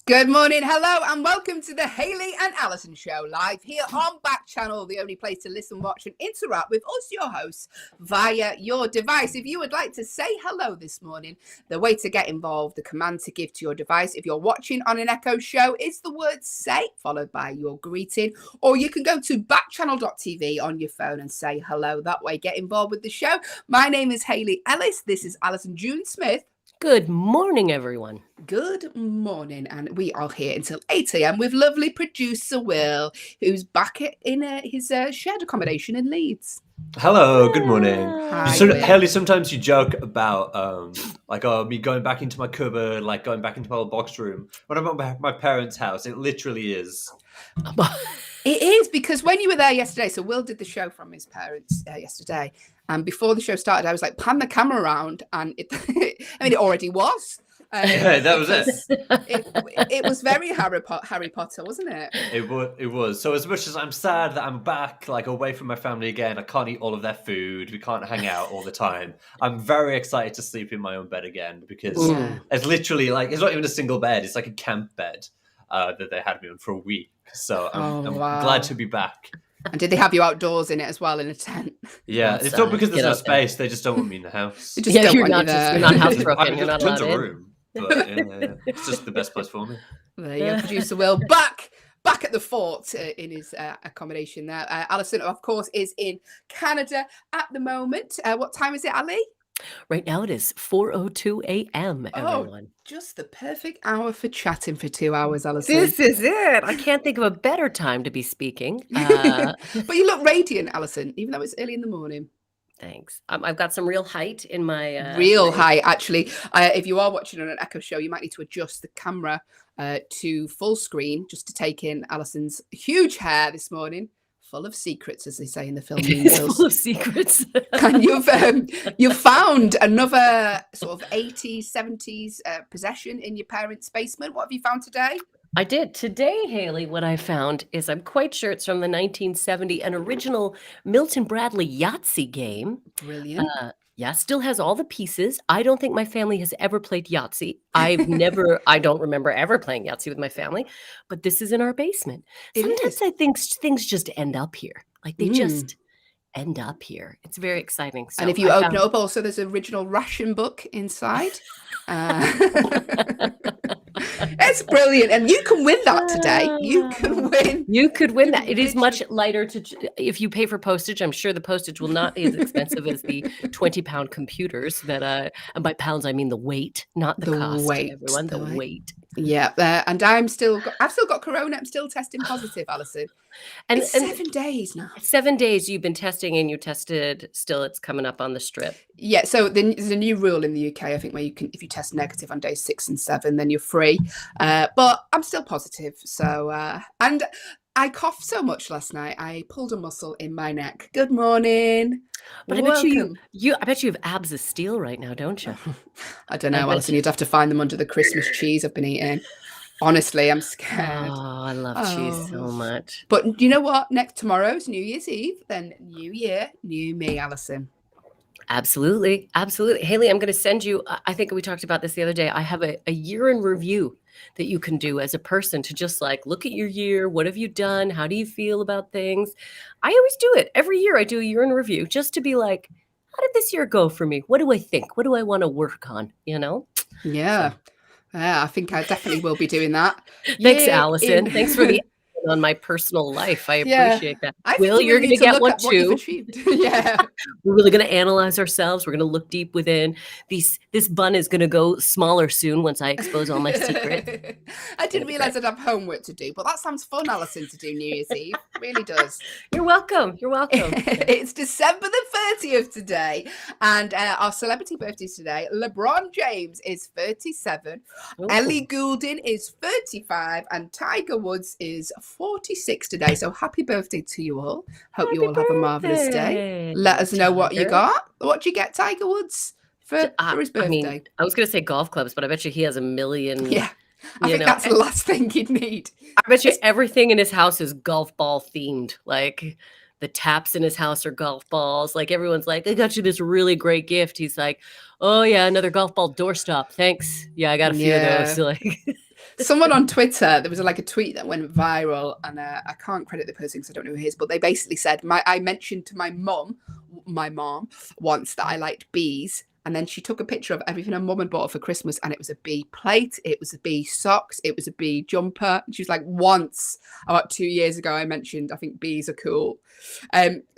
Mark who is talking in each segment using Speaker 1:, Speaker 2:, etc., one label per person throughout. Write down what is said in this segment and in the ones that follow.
Speaker 1: Good morning, hello, and welcome to the Hayley and Allyson show, live here on Backchannel, the only place to listen, watch, and interact with us, your hosts, via your device. If you would like to say hello this morning, the way to get involved, the command to give to your device, if you're watching on an Echo show, is the word say, followed by your greeting, or you can go to backchannel.tv on your phone and say hello. That way, get involved with the show. My name is Hayley Ellis. This is Allyson June Smith.
Speaker 2: Good morning, everyone.
Speaker 1: Good morning, and we are here until 8 a.m. with lovely producer Will, who's back in his shared accommodation in Leeds.
Speaker 3: Hello, good morning.
Speaker 1: Hi,
Speaker 3: Hayley, sometimes you joke about me going back into my cupboard, like going back into my old box room. When I'm at my parents' house, it literally is.
Speaker 1: It is, because when you were there yesterday, so Will did the show from his parents yesterday, and before the show started, I was like, pan the camera around, and it already was.
Speaker 3: Yeah, that was it.
Speaker 1: It was very Harry Potter, wasn't it?
Speaker 3: It was. So as much as I'm sad that I'm back, like away from my family again, I can't eat all of their food, we can't hang out all the time. I'm very excited to sleep in my own bed again, because it's literally like, it's not even a single bed, it's like a camp bed that they had me on for a week. So I'm glad to be back.
Speaker 1: And did they have you outdoors in it as well, in a tent?
Speaker 3: Yeah, it's not because there's no space. They just don't want me in the house.
Speaker 2: You're not house broken. You're not
Speaker 3: tons
Speaker 2: allowed
Speaker 3: of
Speaker 2: in.
Speaker 3: room, but it's just the best place for me.
Speaker 1: There you go, producer Will, back at the fort in his accommodation there. Allyson, of course, is in Canada at the moment. What time is it, Ali?
Speaker 2: Right now it is 4:02 a.m., everyone.
Speaker 1: Just the perfect hour for chatting for 2 hours, Allyson.
Speaker 2: This is it. I can't think of a better time to be speaking.
Speaker 1: But you look radiant, Allyson, even though it's early in the morning.
Speaker 2: Thanks. I've got some real height in my...
Speaker 1: height, actually. If you are watching on an Echo show, you might need to adjust the camera to full screen just to take in Alyson's huge hair this morning. Full of secrets, as they say in the film.
Speaker 2: Full of secrets.
Speaker 1: And you've found another sort of 80s, 70s possession in your parents' basement. What have you found today?
Speaker 2: I did. Today, Hayley, what I found is, I'm quite sure it's from the 1970, an original Milton Bradley Yahtzee game.
Speaker 1: Brilliant.
Speaker 2: Yeah, still has all the pieces. I don't think my family has ever played Yahtzee. I don't remember ever playing Yahtzee with my family, but this is in our basement. Sometimes I think things just end up here. Like they just end up here. It's very exciting. So
Speaker 1: and if you open it up, also there's an original ration book inside. It's brilliant, and you can win that today. You could win
Speaker 2: that. It is much lighter if you pay for postage. I'm sure the postage will not be as expensive as the 20-pound computers that and by pounds I mean the weight, not the cost.
Speaker 1: Weight,
Speaker 2: everyone, the weight.
Speaker 1: Yeah, and I've still got corona. I'm still testing positive, Allyson. And it's 7 days now.
Speaker 2: 7 days you've been testing, and you tested. Still, it's coming up on the strip.
Speaker 1: Yeah, so there's a new rule in the UK, I think, where you can, if you test negative on days 6 and 7, then you're free. But I'm still positive. So and I coughed so much last night, I pulled a muscle in my neck. Good morning.
Speaker 2: But I bet you have abs of steel right now, don't you?
Speaker 1: I don't know, Allyson. You'd have to find them under the Christmas cheese I've been eating. Honestly, I'm scared.
Speaker 2: Oh, I love cheese so much.
Speaker 1: But you know what? Tomorrow's New Year's Eve. Then New Year, new me, Allyson.
Speaker 2: Absolutely. Absolutely. Hayley, I'm going to send you, I think we talked about this the other day. I have a year in review that you can do as a person to just like look at your year. What have you done? How do you feel about things? I always do it. Every year I do a year in review just to be like, how did this year go for me? What do I think? What do I want to work on? You know?
Speaker 1: Yeah. So. Yeah, I think I definitely will be doing that.
Speaker 2: Thanks, Allyson. Thanks for the on my personal life. I appreciate that. Will, you're going to get one too.
Speaker 1: Yeah.
Speaker 2: We're really going to analyze ourselves. We're going to look deep within. This bun is going to go smaller soon once I expose all my secrets.
Speaker 1: I didn't realize I'd have homework to do, but that sounds fun, Allyson, to do New Year's Eve. It really does.
Speaker 2: You're welcome. You're welcome.
Speaker 1: It's December the 30th today, and our celebrity birthdays today. LeBron James is 37, Ellie Goulding is 35, and Tiger Woods is 46 today. So happy birthday to you all. Hope you all have a marvelous day. Let us know what you got. What do you get Tiger Woods for his birthday?
Speaker 2: I mean, I was going to say golf clubs, but I bet you he has a million.
Speaker 1: Yeah. I think that's the last thing you'd need.
Speaker 2: I bet you everything in his house is golf ball themed. Like the taps in his house are golf balls. Like everyone's like, I got you this really great gift. He's like, oh yeah, another golf ball doorstop. Thanks. Yeah, I got a few of those. So like
Speaker 1: Someone on Twitter, there was like a tweet that went viral, and I can't credit the person because I don't know who it is, but they basically said, I mentioned to my mom once that I liked bees, and then she took a picture of everything her mum had bought her for Christmas, and it was a bee plate, it was a bee socks, it was a bee jumper. And she was like, once, about 2 years ago, I mentioned, I think bees are cool.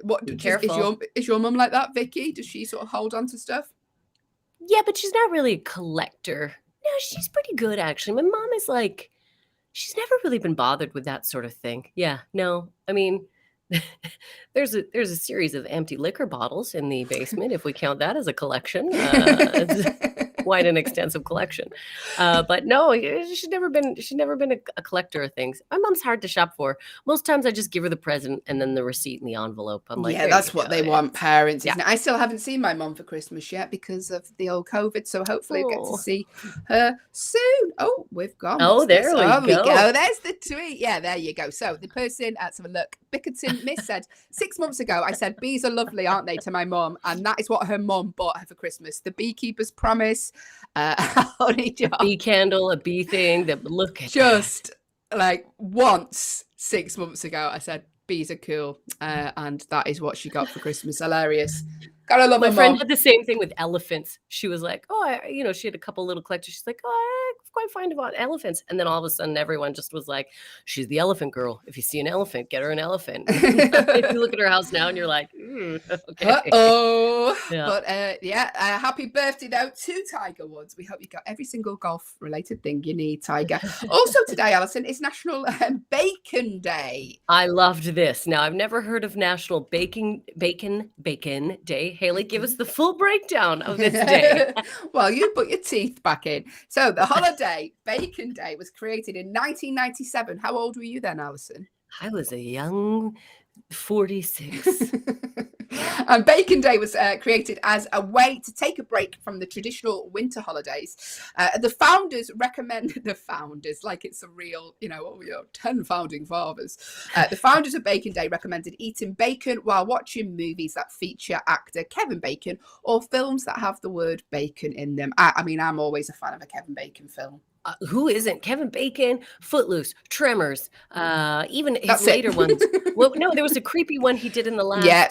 Speaker 1: What
Speaker 2: Be careful.
Speaker 1: is your mum like that, Vicky? Does she sort of hold on to stuff?
Speaker 2: Yeah, but she's not really a collector. No, she's pretty good, actually. My mom is like, she's never really been bothered with that sort of thing. Yeah, no. I mean, there's a series of empty liquor bottles in the basement, if we count that as a collection. Quite an extensive collection. But no, she's never been a collector of things. My mom's hard to shop for. Most times I just give her the present and then the receipt in the envelope. I'm like,
Speaker 1: yeah, that's what they want, parents,
Speaker 2: Yeah.
Speaker 1: isn't it? I still haven't seen my mum for Christmas yet because of the old COVID, so hopefully I get to
Speaker 2: Oh.
Speaker 1: see her soon. Oh, we've gone.
Speaker 2: Oh,
Speaker 1: What's this?
Speaker 2: there we
Speaker 1: Oh,
Speaker 2: go.
Speaker 1: There's the tweet. Yeah, there you go. So the person, let's have a look. Bickerton Miss said, 6 months ago, I said, bees are lovely, aren't they, to my mum? And that is what her mum bought her for Christmas. The Beekeeper's Promise, honey jar.
Speaker 2: Bee candle, a bee thing. That look at
Speaker 1: Just like once 6 months ago, I said, bees are cool. And that is what she got for Christmas. Hilarious. Gotta love
Speaker 2: my
Speaker 1: her
Speaker 2: friend
Speaker 1: mum.
Speaker 2: did the same thing with elephants. She was like, oh, she had a couple little collectors. She's like, oh, I'm quite fond of elephants. And then all of a sudden, everyone just was like, she's the elephant girl. If you see an elephant, get her an elephant. If you look at her house now and you're like, okay.
Speaker 1: Uh-oh.
Speaker 2: Yeah.
Speaker 1: But happy birthday though to Tiger Woods. We hope you got every single golf related thing you need, Tiger. Also today, Allyson, is National Bacon Day.
Speaker 2: I loved this. Now, I've never heard of National Bacon Day. Hayley, give us the full breakdown of this day.
Speaker 1: Well, you put your teeth back in. So the holiday, Bacon Day, was created in 1997. How old were you then, Allyson?
Speaker 2: I was a young 46.
Speaker 1: And Bacon Day was created as a way to take a break from the traditional winter holidays. The founders, like it's a real, 10 founding fathers. The founders of Bacon Day recommended eating bacon while watching movies that feature actor Kevin Bacon or films that have the word bacon in them. I mean, I'm always a fan of a Kevin Bacon film.
Speaker 2: Who isn't? Kevin Bacon, Footloose, Tremors, even his
Speaker 1: That's
Speaker 2: later
Speaker 1: it.
Speaker 2: ones. Well, no, there was a creepy one he did in the last.
Speaker 1: Yeah.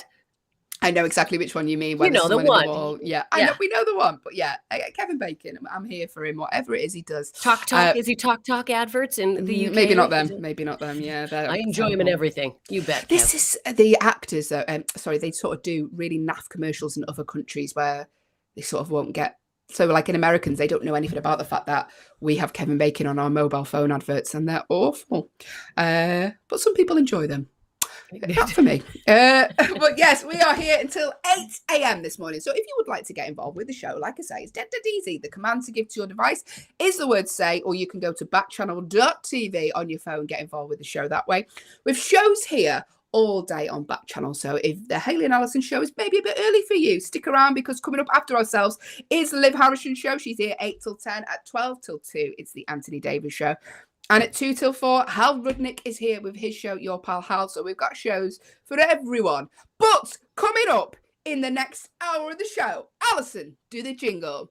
Speaker 1: I know exactly which one you mean.
Speaker 2: You know the one.
Speaker 1: Yeah, I know, we know the one. But yeah, Kevin Bacon, I'm here for him. Whatever it is he does.
Speaker 2: Talk. Is he talk adverts in the UK?
Speaker 1: Maybe not them. Maybe not them. Yeah,
Speaker 2: I enjoy him in everything. You bet.
Speaker 1: This is the actors though. Sorry, they sort of do really naff commercials in other countries where they sort of won't get. So like in Americans, they don't know anything about the fact that we have Kevin Bacon on our mobile phone adverts, and they're awful. But some people enjoy them. Not for me. But yes, we are here until 8 a.m. this morning. So if you would like to get involved with the show, like I say, it's dead easy. The command to give to your device is the word say, or you can go to backchannel.tv on your phone, get involved with the show that way. With shows here all day on Backchannel. So if the Hayley and Allyson show is maybe a bit early for you, stick around because coming up after ourselves is the Liv Harrison show. She's here 8 till 10, at 12 till 2. It's the Anthony Davis show. And at 2 till 4, Hal Rudnick is here with his show, Your Pal Hal. So we've got shows for everyone. But coming up in the next hour of the show, Allyson, do the jingle.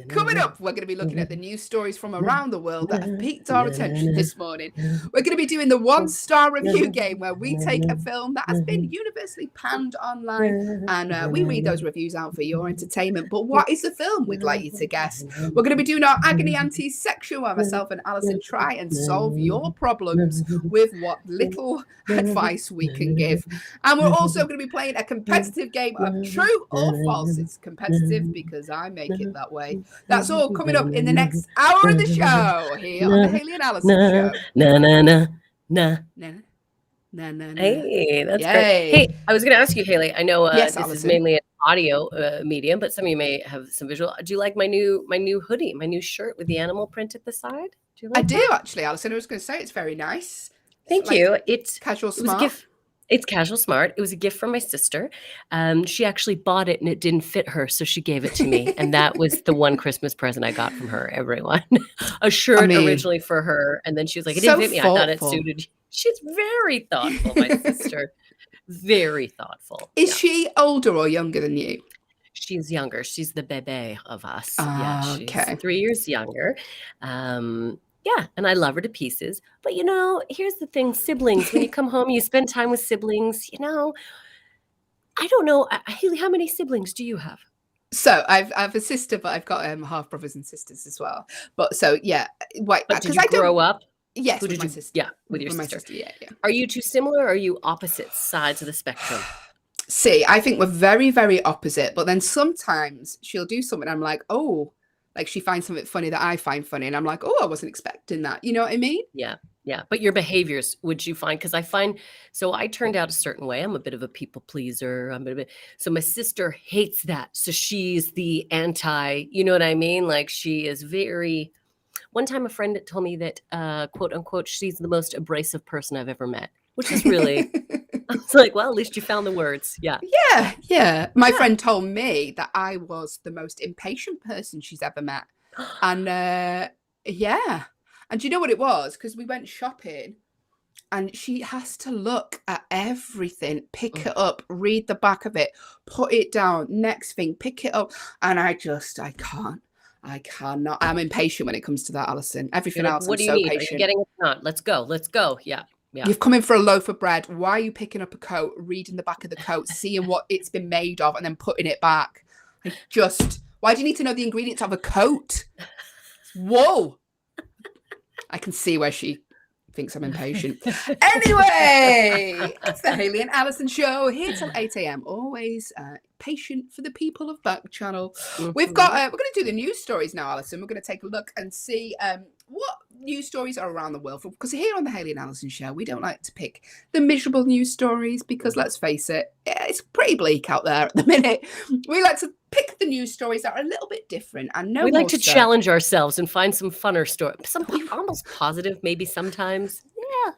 Speaker 1: Coming up, we're going to be looking at the news stories from around the world that have piqued our attention this morning. We're going to be doing the 1-star review game where we take a film that has been universally panned online and we read those reviews out for your entertainment. But what is the film we'd like you to guess? We're going to be doing our Agony Auntie section where myself and Allyson try and solve your problems with what little advice we can give. And we're also going to be playing a competitive game of true or false. It's competitive because I make it that way. That's all coming up in the next hour of the show here on the Hayley and Allyson show.
Speaker 2: Hey, that's
Speaker 1: Yay.
Speaker 2: great. Hey, I was going to ask you, Hayley. I know
Speaker 1: Yes,
Speaker 2: this
Speaker 1: Allyson.
Speaker 2: is mainly an audio medium, but some of you may have some visual. Do you like my new hoodie, my new shirt with the animal print at the side? Do you like
Speaker 1: I do
Speaker 2: that?
Speaker 1: actually, Allyson. I was going to say it's very nice.
Speaker 2: Thank
Speaker 1: Like
Speaker 2: you. It's
Speaker 1: casual
Speaker 2: it was a
Speaker 1: smart.
Speaker 2: gift. It's casual smart. It was a gift from my sister. She actually bought it and it didn't fit her, so she gave it to me. And that was the one Christmas present I got from her, everyone. A shirt originally for her. And then she was like, it didn't fit me. I thought it suited you. She's very thoughtful, my sister. Very thoughtful.
Speaker 1: Is she older or younger than you?
Speaker 2: she's younger. She's the bebe of us. Yeah,
Speaker 1: Ah,
Speaker 2: she's
Speaker 1: okay.
Speaker 2: 3 years younger. Yeah, and I love her to pieces. But here's the thing, siblings, when you come home, you spend time with siblings, I don't know. Haley, how many siblings do you have?
Speaker 1: So I have a sister, but I've got half brothers and sisters as well. But so yeah, wait,
Speaker 2: But did
Speaker 1: because
Speaker 2: you
Speaker 1: I don't.
Speaker 2: grow up?
Speaker 1: Yes,
Speaker 2: Who
Speaker 1: with
Speaker 2: did
Speaker 1: my
Speaker 2: you?
Speaker 1: sister.
Speaker 2: Yeah, with your
Speaker 1: With my
Speaker 2: sister.
Speaker 1: sister, yeah.
Speaker 2: Are you two similar or are you opposite sides of the spectrum?
Speaker 1: See, I think we're very, very opposite. But then sometimes she'll do something. I'm like, oh, like she finds something funny that I find funny, and I'm like, oh, I wasn't expecting that. You know what I mean?
Speaker 2: Yeah. Yeah. But your behaviors, would you find? Because so I turned out a certain way. I'm a bit of a people pleaser. So my sister hates that. So she's the anti, you know what I mean? Like she is one time a friend told me that, quote unquote, she's the most abrasive person I've ever met, which is really, I was like, well, at least you found the words. Yeah.
Speaker 1: Yeah. My
Speaker 2: Yeah.
Speaker 1: friend told me that I was the most impatient person she's ever met. And yeah. And do you know what it was? Because we went shopping and she has to look at everything, pick it up, read the back of it, put it down, next thing, pick it up. And I can't. I cannot. I'm impatient when it comes to that, Allyson. Everything
Speaker 2: You're like,
Speaker 1: else,
Speaker 2: what
Speaker 1: I'm
Speaker 2: do you
Speaker 1: so
Speaker 2: need? Are you
Speaker 1: patient.
Speaker 2: getting it or not? Let's go. Yeah. Yeah.
Speaker 1: You've come in for a loaf of bread. Why are you picking up a coat, reading the back of the coat, seeing what it's been made of, and then putting it back? Why do you need to know the ingredients of a coat? Whoa. I can see where she thinks I'm impatient. Anyway, it's the Hayley and Allyson show here till 8 a.m. Always patient for the people of Backchannel. We've got we're going to do the news stories now, Allyson. We're going to take a look and see what news stories are around the world. Because here on the Hayley and Allyson show, we don't like to pick the miserable news stories because let's face it, it's pretty bleak out there at the minute. We like to pick the news stories that are a little bit different and
Speaker 2: we like to challenge ourselves and find some funner stories. Some almost positive, maybe sometimes. Yeah.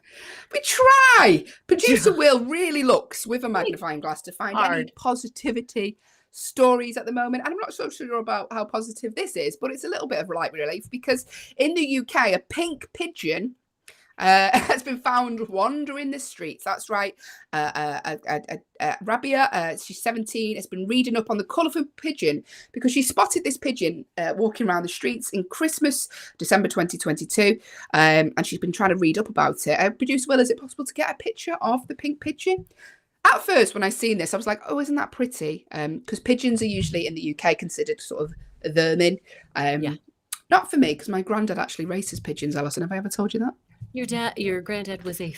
Speaker 1: We try. Producer Will really looks with a magnifying glass to find any positivity stories at the moment. And I'm not so sure about how positive this is, but it's a little bit of light relief because in the UK, a pink pigeon has been found wandering the streets. That's right. Rabia, she's 17, has been reading up on the colourful pigeon because she spotted this pigeon walking around the streets in Christmas, December 2022. And she's been trying to read up about it. Producer Will, is it possible to get a picture of the pink pigeon? At first, when I seen this, I was like, oh, isn't that pretty? Because pigeons are usually in the UK considered sort of vermin. Not for me, because my granddad actually races pigeons, Allyson. Have I ever told you that?
Speaker 2: Your granddad was a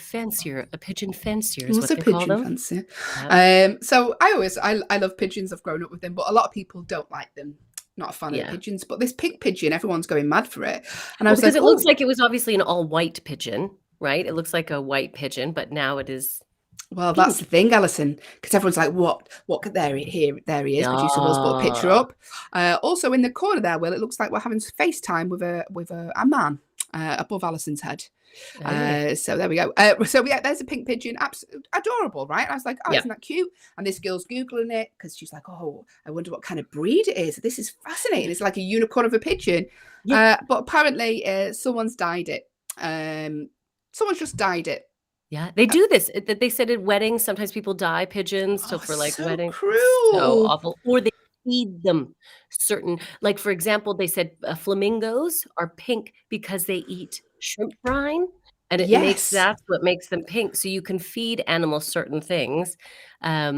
Speaker 2: pigeon fancier is
Speaker 1: He
Speaker 2: what
Speaker 1: was
Speaker 2: they
Speaker 1: a
Speaker 2: call
Speaker 1: pigeon
Speaker 2: them.
Speaker 1: fancier.
Speaker 2: Yeah.
Speaker 1: So I love pigeons. I've grown up with them, but a lot of people don't like them. Not a fan of pigeons, but this pink pigeon, everyone's going mad for it. And I was
Speaker 2: because
Speaker 1: like,
Speaker 2: it looks like it was obviously an all white pigeon, right? It looks like a white pigeon, but now it is.
Speaker 1: Well, that's the thing, Allyson, because everyone's like, what? There he is. Producer Will's put a picture up. Also in the corner there, Will, it looks like we're having FaceTime with a man above Alyson's head. So there we go. So yeah, there's a pink pigeon, absolutely adorable, right? And I was like, oh, isn't that cute? And this girl's googling it because she's like, oh, I wonder what kind of breed it is. This is fascinating. It's like a unicorn of a pigeon. But apparently, someone's dyed it. Someone's just dyed it.
Speaker 2: Yeah, they do this. They said at weddings, sometimes people dye pigeons for like
Speaker 1: so
Speaker 2: weddings.
Speaker 1: Cruel.
Speaker 2: So awful. Or they feed them certain, like for example, they said flamingos are pink because they eat shrimp brine, and that's what makes them pink. So you can feed animals certain things. But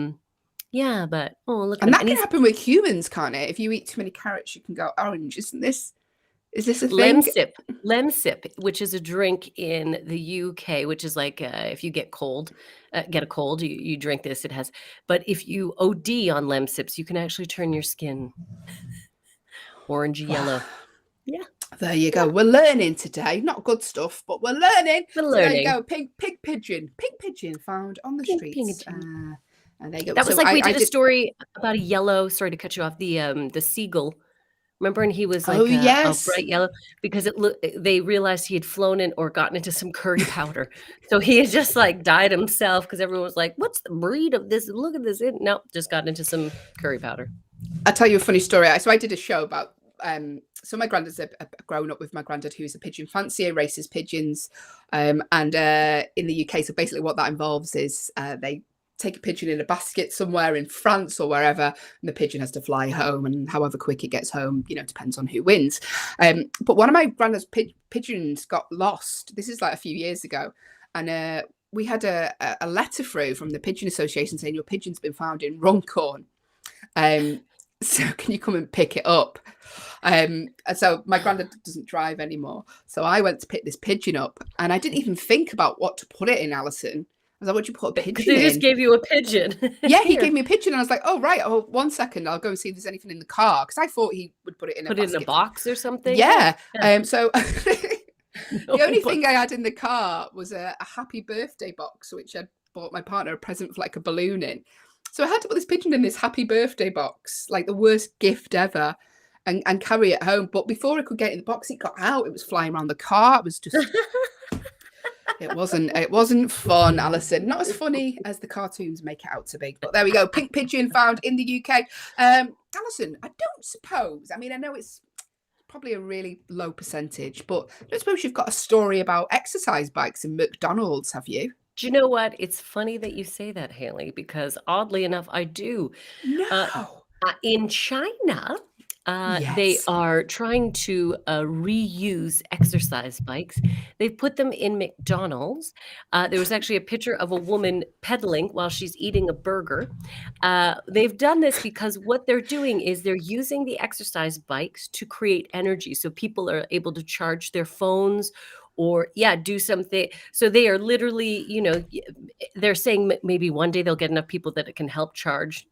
Speaker 2: look.
Speaker 1: And that can happen with humans, can't it? If you eat too many carrots, you can go orange. Isn't this? Is this a thing?
Speaker 2: Lemsip, which is a drink in the UK, which is like if you get a cold, you drink this. It has, but if you OD on Lemsips, you can actually turn your skin orangey yellow. Yeah,
Speaker 1: there you go. We're learning today. Not good stuff, but we're learning. So there you go. Pink pigeon found on the streets. And there you go.
Speaker 2: That was like we did a story about a yellow. Sorry to cut you off. The seagull. Remember, and he was like a bright yellow because they realized he had flown in or gotten into some curry powder. So he had just like dyed himself because everyone was like, what's the breed of this? Look at this. No, just got into some curry powder.
Speaker 1: I'll tell you a funny story. So I did a show about, so my granddad's grown up with my granddad, who's a pigeon fancier, races pigeons. And in the UK, so basically what that involves is they take a pigeon in a basket somewhere in France or wherever, and the pigeon has to fly home, and however quick it gets home, depends on who wins. But one of my granddad's pigeons got lost. This is like a few years ago, and we had a letter through from the Pigeon Association saying your pigeon's been found in Runcorn. So can you come and pick it up? And so my granddad doesn't drive anymore. So I went to pick this pigeon up, and I didn't even think about what to put it in, Allyson. I was like, what'd you put a pigeon in?
Speaker 2: They just gave you a pigeon.
Speaker 1: Yeah, he gave me a pigeon, and I was like, oh, right. Oh, 1 second. I'll go and see if there's anything in the car. Because I thought he would put it in a basket.
Speaker 2: Put it in a box or something?
Speaker 1: Yeah. So the only thing I had in the car was a happy birthday box, which I bought my partner a present for like a balloon in. So I had to put this pigeon in this happy birthday box, like the worst gift ever, and carry it home. But before I could get it in the box, it got out. It was flying around the car. It was just... It wasn't fun, Allyson. Not as funny as the cartoons make it out to be. But there we go. Pink pigeon found in the UK. Allyson, I don't suppose, I know it's probably a really low percentage, but I don't suppose you've got a story about exercise bikes and McDonald's, have you?
Speaker 2: Do you know what? It's funny that you say that, Hayley, because oddly enough, I do.
Speaker 1: No.
Speaker 2: In China, they
Speaker 1: Yes.
Speaker 2: are trying to reuse exercise bikes. They've put them in McDonald's. There was actually a picture of a woman pedaling while she's eating a burger. They've done this because what they're doing is they're using the exercise bikes to create energy. So people are able to charge their phones or do something. So they are literally, they're saying maybe one day they'll get enough people that it can help charge,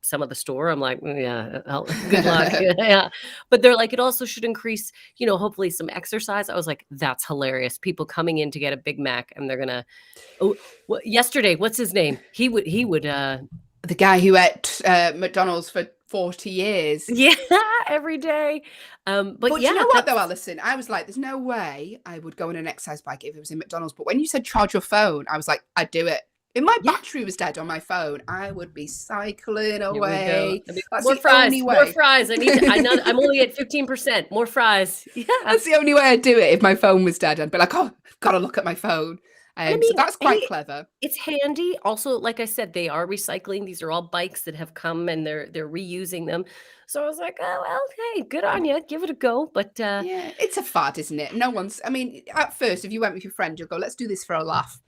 Speaker 2: some of the store. I'm like, good luck. Yeah. But they're like, it also should increase, hopefully some exercise. I was like, that's hilarious. People coming in to get a Big Mac, and they're going to, yesterday, what's his name? He would,
Speaker 1: the guy who ate McDonald's for 40 years.
Speaker 2: Yeah, every day. But
Speaker 1: you know what though, Allyson? I was like, there's no way I would go on an exercise bike if it was in McDonald's. But when you said charge your phone, I was like, I'd do it. If my battery was dead on my phone, I would be cycling away. That's
Speaker 2: more
Speaker 1: the
Speaker 2: fries.
Speaker 1: only way.
Speaker 2: More fries. I know I'm only at 15%. More fries. Yeah.
Speaker 1: That's the only way I'd do it if my phone was dead. I'd be like, oh, I've got to look at my phone. So that's quite clever.
Speaker 2: It's handy. Also, like I said, they are recycling. These are all bikes that have come, and they're reusing them. So I was like, oh, okay, good on you. Give it a go. But
Speaker 1: yeah, it's a fad, isn't it? No one's, at first, if you went with your friend, you'll go, let's do this for a laugh.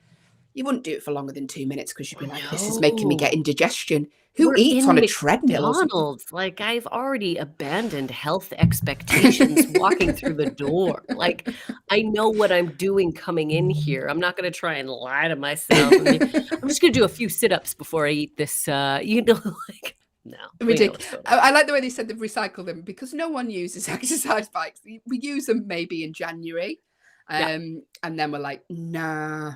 Speaker 1: You wouldn't do it for longer than 2 minutes because you'd be like, this is making me get indigestion. Who eats on a treadmill?
Speaker 2: McDonald's. Like, I've already abandoned health expectations walking through the door. Like, I know what I'm doing coming in here. I'm not going to try and lie to myself. I'm just going to do a few sit-ups before I eat this, like... No,
Speaker 1: ridiculous. I like the way they said they've recycled them because no one uses exercise bikes. We use them maybe in January, and then we're like, nah,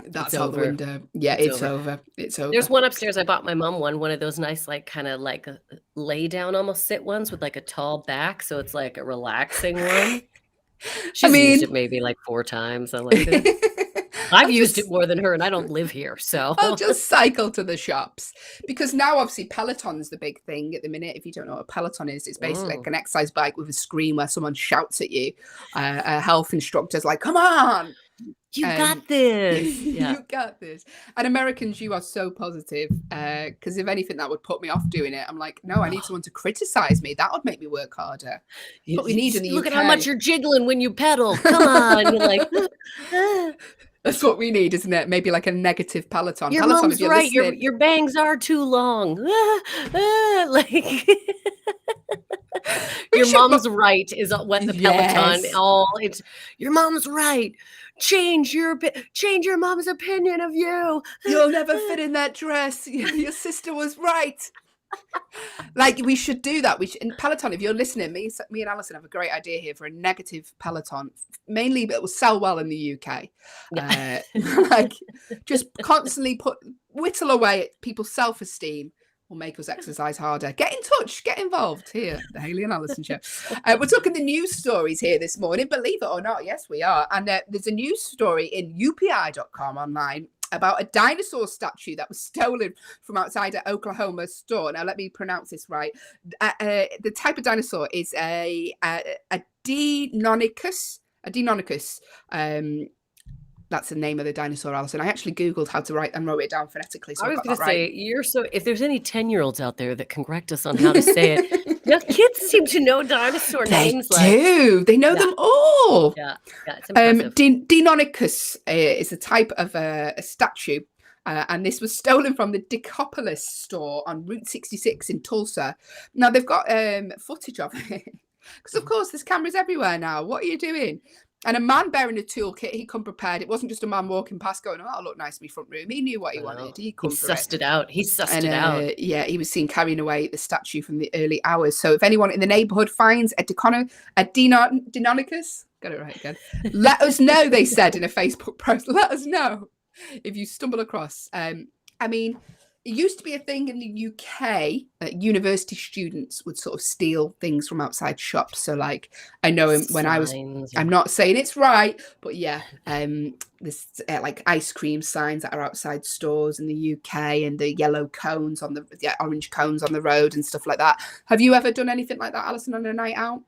Speaker 1: that's out the window. Yeah, it's over. It's over.
Speaker 2: There's one upstairs. I bought my mom one of those nice, like kind of like lay down, almost sit ones with like a tall back, so it's like a relaxing one. She's used it maybe like 4 times. I'm like. I've used it more than her, and I don't live here, so
Speaker 1: I'll just cycle to the shops because now obviously Peloton's the big thing at the minute. If you don't know what Peloton is, it's basically like an exercise bike with a screen where someone shouts at you. A health instructor's like, "Come on,
Speaker 2: you got this!
Speaker 1: Yeah. You got this." And Americans, you are so positive because if anything, that would put me off doing it. I'm like, no, I need someone to criticize me. That would make me work harder. What we need in the UK.
Speaker 2: Look at how much you're jiggling when you pedal. Come on, you're like.
Speaker 1: That's what we need, isn't it? Maybe like a negative Peloton.
Speaker 2: Your
Speaker 1: Peloton,
Speaker 2: mom's right. Your bangs are too long. Like your mom's right is what the Peloton. It's your mom's right. Change your mom's opinion of you.
Speaker 1: You'll never fit in that dress. Your sister was right. Like we should do that. In Peloton, if you're listening, me and Allyson have a great idea here for a negative Peloton. Mainly, but it will sell well in the UK. Like just constantly whittle away at people's self-esteem. Will make us exercise harder. Get in touch. Get involved here, the Hayley and Allyson show. We're talking the news stories here this morning. Believe it or not, yes, we are. And there's a news story in upi.com online about a dinosaur statue that was stolen from outside an Oklahoma store. Now, let me pronounce this right. The type of dinosaur is a Deinonychus. That's the name of the dinosaur, Allyson. I actually Googled how to write and wrote it down phonetically, so
Speaker 2: I
Speaker 1: I
Speaker 2: was
Speaker 1: got
Speaker 2: going
Speaker 1: that
Speaker 2: to say,
Speaker 1: right.
Speaker 2: if there's any 10-year-olds out there that can correct us on how to say it, now kids seem to know dinosaur
Speaker 1: They
Speaker 2: names like,
Speaker 1: do. They know
Speaker 2: yeah,
Speaker 1: them all.
Speaker 2: yeah, it's impressive.
Speaker 1: Deinonychus is a type of a statue, and this was stolen from the Decapolis store on Route 66 in Tulsa. Now they've got footage of it because, of course, there's cameras everywhere now. What are you doing? And a man bearing a toolkit, he come prepared. It wasn't just a man walking past going, "Oh, that'll look nice in my front room." He knew what he wanted. He come for
Speaker 2: sussed
Speaker 1: it.
Speaker 2: it out. He sussed it out.
Speaker 1: Yeah, he was seen carrying away the statue from the early hours. So if anyone in the neighborhood finds a Deinonychus, got it right again, let us know, they said in a Facebook post. Let us know if you stumble across. I mean, it used to be a thing in the UK that university students would sort of steal things from outside shops. So, like, I know when I was, I'm not saying it's right, but yeah, this like ice cream signs that are outside stores in the UK, and the yellow cones on the orange cones on the road and stuff like that. Have you ever done anything like that, Allyson, on a night out?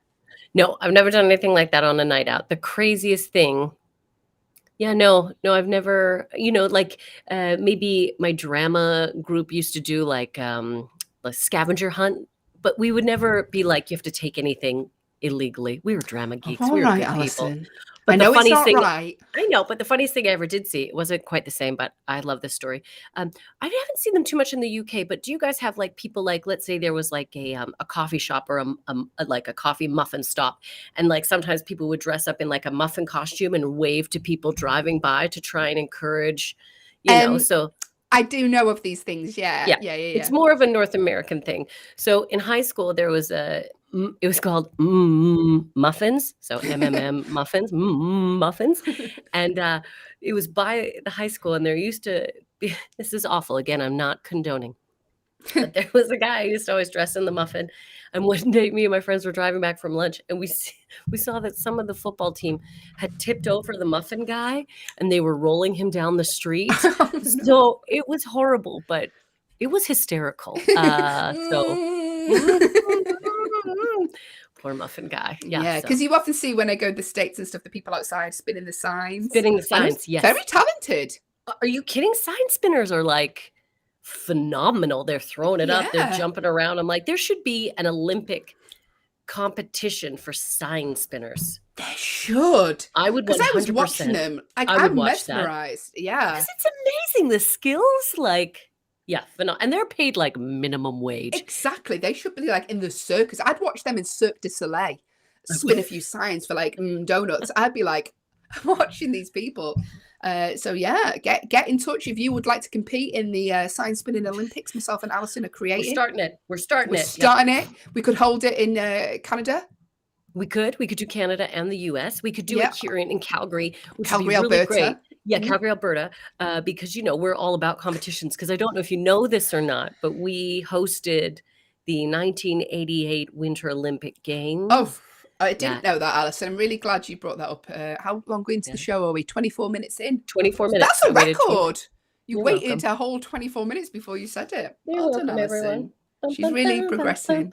Speaker 2: No, I've never done anything like that on a night out. The craziest thing. Yeah, no, I've never, like maybe my drama group used to do like a scavenger hunt, but we would never be like, you have to take anything illegally. We were drama geeks.
Speaker 1: All
Speaker 2: We were
Speaker 1: right,
Speaker 2: good
Speaker 1: Allyson.
Speaker 2: people. But
Speaker 1: I
Speaker 2: the
Speaker 1: know it's
Speaker 2: funniest
Speaker 1: not
Speaker 2: thing,
Speaker 1: right.
Speaker 2: I know, but the funniest thing I ever did see, it wasn't quite the same, but I love this story. I haven't seen them too much in the UK, but do you guys have like people, like, let's say there was like a coffee shop or like a coffee muffin stop, and like sometimes people would dress up in like a muffin costume and wave to people driving by to try and encourage, so.
Speaker 1: I do know of these things. Yeah.
Speaker 2: It's more of a North American thing. So in high school, there was it was called muffins. So MMM muffins, muffins. And it was by the high school. And there used to be, this is awful. Again, I'm not condoning. But there was a guy who used to always dress in the muffin. And one day, me and my friends were driving back from lunch, and we saw that some of the football team had tipped over the muffin guy, and they were rolling him down the street.
Speaker 1: Oh, no.
Speaker 2: So it was horrible, but it was hysterical. Poor muffin guy.
Speaker 1: Yeah, because you often see when I go to the States and stuff, the people outside spinning the signs.
Speaker 2: Spinning the signs, yes.
Speaker 1: Very talented.
Speaker 2: Are you kidding? Sign spinners are like phenomenal. They're throwing it up. They're jumping around. I'm like, there should be an Olympic competition for sign spinners.
Speaker 1: There should.
Speaker 2: I would 100%.
Speaker 1: Because I was watching them. I'm mesmerized. That. Yeah.
Speaker 2: Because it's amazing. The skills, like, and they're paid like minimum wage.
Speaker 1: Exactly. They should be like in the circus. I'd watch them in Cirque du Soleil spin a few signs for like donuts. I'd be like watching these people. So yeah, get in touch if you would like to compete in the sign spinning Olympics. Myself and Allyson are creating.
Speaker 2: We're starting it.
Speaker 1: It. We could hold it in Canada.
Speaker 2: We could do Canada and the US. We could do it here in Calgary, which would be really
Speaker 1: Alberta.
Speaker 2: great. Yeah, Calgary, Alberta, because we're all about competitions. Because I don't know if you know this or not, but we hosted the 1988 Winter Olympic Games.
Speaker 1: Oh, I didn't know that, Allyson. I'm really glad you brought that up. How long into the show are we? 24 minutes in?
Speaker 2: 24 minutes.
Speaker 1: That's a record. You
Speaker 2: You're
Speaker 1: waited
Speaker 2: welcome.
Speaker 1: a whole 24 minutes before you said it.
Speaker 2: You're
Speaker 1: Well done,
Speaker 2: welcome,
Speaker 1: Allyson.
Speaker 2: everyone.
Speaker 1: She's really progressing.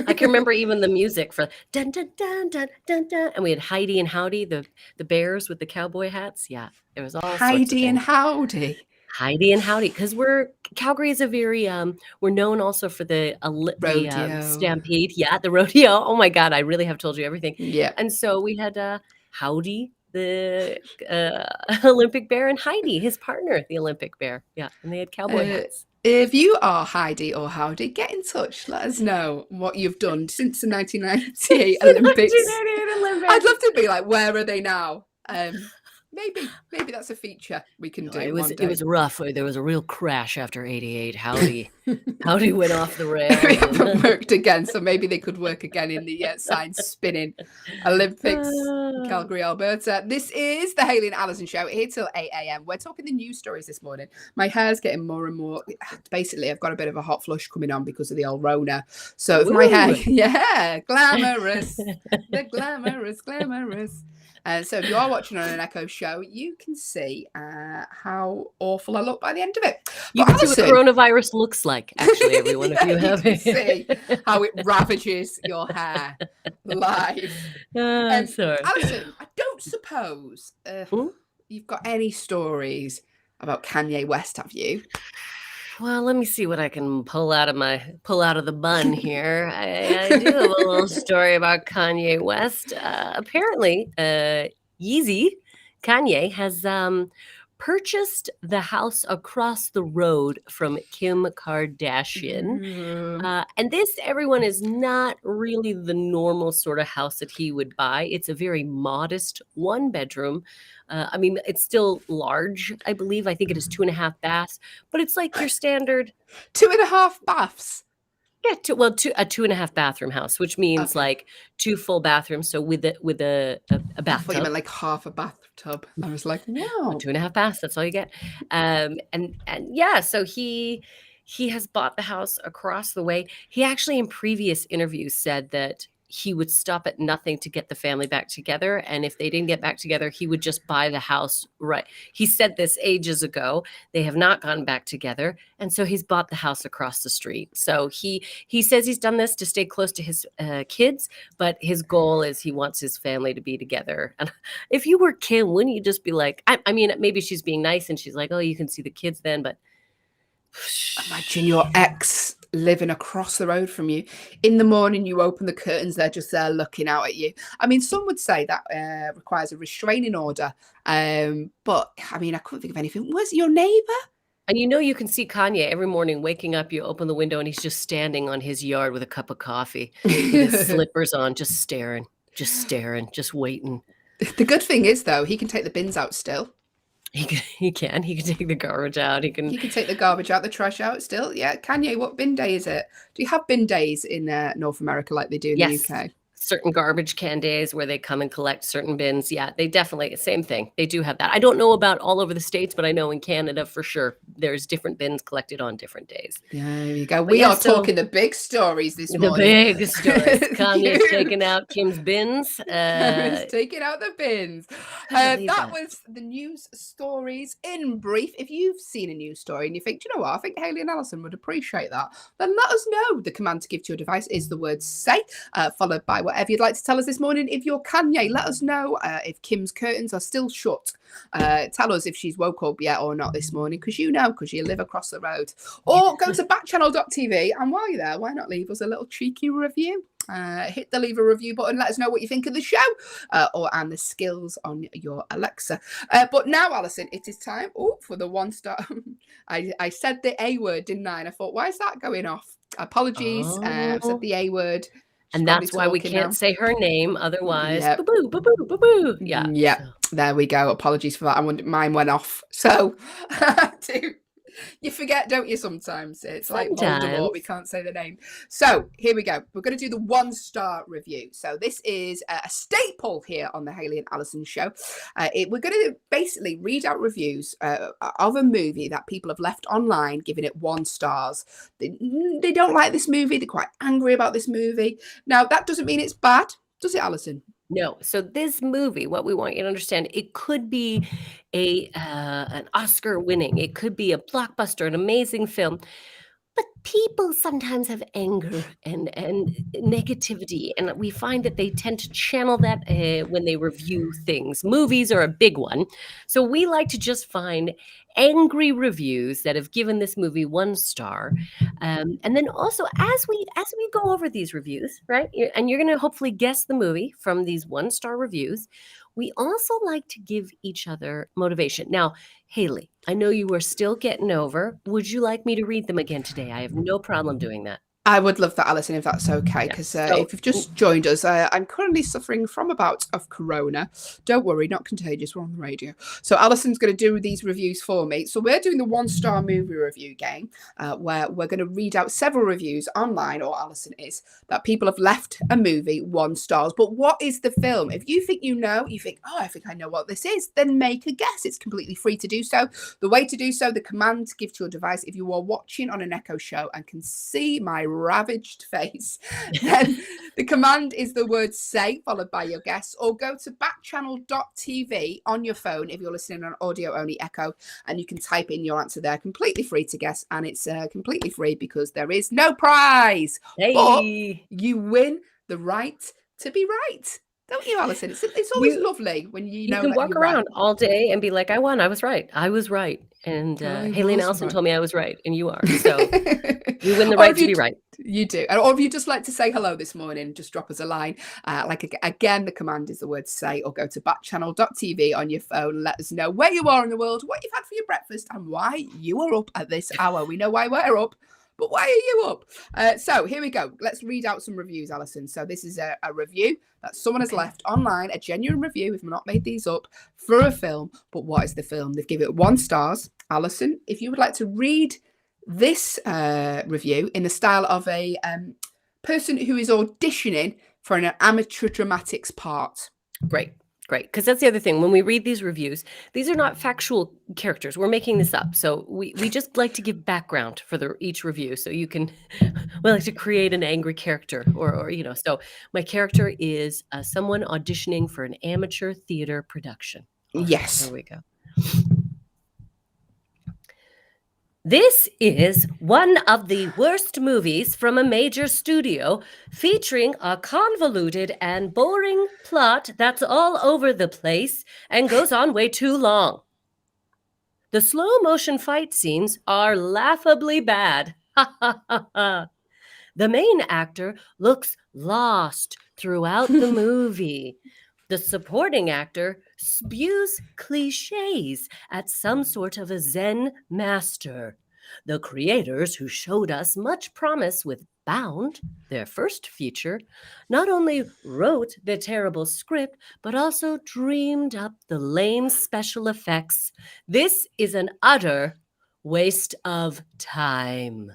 Speaker 2: I can remember even the music for dun dun dun dun dun dun, and we had Heidi and Howdy, the bears with the cowboy hats. Yeah, there was all
Speaker 1: Heidi and Howdy.
Speaker 2: Heidi and Howdy, because Calgary is a very we're known also for the stampede. Yeah, the rodeo. Oh my God, I really have told you everything.
Speaker 1: Yeah,
Speaker 2: and so we had Howdy, the Olympic bear, and Heidi, his partner, the Olympic bear. Yeah, and they had cowboy hats.
Speaker 1: If you are Heidi or Howdy, get in touch. Let us know what you've done since the 1998 Olympics.
Speaker 2: 1998 Olympics.
Speaker 1: I'd love to be like, where are they now? Maybe that's a feature we can do.
Speaker 2: It was rough. There was a real crash after '88. Howdy went off the rails.
Speaker 1: We haven't worked again, so maybe they could work again in the sign spinning Olympics, Calgary, Alberta. This is the Hayley and Allyson show, here till 8 a.m. We're talking the news stories this morning. My hair's getting more and more. Basically, I've got a bit of a hot flush coming on because of the old Rona. So if my hair, glamorous, the glamorous. So if you are watching on an Echo show, you can see how awful I look by the end of it.
Speaker 2: You can see what coronavirus looks like, actually, everyone, if you have it.
Speaker 1: See how it ravages your hair live.
Speaker 2: Sorry.
Speaker 1: Allyson, I don't suppose you've got any stories about Kanye West, have you?
Speaker 2: Well, let me see what I can pull out of the bun here. I do have a little story about Kanye West. Apparently, Yeezy, Kanye has purchased the house across the road from Kim Kardashian. And this, everyone, is not really the normal sort of house that he would buy. It's a very modest 1-bedroom. I mean, it's still large, I believe. I think it is 2.5 baths, but it's like your standard
Speaker 1: 2.5 baths.
Speaker 2: Yeah, a 2.5 bathroom house, which means
Speaker 1: Okay.
Speaker 2: like 2 full bathrooms. So with a
Speaker 1: I thought you
Speaker 2: bathtub,
Speaker 1: meant like half a bathtub. I was like, wow.
Speaker 2: 2.5 baths. That's all you get. And yeah, so he has bought the house across the way. He actually, in previous interviews, said that he would stop at nothing to get the family back together, and if they didn't get back together, he would just buy the house. Right? He said this ages ago. They have not gone back together, and so he's bought the house across the street. So he says he's done this to stay close to his kids, but his goal is he wants his family to be together. And if you were Kim, wouldn't you just be like, I mean, maybe she's being nice and she's like, oh, you can see the kids then, but
Speaker 1: imagine your ex living across the road from you. In the morning, you open the curtains, they're just there looking out at you. I mean, some would say that requires a restraining order. But I mean, I couldn't think of anything. Was it your neighbor?
Speaker 2: And you can see Kanye every morning waking up, you open the window and he's just standing on his yard with a cup of coffee, with his slippers on, just staring, just waiting.
Speaker 1: The good thing is, though, he can take the bins out still.
Speaker 2: He can take the garbage out. He can
Speaker 1: take the garbage out, the trash out still. Yeah. Kanye, what bin day is it? Do you have bin days in North America like they do in the UK?
Speaker 2: Certain garbage can days where they come and collect certain bins. Yeah, they definitely, same thing. They do have that. I don't know about all over the States, but I know in Canada for sure, there's different bins collected on different days.
Speaker 1: There you go. We are talking the big stories this morning.
Speaker 2: The big stories. Kanye's taking out Kim's bins.
Speaker 1: Kim's taking out the bins. That was the news stories in brief. If you've seen a news story and you think, do you know what, I think Hayley and Allyson would appreciate that, then let us know. The command to give to your device is the word say, followed by whatever you'd like to tell us this morning. If you're Kanye, let us know if Kim's curtains are still shut. Tell us if she's woke up yet or not this morning, because you live across the road. Or go to backchannel.tv, and while you're there, why not leave us a little cheeky review? Hit the leave a review button. Let us know what you think of the show and the skills on your Alexa. But now, Allyson, it is time for the 1-star. I said the A word, didn't I? And I thought, why is that going off? Apologies. I said the A word.
Speaker 2: And that's why we can't say her name. Otherwise, boo-boo, boo-boo, boo-boo. Yeah.
Speaker 1: Yeah. There we go. Apologies for that. Mine went off. So you forget, don't you, sometimes? It's like Voldemort. We can't say the name. So here we go. We're going to do the 1-star review. So this is a staple here on the Hayley and Allyson show. We're going to basically read out reviews of a movie that people have left online, giving it 1 star. They don't like this movie. They're quite angry about this movie. Now, that doesn't mean it's bad, does it, Allyson?
Speaker 2: No. So this movie, what we want you to understand, it could be an Oscar winning, it could be a blockbuster, an amazing film. But people sometimes have anger and negativity, and we find that they tend to channel that when they review things. Movies are a big one. So we like to just find angry reviews that have given this movie 1 star. And then also, as we go over these reviews, right, and you're going to hopefully guess the movie from these 1-star reviews, we also like to give each other motivation. Now, Hayley, I know you are still getting over. Would you like me to read them again today? I have no problem doing that.
Speaker 1: I would love that, Allyson, if that's okay, because if you've just joined us, I'm currently suffering from a bout of corona. Don't worry, not contagious, we're on the radio. So Alyson's going to do these reviews for me. So we're doing the 1-star movie review game, where we're going to read out several reviews online, or Allyson is, that people have left a movie 1 star. But what is the film? If you think you think, oh, I think I know what this is, then make a guess. It's completely free to do so. The way to do so, the command to give to your device, if you are watching on an Echo show and can see my ravaged face, then the command is the word say followed by your guess, or go to backchannel.tv on your phone if you're listening on audio only Echo, and you can type in your answer there. Completely free to guess, and it's completely free because there is no prize.
Speaker 2: Hey.
Speaker 1: But you win the right to be right. Don't you, Allyson? It's always
Speaker 2: You
Speaker 1: lovely when you
Speaker 2: you
Speaker 1: know
Speaker 2: can
Speaker 1: that
Speaker 2: walk
Speaker 1: you're right.
Speaker 2: around all day and be like, "I won. I was right. I was right." And
Speaker 1: I
Speaker 2: Haley and
Speaker 1: was
Speaker 2: Allyson
Speaker 1: right.
Speaker 2: told me I was right, and you are. So we win the
Speaker 1: Or
Speaker 2: right
Speaker 1: if
Speaker 2: to be right.
Speaker 1: you do, or if you just like to say hello this morning, just drop us a line. Again, the command is the word say, or go to backchannel.tv on your phone. Let us know where you are in the world, what you've had for your breakfast, and why you are up at this hour. We know why we're up, but why are you up? So here we go. Let's read out some reviews, Allyson. So this is a review that someone has left online, a genuine review, if I've not made these up, for a film. But what is the film? They've given it 1 star. Allyson, if you would like to read this review in the style of a person who is auditioning for an amateur dramatics part.
Speaker 2: Great. Because that's the other thing. When we read these reviews, these are not factual characters. We're making this up. So we just like to give background for each review. So you can, we like to create an angry character or so my character is someone auditioning for an amateur theater production.
Speaker 1: Yes.
Speaker 2: Here we go. This is one of the worst movies from a major studio, featuring a convoluted and boring plot that's all over the place and goes on way too long. The slow motion fight scenes are laughably bad. The main actor looks lost throughout the movie. The supporting actor spews cliches at some sort of a Zen master. The creators who showed us much promise with Bound, their first feature, not only wrote the terrible script, but also dreamed up the lame special effects. This is an utter waste of time.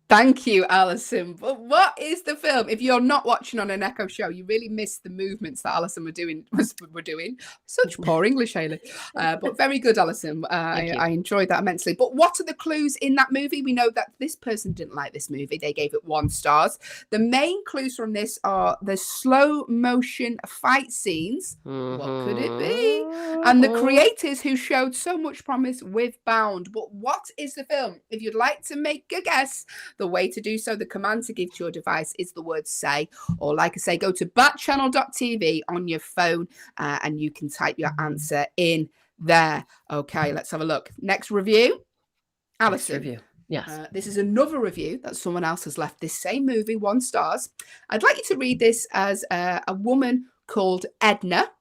Speaker 1: Thank you, Allyson. But what is the film? If you're not watching on an Echo show, you really missed the movements that Allyson were doing. Such poor English, Hayley. But very good, Allyson. I enjoyed that immensely. But what are the clues in that movie? We know that this person didn't like this movie. They gave it 1 star. The main clues from this are the slow motion fight scenes. What could it be? And the creators who showed so much promise with Bound. But what is the film? If you'd like to make a guess, the way to do so, the command to give to your device is the word say, or like I say, go to backchannel.tv on your phone and you can type your answer in there. Okay, let's have a look. Next review. Allyson.
Speaker 2: Next review. Yes.
Speaker 1: This is another review that someone else has left. This same movie, 1 star. I'd like you to read this as a woman called Edna.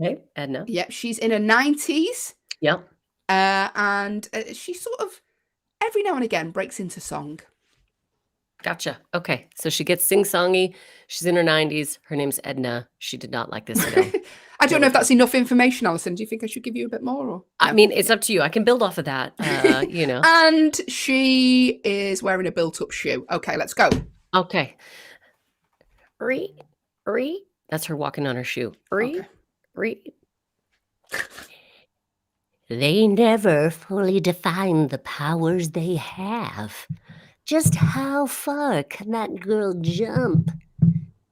Speaker 2: Okay, Edna.
Speaker 1: Yep, she's in her 90s.
Speaker 2: Yep.
Speaker 1: And she sort of every now and again breaks into song.
Speaker 2: Gotcha. Okay. So she gets sing-songy. She's in her 90s. Her name's Edna. She did not like this at all.
Speaker 1: I don't know if that's enough information, Allyson. Do you think I should give you a bit more? Or no?
Speaker 2: I mean, it's up to you. I can build off of that,
Speaker 1: And she is wearing a built-up shoe. Okay, let's go.
Speaker 2: Okay. That's her walking on her shoe. They never fully define the powers they have. Just how far can that girl jump?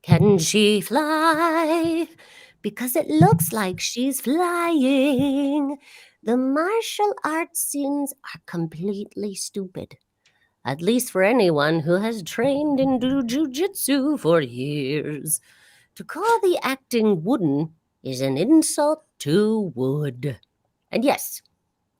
Speaker 2: Can she fly? Because it looks like she's flying. The martial arts scenes are completely stupid. At least for anyone who has trained in jujitsu for years. To call the acting wooden is an insult to wood. And yes,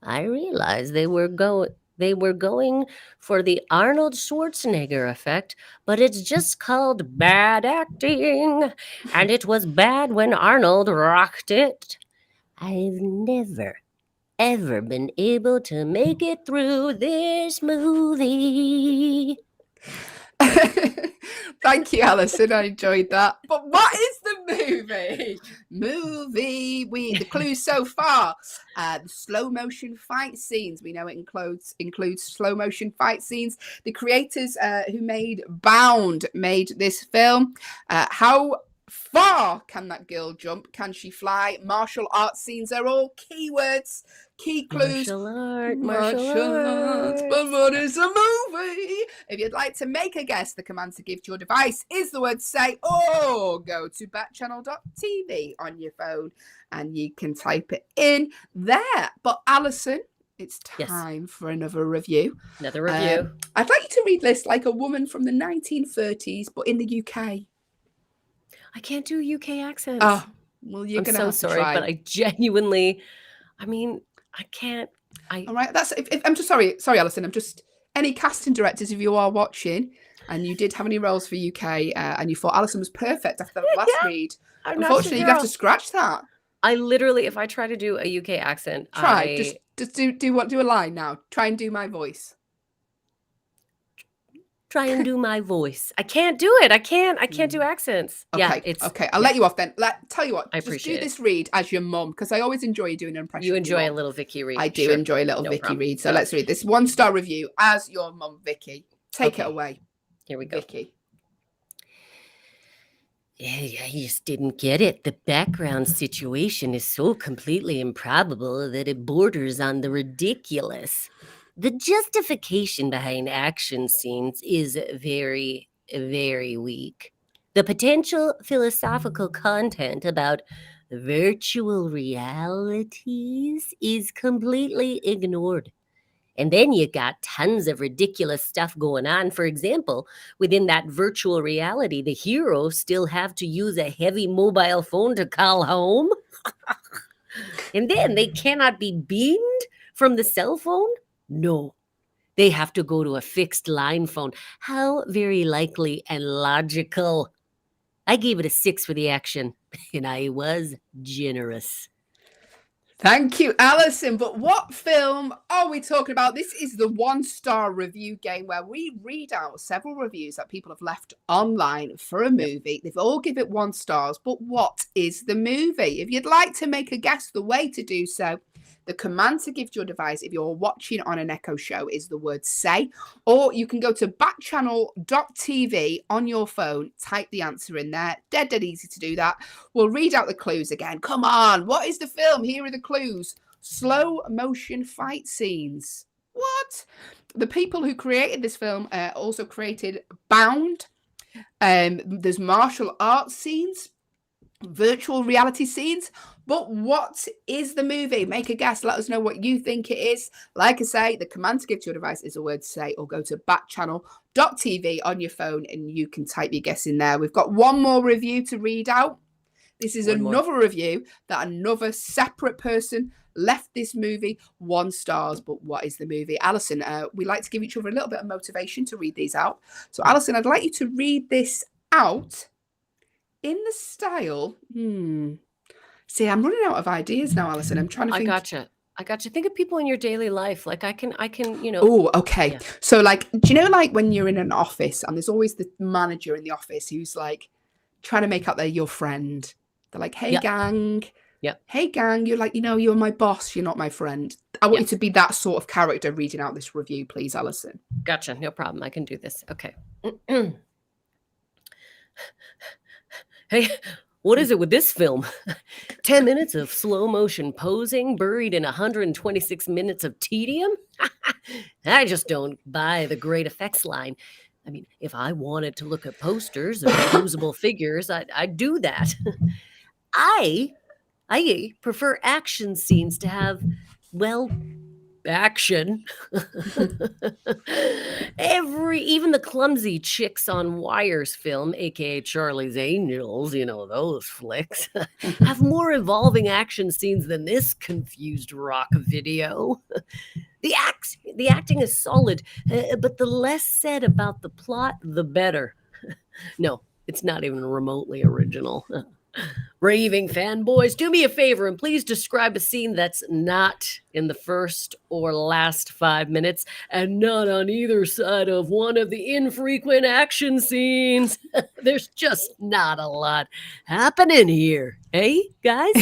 Speaker 2: I realize they were going for the Arnold Schwarzenegger effect, but it's just called bad acting. And it was bad when Arnold rocked it. I've never, ever been able to make it through this movie.
Speaker 1: Thank you, Allyson. I enjoyed that. But what is the movie? The clues so far. The slow motion fight scenes. We know it includes slow motion fight scenes. The creators who made Bound made this film. How far can that girl jump? Can she fly? Martial arts scenes are all keywords, key clues.
Speaker 2: Martial arts.
Speaker 1: But what is a movie? If you'd like to make a guess, the command to give to your device is the word say, or go to backchannel.tv on your phone and you can type it in there. But Allyson, it's time for another review.
Speaker 2: Another review.
Speaker 1: I'd like you to read this like a woman from the 1930s, but in the UK.
Speaker 2: I can't do UK accents.
Speaker 1: Oh, well, you're
Speaker 2: I'm
Speaker 1: going to
Speaker 2: so
Speaker 1: have to
Speaker 2: sorry,
Speaker 1: try.
Speaker 2: but I genuinely, I mean, I can't.
Speaker 1: All right, that's. If, I'm just sorry, Allyson. I'm just any casting directors if you are watching and you did have any roles for UK and you thought Allyson was perfect after that last read.
Speaker 2: I'm not
Speaker 1: Unfortunately,
Speaker 2: your
Speaker 1: you have to
Speaker 2: girl.
Speaker 1: scratch that.
Speaker 2: I literally, if I try to do a UK accent,
Speaker 1: Try just do a line now. Try and do my voice.
Speaker 2: try and do my voice. I can't do it. I can't do accents.
Speaker 1: Okay,
Speaker 2: Yeah,
Speaker 1: okay. I'll let you off then. Tell you what,
Speaker 2: I
Speaker 1: just
Speaker 2: appreciate
Speaker 1: do this read as your mum because I always enjoy you doing an impression.
Speaker 2: You
Speaker 1: of your
Speaker 2: enjoy a
Speaker 1: mum.
Speaker 2: little Vicky read.
Speaker 1: I do
Speaker 2: Sure.
Speaker 1: enjoy a little
Speaker 2: No
Speaker 1: Vicky
Speaker 2: problem.
Speaker 1: read. So let's read this 1-star review as your mum, Vicky. Take it
Speaker 2: Okay.
Speaker 1: away.
Speaker 2: Here we go.
Speaker 1: Vicky.
Speaker 2: I just didn't get it. The background situation is so completely improbable that it borders on the ridiculous. The justification behind action scenes is very, very weak. The potential philosophical content about virtual realities is completely ignored. And then you got tons of ridiculous stuff going on. For example, within that virtual reality, the heroes still have to use a heavy mobile phone to call home. And then they cannot be beamed from the cell phone? No. They have to go to a fixed line phone. How very likely and logical. I gave it a 6 for the action, and I was generous.
Speaker 1: Thank you, Allyson. But what film are we talking about? This is the 1-star review game where we read out several reviews that people have left online for a movie. They've all given it 1 star, but what is the movie? If you'd like to make a guess, the way to do so, the command to give to your device if you're watching on an Echo Show is the word say, or you can go to backchannel.tv on your phone, type the answer in there. Dead easy to do that. We'll read out the clues again. Come on, what is the film? Here are the clues. Slow motion fight scenes. What? The people who created this film also created Bound. There's martial arts scenes, virtual reality scenes. But what is the movie? Make a guess. Let us know what you think it is. Like I say, the command to give to your device is a word say, or go to backchannel.tv on your phone and you can type your guess in there. We've got one more review to read out. This is another review that another separate person left this movie 1 star. But what is the movie? Allyson, we like to give each other a little bit of motivation to read these out. So Allyson, I'd like you to read this out in the style. See, I'm running out of ideas now, Allyson. I'm trying to think.
Speaker 2: I gotcha. Think of people in your daily life. Like I can,
Speaker 1: Oh, okay.
Speaker 2: Yeah.
Speaker 1: So like, do you know, like when you're in an office and there's always the manager in the office who's like trying to make out they're your friend. They're like, hey, gang.
Speaker 2: Yep.
Speaker 1: Hey, gang. You're like, you're my boss. You're not my friend. I want you to be that sort of character reading out this review, please, Allyson.
Speaker 2: Gotcha. No problem. I can do this. Okay. Hey, what is it with this film? 10 minutes of slow motion posing buried in 126 minutes of tedium? I just don't buy the great effects line. I mean, if I wanted to look at posters of usable figures, I'd do that. I prefer action scenes to have, well, action. Even the clumsy Chicks on Wires film, aka Charlie's Angels, those flicks, have more evolving action scenes than this confused rock video. The acting is solid, but the less said about the plot, the better. No, it's not even remotely original. Raving fanboys, do me a favor and please describe a scene that's not in the first or last 5 minutes and not on either side of one of the infrequent action scenes. There's just not a lot happening here. Hey, guys?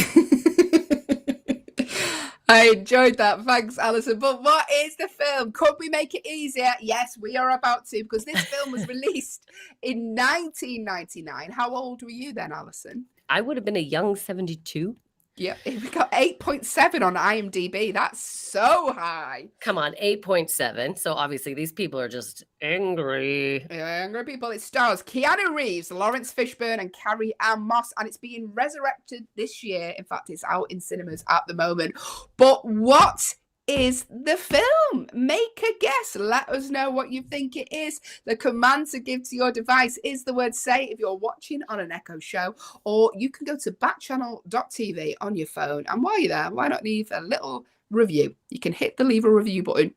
Speaker 1: I enjoyed that. Thanks, Allyson. But what is the film? Could we make it easier? Yes, we are about to, because this film was released in 1999. How old were you then, Allyson?
Speaker 2: I would have been a young 72.
Speaker 1: Yeah, we got 8.7 on IMDb. That's so high.
Speaker 2: Come on, 8.7. So obviously these people are just angry.
Speaker 1: Angry people. It stars Keanu Reeves, Lawrence Fishburne, and Carrie-Anne Moss, and it's being resurrected this year. In fact, it's out in cinemas at the moment. But what is the film? Make a guess. Let us know what you think it is. The command to give to your device is the word say if you're watching on an Echo show, or you can go to backchannel.tv on your phone. And while you're there, why not leave a little review? You can hit the leave a review button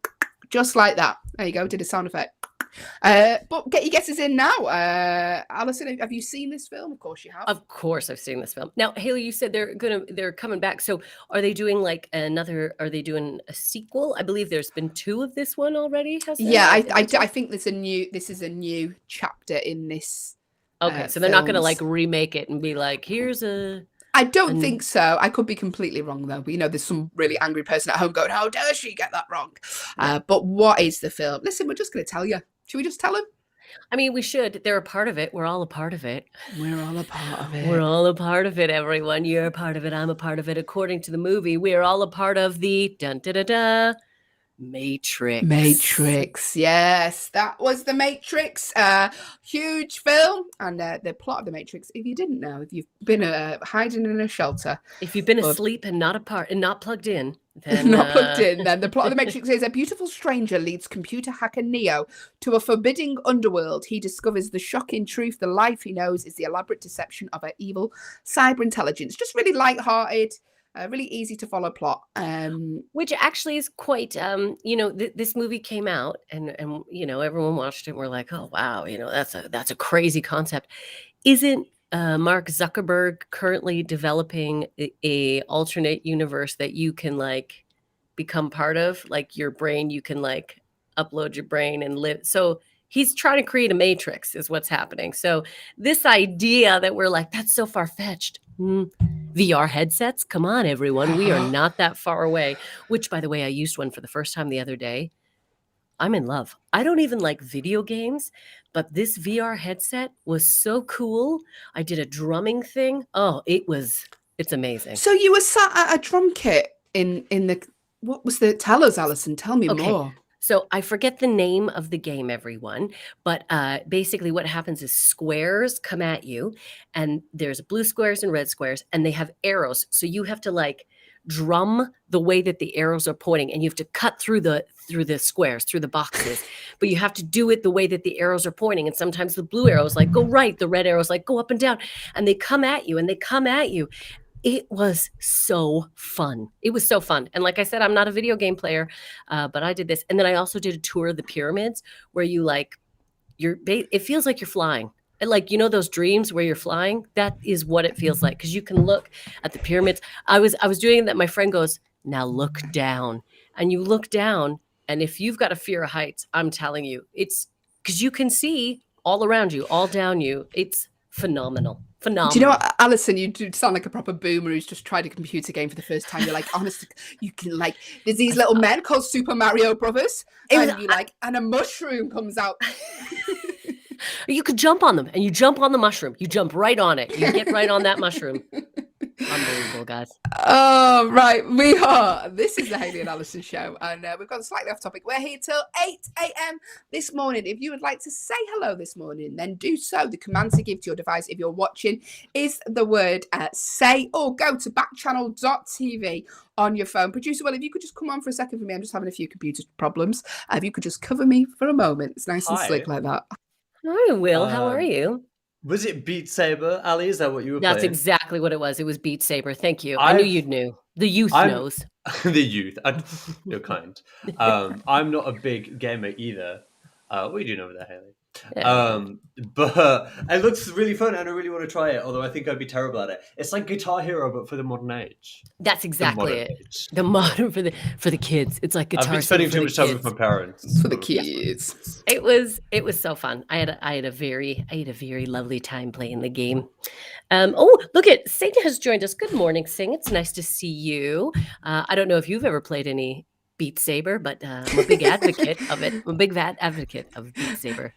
Speaker 1: just like that. There you go, did a sound effect. But get your guesses in now. Allyson, have you seen this film? Of course you have.
Speaker 2: Of course I've seen this film. Now, Hayley, you said they're coming back. So are they doing are they doing a sequel? I believe there's been 2 of this one already.
Speaker 1: Yeah, I think this is a new chapter in this.
Speaker 2: Okay, so they're not going to like remake it and be like, here's a...
Speaker 1: I don't think so. I could be completely wrong though. But there's some really angry person at home going, how dare she get that wrong? But what is the film? Listen, we're just going to tell you. Should we just tell them?
Speaker 2: I mean, we should. They're a part of it. We're all a part of it.
Speaker 1: We're all a part of it.
Speaker 2: We're all a part of it, everyone. You're a part of it. I'm a part of it. According to the movie, we're all a part of the dun-da-da-da Matrix.
Speaker 1: Matrix, yes, that was the Matrix. Huge film, and the plot of the Matrix. If you didn't know, if you've been hiding in a shelter,
Speaker 2: if you've been asleep and not plugged in, then
Speaker 1: then the plot of the Matrix is a beautiful stranger leads computer hacker Neo to a forbidding underworld. He discovers the shocking truth: the life he knows is the elaborate deception of an evil cyber intelligence. Just really light-hearted. Really easy to follow plot,
Speaker 2: which actually is quite. This movie came out, and everyone watched it. And we're like, oh wow, that's a crazy concept. Isn't Mark Zuckerberg currently developing a alternate universe that you can like become part of? Like your brain, you can like upload your brain and live. So he's trying to create a matrix, is what's happening. So this idea that we're like, that's so far fetched. VR headsets, come on everyone, we are not that far away. Which, by the way, I used one for the first time the other day. I'm in love. I don't even like video games, but this VR headset was so cool. I did a drumming thing. Oh, it's amazing.
Speaker 1: So you were sat at a drum kit in the, what was the, tell us, Allyson, tell me more.
Speaker 2: So I forget the name of the game, everyone, but basically what happens is squares come at you, and there's blue squares and red squares, and they have arrows. So you have to like drum the way that the arrows are pointing, and you have to cut through the squares, through the boxes, but you have to do it the way that the arrows are pointing. And sometimes the blue arrows like go right, the red arrows like go up and down, and they come at you and they come at you. It was so fun. It was so fun. And like I said, I'm not a video game player, but I did this. And then I also did a tour of the pyramids where you like, it feels like you're flying. And like, those dreams where you're flying, that is what it feels like. Cause you can look at the pyramids. I was doing that. My friend goes, now look down, and you look down. And if you've got a fear of heights, I'm telling you, it's cause you can see all around you, all down you. It's phenomenal. Phenomenal.
Speaker 1: Do you know what, Allyson? You do sound like a proper boomer who's just tried a computer game for the first time. You're like, honestly, you can like, there's these little men called Super Mario Brothers, and a mushroom comes out.
Speaker 2: You could jump on them, and you jump on the mushroom. You jump right on it. You get right on that mushroom. Unbelievable, guys.
Speaker 1: Oh, right. This is the Hayley and Allyson show, and we've gone slightly off topic. We're here till 8 a.m. this morning. If you would like to say hello this morning, then do so. The command to give to your device if you're watching is the word say, or go to backchannel.tv on your phone. Producer, well, if you could just come on for a second for me. I'm just having a few computer problems. If you could just cover me for a moment. It's nice and slick like that.
Speaker 2: Hi, Will. How are you?
Speaker 3: Was it Beat Saber, Ali? Is that what you were playing?
Speaker 2: That's exactly what it was. It was Beat Saber. Thank you. I knew you'd knew. The youth knows.
Speaker 3: The youth. You're kind. I'm not a big gamer either. What are you doing over there, Hayley? Yeah. But it looks really fun, and I really want to try it, although I think I'd be terrible at it. It's like Guitar Hero, but for the modern age.
Speaker 2: That's exactly it. The modern for the kids. It's like Guitar Hero.
Speaker 3: I've been spending too much time with my parents.
Speaker 1: For the kids.
Speaker 2: It was so fun. I had a very lovely time playing the game. Look at Sing has joined us. Good morning, Sing. It's nice to see you. I don't know if you've ever played any Beat Saber, but I'm a big advocate of it. I'm a big advocate of Beat Saber.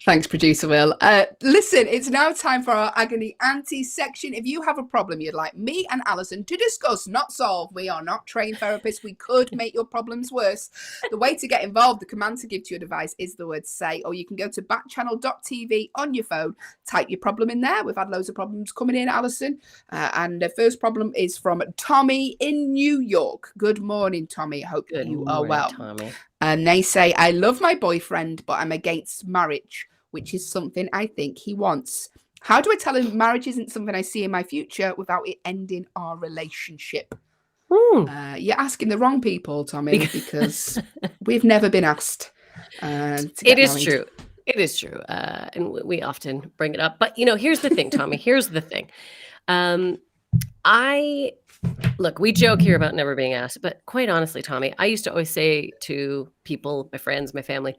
Speaker 1: Thanks, producer Will. Listen, it's now time for our Agony Auntie section. If you have a problem you'd like me and Allyson to discuss, not solve, we are not trained therapists. We could make your problems worse. The way to get involved, the command to give to your device is the word say, or you can go to backchannel.tv on your phone, type your problem in there. We've had loads of problems coming in, Allyson. And the first problem is from Tommy in New York. Good morning, Tommy. Hope you are well.
Speaker 2: Tommy.
Speaker 1: And they say, I love my boyfriend, but I'm against marriage, which is something I think he wants. How do I tell him marriage isn't something I see in my future without it ending our relationship? You're asking the wrong people, Tommy, because we've never been asked.
Speaker 2: It is true. It is true. And we often bring it up. But, here's the thing, Tommy. Here's the thing. Look, we joke here about never being asked, but quite honestly, Tommy, I used to always say to people, my friends, my family,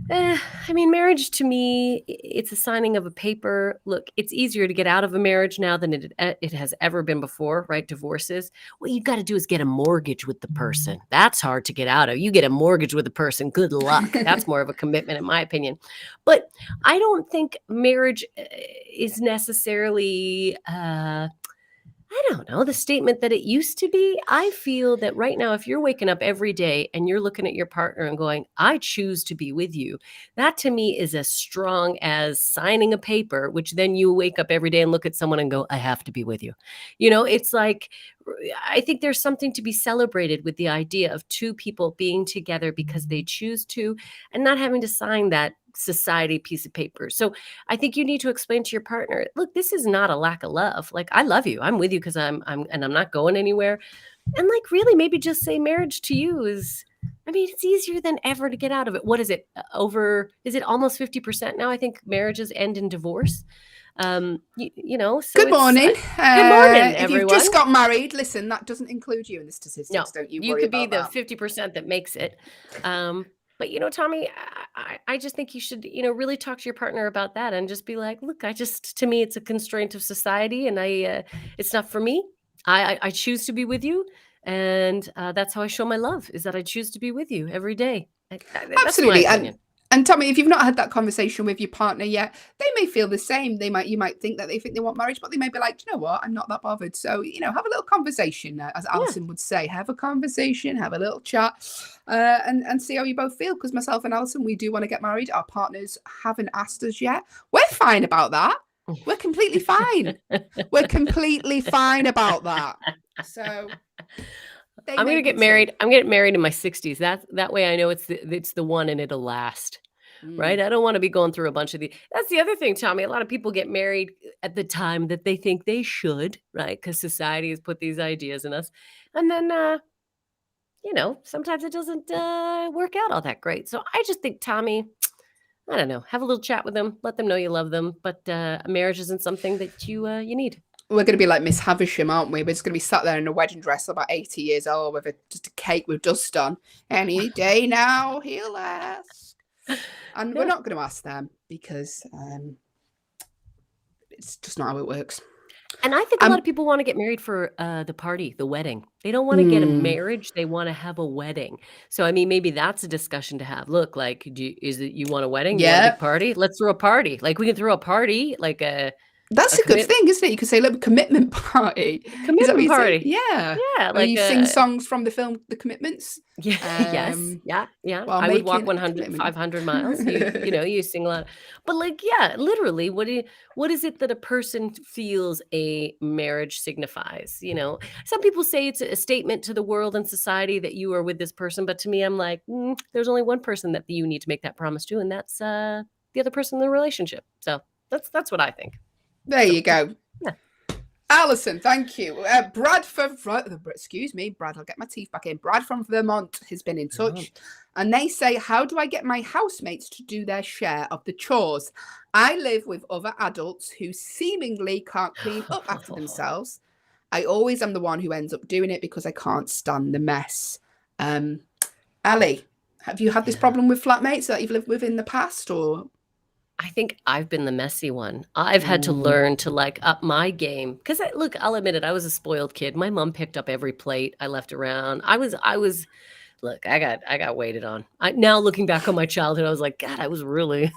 Speaker 2: marriage to me, it's a signing of a paper. Look, it's easier to get out of a marriage now than it has ever been before, right? Divorces. What you got to do is get a mortgage with the person. That's hard to get out of. You get a mortgage with a person. Good luck. That's more of a commitment, in my opinion. But I don't think marriage is necessarily I don't know, the statement that it used to be. I feel that right now, if you're waking up every day and you're looking at your partner and going, I choose to be with you, that to me is as strong as signing a paper, which then you wake up every day and look at someone and go, I have to be with you. It's like, I think there's something to be celebrated with the idea of two people being together because they choose to and not having to sign that society piece of paper. So I think you need to explain to your partner, look, this is not a lack of love. Like, I love you. I'm with you because I'm not going anywhere. And like, really maybe just say marriage to you is, it's easier than ever to get out of it. What is it? Is it almost 50% now? I think marriages end in divorce. So
Speaker 1: good morning.
Speaker 2: Good morning, everyone.
Speaker 1: If you've just got married, listen, that doesn't include you in the statistics.
Speaker 2: No,
Speaker 1: don't you?
Speaker 2: You could be the
Speaker 1: that.
Speaker 2: 50% that makes it. But Tommy, I just think you should, really talk to your partner about that and just be like, look, to me, it's a constraint of society, and it's not for me. I choose to be with you, and that's how I show my love. Is that I choose to be with you every day.
Speaker 1: Absolutely.
Speaker 2: That's my opinion.
Speaker 1: And Tommy, if you've not had that conversation with your partner yet, they may feel the same. You might think that they think they want marriage, but they may be like, you know what, I'm not that bothered. So, have a little conversation, as Allyson would say. Have a conversation, have a little chat, and see how you both feel. Because myself and Allyson, we do want to get married. Our partners haven't asked us yet. We're fine about that. We're completely fine. We're completely fine about that. So
Speaker 2: I'm going to get married. I'm getting married in my 60s. That way I know it's the one and it'll last. Right? I don't want to be going through a bunch of these. That's the other thing, Tommy. A lot of people get married at the time that they think they should, right? Because society has put these ideas in us. And then, sometimes it doesn't work out all that great. So I just think, Tommy, I don't know, have a little chat with them. Let them know you love them. But marriage isn't something that you need.
Speaker 1: We're going to be like Miss Havisham, aren't we? We're just going to be sat there in a wedding dress about 80 years old with just a cake with dust on. Any day now, he'll ask. And we're not going to ask them because it's just not how it works.
Speaker 2: And I think a lot of people want to get married for the party, the wedding. They don't want to get a marriage. They want to have a wedding. So, maybe that's a discussion to have. Look, like, you want a wedding?
Speaker 1: Yeah.
Speaker 2: You want a big party? Let's throw a party. Like, we can throw a party, like
Speaker 1: That's a good thing, isn't it? You could say, look, commitment party.
Speaker 2: Commitment party.
Speaker 1: Yeah.
Speaker 2: Yeah.
Speaker 1: Like you sing songs from the film The Commitments.
Speaker 2: Yeah. Yes. Yeah. I would walk 500 miles. You sing a lot. But literally, what is it that a person feels a marriage signifies? Some people say it's a statement to the world and society that you are with this person. But to me, I'm like, there's only one person that you need to make that promise to, and that's the other person in the relationship. So that's what I think.
Speaker 1: There you go.
Speaker 2: Yeah.
Speaker 1: Allyson, thank you. Brad, I'll get my teeth back in. Brad from Vermont has been in touch. And they say, how do I get my housemates to do their share of the chores? I live with other adults who seemingly can't clean up after themselves. I always am the one who ends up doing it because I can't stand the mess. Ali, have you had this problem with flatmates that you've lived with in the past, or?
Speaker 2: I think I've been the messy one. I've had to learn to up my game. Because look, I'll admit it, I was a spoiled kid. My mom picked up every plate I left around. I was look, I got waited on. Now looking back on my childhood, I was like, God, I was really,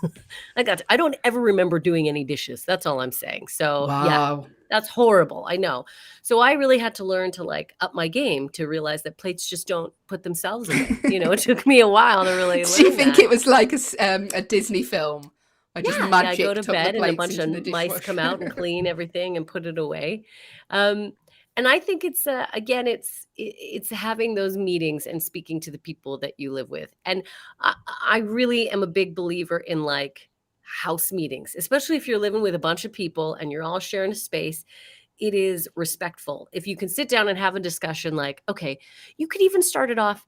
Speaker 2: I don't ever remember doing any dishes. That's all I'm saying. So yeah,
Speaker 1: Wow.
Speaker 2: that's horrible. I know. So I really had to learn to like up my game to realize that plates just don't put themselves away. It took me a while to really
Speaker 1: Do you
Speaker 2: learn
Speaker 1: think
Speaker 2: that.
Speaker 1: it was like a Disney film? I just
Speaker 2: Yeah, I go
Speaker 1: magic
Speaker 2: to
Speaker 1: took the
Speaker 2: bed and a
Speaker 1: plates
Speaker 2: bunch
Speaker 1: into the
Speaker 2: of mice come out and
Speaker 1: dishwasher.
Speaker 2: clean everything and put it away. And I think it's again, it's having those meetings and speaking to the people that you live with. And I really am a big believer in like house meetings, especially if you're living with a bunch of people and you're all sharing a space. It is respectful. If you can sit down and have a discussion, like, okay, you could even start it off.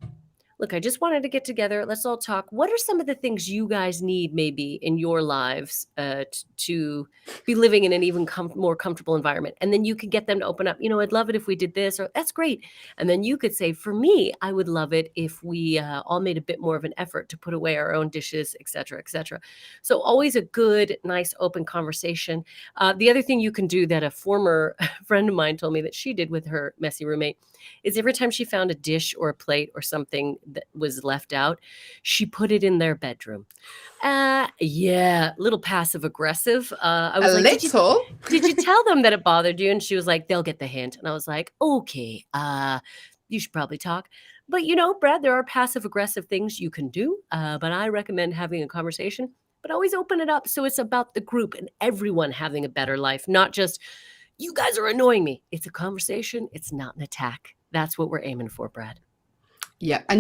Speaker 2: Look, I just wanted to get together. Let's all talk. What are some of the things you guys need maybe in your lives to be living in an even more comfortable environment? And then you could get them to open up. I'd love it if we did this, or that's great. And then you could say, for me, I would love it if we all made a bit more of an effort to put away our own dishes, et cetera, et cetera. So always a good, nice, open conversation. The other thing you can do that a former friend of mine told me that she did with her messy roommate is every time she found a dish or a plate or something that was left out, she put it in their bedroom. Yeah, a little passive aggressive. I was
Speaker 1: A
Speaker 2: like,
Speaker 1: little?
Speaker 2: did you tell them that it bothered you? And she was like, they'll get the hint. And I was like, okay, you should probably talk. But Brad, there are passive aggressive things you can do. But I recommend having a conversation, but always open it up. So it's about the group and everyone having a better life, not just you guys are annoying me. It's a conversation. It's not an attack. That's what we're aiming for, Brad.
Speaker 1: Yeah, and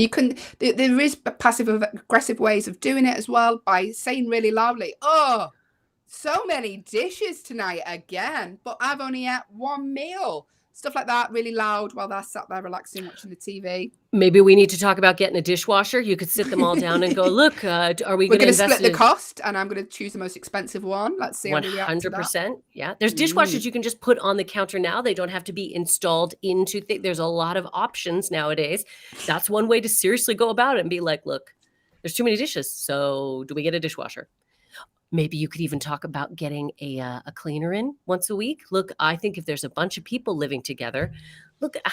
Speaker 1: there is passive aggressive ways of doing it as well, by saying really loudly, oh, so many dishes tonight again, but I've only had one meal. Stuff like that, really loud while they're sat there relaxing, watching the TV.
Speaker 2: Maybe we need to talk about getting a dishwasher. You could sit them all down and go, look, are we going to invest
Speaker 1: split the cost, and I'm going to choose the most expensive one. Let's see how we react to that.
Speaker 2: 100%. Yeah. There's dishwashers you can just put on the counter now. They don't have to be installed into there's a lot of options nowadays. That's one way to seriously go about it and be like, look, there's too many dishes. So do we get a dishwasher? Maybe you could even talk about getting a cleaner in once a week. Look, I think if there's a bunch of people living together, look, a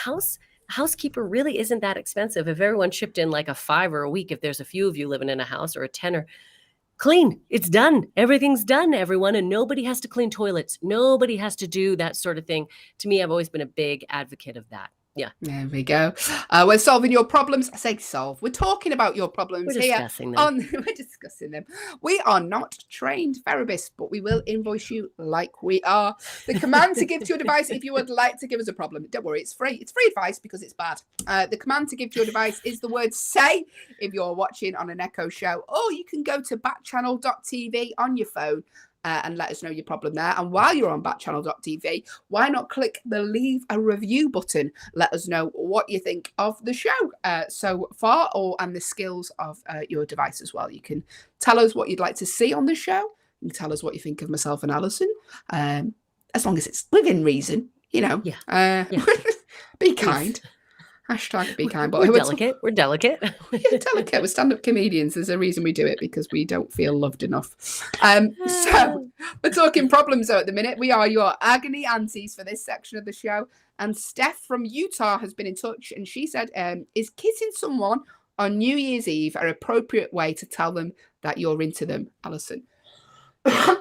Speaker 2: housekeeper really isn't that expensive. If everyone chipped in like a $5 a week, if there's a few of you living in a house, or a $10, clean. It's done. Everything's done, everyone. And nobody has to clean toilets. Nobody has to do that sort of thing. To me, I've always been a big advocate of that. Yeah.
Speaker 1: There we go. We're solving your problems. I say solve. We're talking about your problems
Speaker 2: We're
Speaker 1: here.
Speaker 2: discussing them.
Speaker 1: We're discussing them. We are not trained therapists, but we will invoice you like we are. The command to give to your device if you would like to give us a problem. Don't worry, it's free. It's free advice because it's bad. The command to give to your device is the word say if you're watching on an Echo show, or you can go to backchannel.tv on your phone. And let us know your problem there. And while you're on backchannel.tv, why not click the leave a review button? Let us know what you think of the show so far, and the skills of your device as well. You can tell us what you'd like to see on the show. You can tell us what you think of myself and Allyson, as long as it's within reason, Yeah. Be kind. Hashtag be kind. But
Speaker 2: we're delicate. We're delicate.
Speaker 1: Yeah, delicate. We're stand-up comedians. There's a reason we do it, because we don't feel loved enough. So we're talking problems though at the minute. We are your agony aunties for this section of the show. And Steph from Utah has been in touch, and she said, is kissing someone on New Year's Eve an appropriate way to tell them that you're into them, Allyson?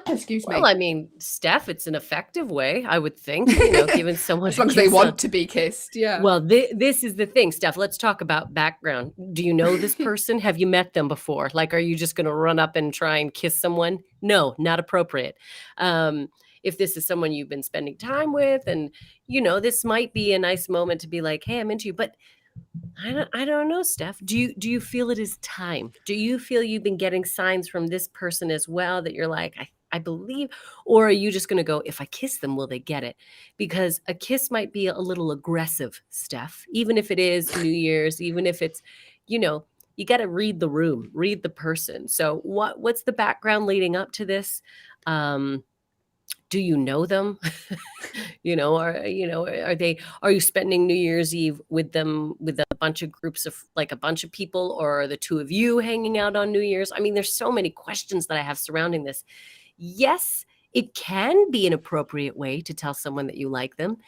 Speaker 1: Excuse me.
Speaker 2: Well, I mean, Steph, it's an effective way, I would think, giving someone
Speaker 1: as long as they want to be kissed. Yeah.
Speaker 2: Well, this is the thing, Steph. Let's talk about background. Do you know this person? Have you met them before? Like, are you just going to run up and try and kiss someone? No, not appropriate. If this is someone you've been spending time with, and this might be a nice moment to be like, hey, I'm into you, but I don't know, Steph. Do you feel it is time? Do you feel you've been getting signs from this person as well that you're like, I believe, or are you just going to go, if I kiss them, will they get it? Because a kiss might be a little aggressive, Steph, even if it is New Year's, even if it's, you got to read the room, read the person. So what's the background leading up to this? Do you know them? Are you spending New Year's Eve with them with a bunch of groups of like a bunch of people, or are the two of you hanging out on New Year's? I mean, there's so many questions that I have surrounding this. Yes, it can be an appropriate way to tell someone that you like them,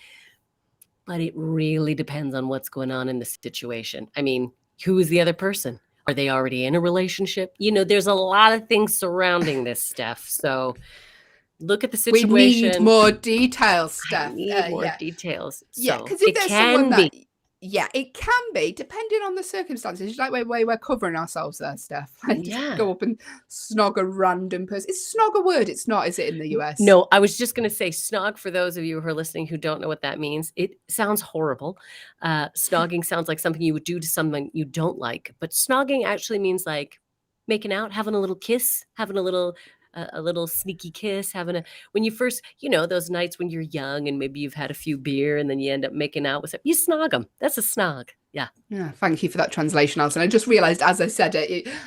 Speaker 2: but it really depends on what's going on in the situation. I mean, Who is the other person? Are they already in a relationship? You know, there's a lot of things surrounding this, Steph. So look at the
Speaker 1: We
Speaker 2: situation.
Speaker 1: need more details, Steph.
Speaker 2: I need more
Speaker 1: Yeah.
Speaker 2: details.
Speaker 1: Yeah,
Speaker 2: So
Speaker 1: because if
Speaker 2: it
Speaker 1: there's
Speaker 2: can
Speaker 1: someone
Speaker 2: be.
Speaker 1: that, yeah, it can be, depending on the circumstances. Like we're covering ourselves there, Steph. Like, just
Speaker 2: Yeah.
Speaker 1: go up and snog a random person. Is snog a word? It's not, is it, in the US?
Speaker 2: No, I was just going to say snog for those of you who are listening who don't know what that means. It sounds horrible. Snogging sounds like something you would do to someone you don't like, but snogging actually means like making out, having a little kiss, having a little sneaky kiss, when you first, you know, those nights when you're young and maybe you've had a few beer and then you end up making out with you snog them. That's a snog. Yeah.
Speaker 1: Yeah, thank you for that translation, Alison. I just realized as I said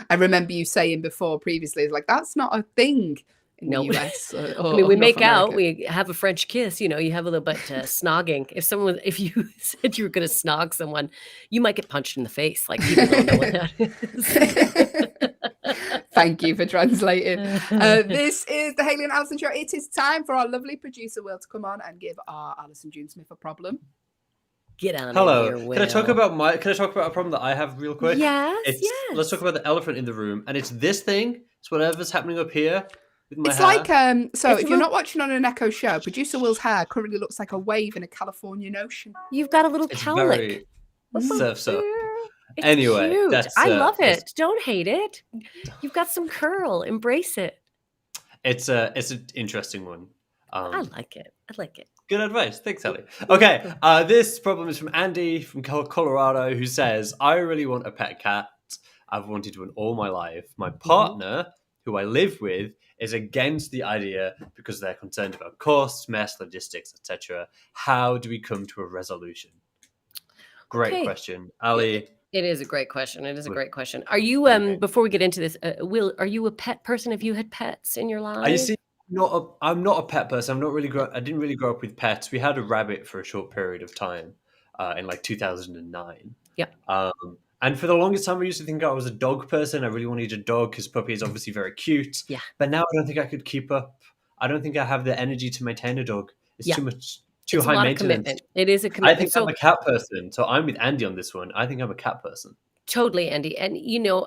Speaker 1: I remember you saying before previously, like, that's not a thing in the US. Or
Speaker 2: I mean, we
Speaker 1: North
Speaker 2: make out,
Speaker 1: America.
Speaker 2: we have a French kiss, you know, you have a little bit snogging. If you said you were going to snog someone, you might get punched in the face. Like, people don't know what that is.
Speaker 1: Thank you for translating. This is the Hayley and Alison show. It is time for our lovely producer Will to come on and give our Alison June Smith a problem.
Speaker 2: Get on
Speaker 3: Hello.
Speaker 2: in here, Will.
Speaker 3: Can I talk about a problem that I have real quick?
Speaker 2: Yes.
Speaker 3: Let's talk about the elephant in the room, and it's this thing. It's whatever's happening up here with my
Speaker 1: It's
Speaker 3: hair.
Speaker 1: like if you're not watching on an Echo show, producer Will's hair currently looks like a wave in a Californian ocean.
Speaker 2: You've got a little
Speaker 3: It's
Speaker 2: cowlick.
Speaker 3: very surf's up.
Speaker 2: It's
Speaker 3: Anyway,
Speaker 2: cute. I love it. Don't hate it. You've got some curl. Embrace it.
Speaker 3: It's an interesting one.
Speaker 2: I like it.
Speaker 3: Good advice. Thanks, Ellie. Okay, this problem is from Andy from Colorado, who says, I really want a pet cat. I've wanted one all my life. My partner, who I live with, is against the idea because they're concerned about costs, mess, logistics, etc. How do we come to a resolution? Great question. Ali?
Speaker 2: It is a great question. Are you, before we get into this, Will, are you a pet person? Have you had pets in your life?
Speaker 3: You see, I'm not a pet person. I didn't really grow up with pets. We had a rabbit for a short period of time in like 2009.
Speaker 2: Yeah.
Speaker 3: And for the longest time, I used to think I was a dog person. I really wanted a dog because Puppy is obviously very cute.
Speaker 2: Yeah.
Speaker 3: But now I don't think I could keep up. I don't think I have the energy to maintain a dog. It's too much, too high maintenance.
Speaker 2: Commitment. It is a commitment.
Speaker 3: I think I'm a cat person. So I'm with Andy on this one. I think I'm a cat person.
Speaker 2: Totally, Andy. And, you know,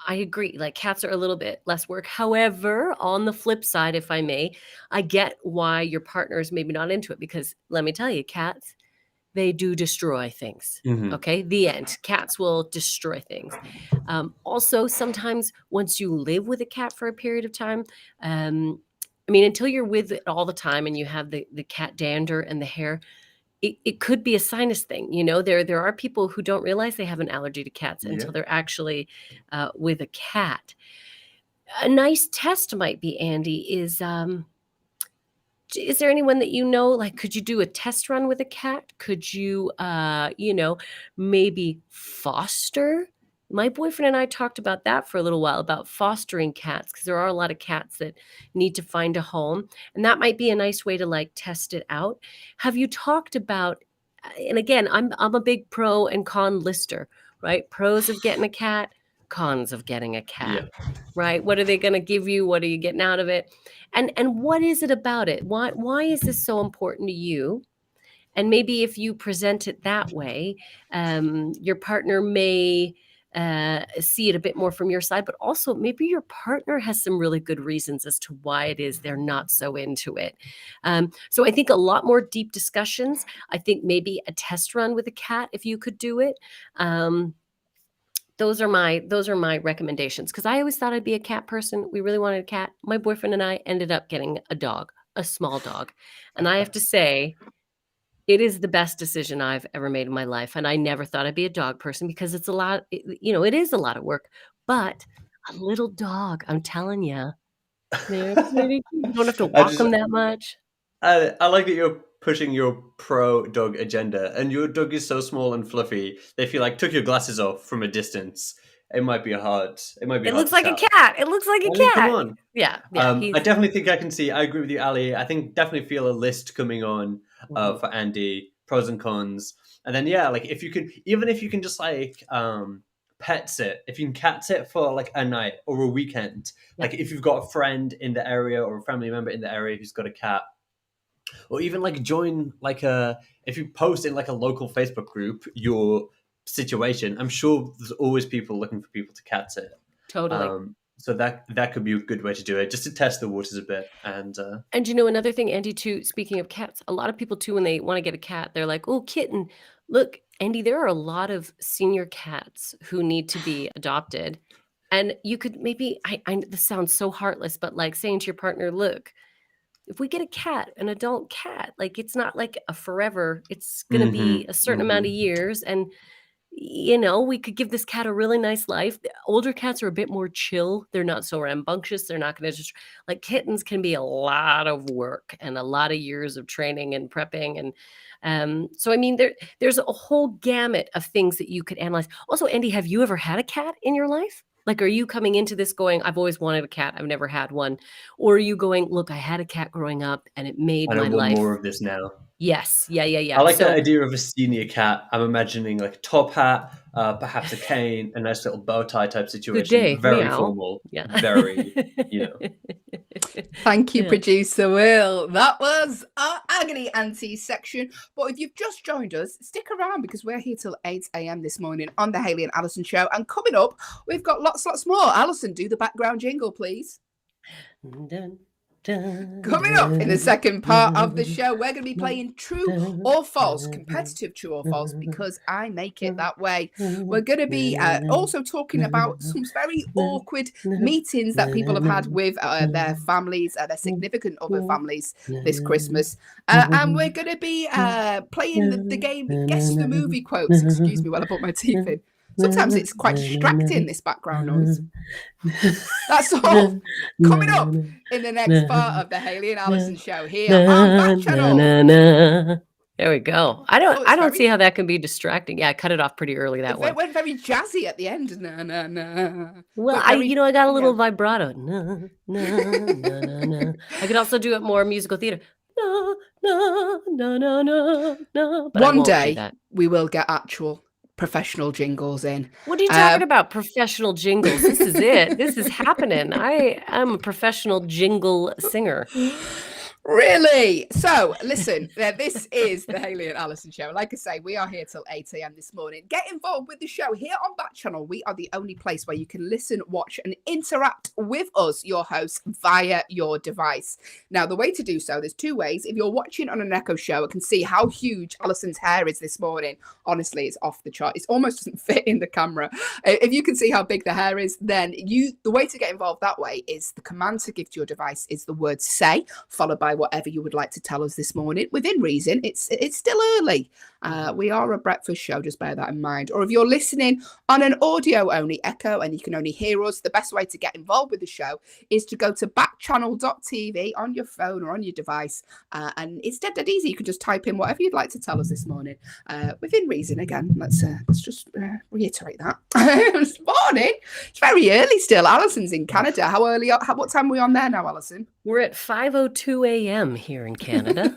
Speaker 2: I agree. Like, cats are a little bit less work. However, on the flip side, if I may, I get why your partner is maybe not into it because let me tell you, cats, they do destroy things.
Speaker 3: Mm-hmm.
Speaker 2: Okay. The end. Cats will destroy things. Also, sometimes once you live with a cat for a period of time, I mean, until you're with it all the time and you have the cat dander and the hair, it could be a sinus thing. You know, there are people who don't realize they have an allergy to cats until they're actually with a cat. A nice test might be, Andy, is there anyone that you know, like, could you do a test run with a cat? Could you, maybe foster? My boyfriend and I talked about that for a little while, about fostering cats, because there are a lot of cats that need to find a home. And that might be a nice way to like test it out. Have you talked about, and again, I'm a big pro and con lister, right? Pros of getting a cat, cons of getting a cat, right? What are they going to give you? What are you getting out of it? And what is it about it? Why is this so important to you? And maybe if you present it that way, your partner may see it a bit more from your side, but also maybe your partner has some really good reasons as to why it is they're not so into it. So I think a lot more deep discussions. I think maybe a test run with a cat, if you could do it. Those are my recommendations, because I always thought I'd be a cat person. We really wanted a cat. My boyfriend and I ended up getting a dog, a small dog. And I have to say, it is the best decision I've ever made in my life. And I never thought I'd be a dog person because it's a lot, it is a lot of work. But a little dog, I'm telling you, they're pretty cute. You don't have to walk them that much.
Speaker 3: I like that you're pushing your pro dog agenda, and your dog is so small and fluffy. If you like took your glasses off from a distance, it might be hard.
Speaker 2: It looks like a cat. It looks like a cat.
Speaker 3: Come on.
Speaker 2: Yeah.
Speaker 3: I definitely think I can see. I agree with you, Ali. I think definitely feel a list coming on for Andy, pros and cons, and then like if you can just like pet sit, if you can cat sit for like a night or a weekend, like if you've got a friend in the area or a family member in the area who's got a cat. Or even like join like if you post in like a local Facebook group your situation, I'm sure there's always people looking for people to cat sit.
Speaker 2: Totally.
Speaker 3: So that could be a good way to do it, just to test the waters a bit. And
Speaker 2: And another thing, Andy, too, speaking of cats, a lot of people too, when they want to get a cat, they're like, oh, kitten. Look, Andy, there are a lot of senior cats who need to be adopted. And you could maybe, this sounds so heartless, but like saying to your partner, look, if we get a cat, an adult cat, like it's not like a forever, it's going to be a certain amount of years. And we could give this cat a really nice life. The older cats are a bit more chill. They're not so rambunctious. They're not going to just like kittens can be a lot of work and a lot of years of training and prepping. And so, I mean, there's a whole gamut of things that you could analyze. Also, Andy, have you ever had a cat in your life? Like, are you coming into this going, I've always wanted a cat, I've never had one? Or are you going, look, I had a cat growing up and it made
Speaker 3: I
Speaker 2: my
Speaker 3: want
Speaker 2: life.
Speaker 3: more of this now.
Speaker 2: Yes. Yeah.
Speaker 3: I like the idea of a senior cat. I'm imagining like a top hat, perhaps a cane, a nice little bow tie type situation.
Speaker 2: Good day.
Speaker 3: Very
Speaker 2: Meow.
Speaker 3: formal.
Speaker 2: Yeah.
Speaker 3: Very,
Speaker 1: Thank you, Producer Will. That was our Agony Aunties section. But if you've just joined us, stick around because we're here till 8 a.m. this morning on the Hayley and Allyson show. And coming up, we've got lots more. Allyson, do the background jingle, please. Coming up in the second part of the show, we're going to be playing true or false, competitive true or false, because I make it that way. We're going to be also talking about some very awkward meetings that people have had with their families, their significant other families this Christmas. And we're going to be playing the game Guess the Movie Quotes. Excuse me while I put my teeth in. Sometimes it's quite distracting, this background noise. That's all coming up in the next part of the Hayley and Allyson show here on Backchannel.
Speaker 2: There we go. I don't see how that can be distracting. Yeah, I cut it off pretty early that one.
Speaker 1: It went very jazzy at the end.
Speaker 2: Well, I got a little vibrato. I could also do it more musical theater.
Speaker 1: One day we will get actual professional jingles in.
Speaker 2: What are you talking about? Professional jingles. This is it. This is happening. I'm a professional jingle singer.
Speaker 1: Really? So, listen, this is the Hayley and Allyson show. Like I say, we are here till 8 a.m. this morning. Get involved with the show here on Backchannel. We are the only place where you can listen, watch, and interact with us, your hosts, via your device. Now, the way to do so, there's two ways. If you're watching on an Echo show, I can see how huge Alyson's hair is this morning. Honestly, it's off the chart. It almost doesn't fit in the camera. If you can see how big the hair is, then the way to get involved that way is the command to give to your device is the word say, followed by whatever you would like to tell us this morning within reason. It's still early. We are a breakfast show, just bear that in mind. Or if you're listening on an audio only Echo and you can only hear us, the best way to get involved with the show is to go to backchannel.tv on your phone or on your device, and it's dead easy. You can just type in whatever you'd like to tell us this morning within reason. Again, let's just reiterate that. This morning, it's very early still. Alyson's in Canada. What time are we on there now, Allyson?
Speaker 2: We're at 5:02 a.m. here in Canada.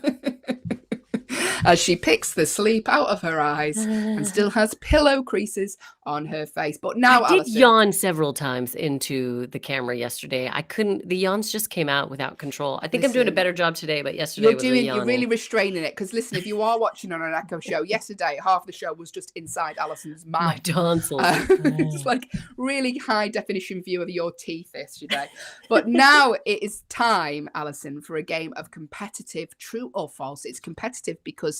Speaker 1: As she picks the sleep out of her eyes and still has pillow creases on her face. But now,
Speaker 2: I did
Speaker 1: Allyson,
Speaker 2: yawn several times into the camera yesterday. I couldn't. The yawns just came out without control. I think I'm doing a better job today, but yesterday
Speaker 1: you're really restraining it. Because listen, if you are watching on an Echo show, yesterday half the show was just inside Alyson's mouth.
Speaker 2: My tonsils.
Speaker 1: It's like really high definition view of your teeth yesterday. But now it is time, Allyson, for a game of competitive true or false. It's competitive because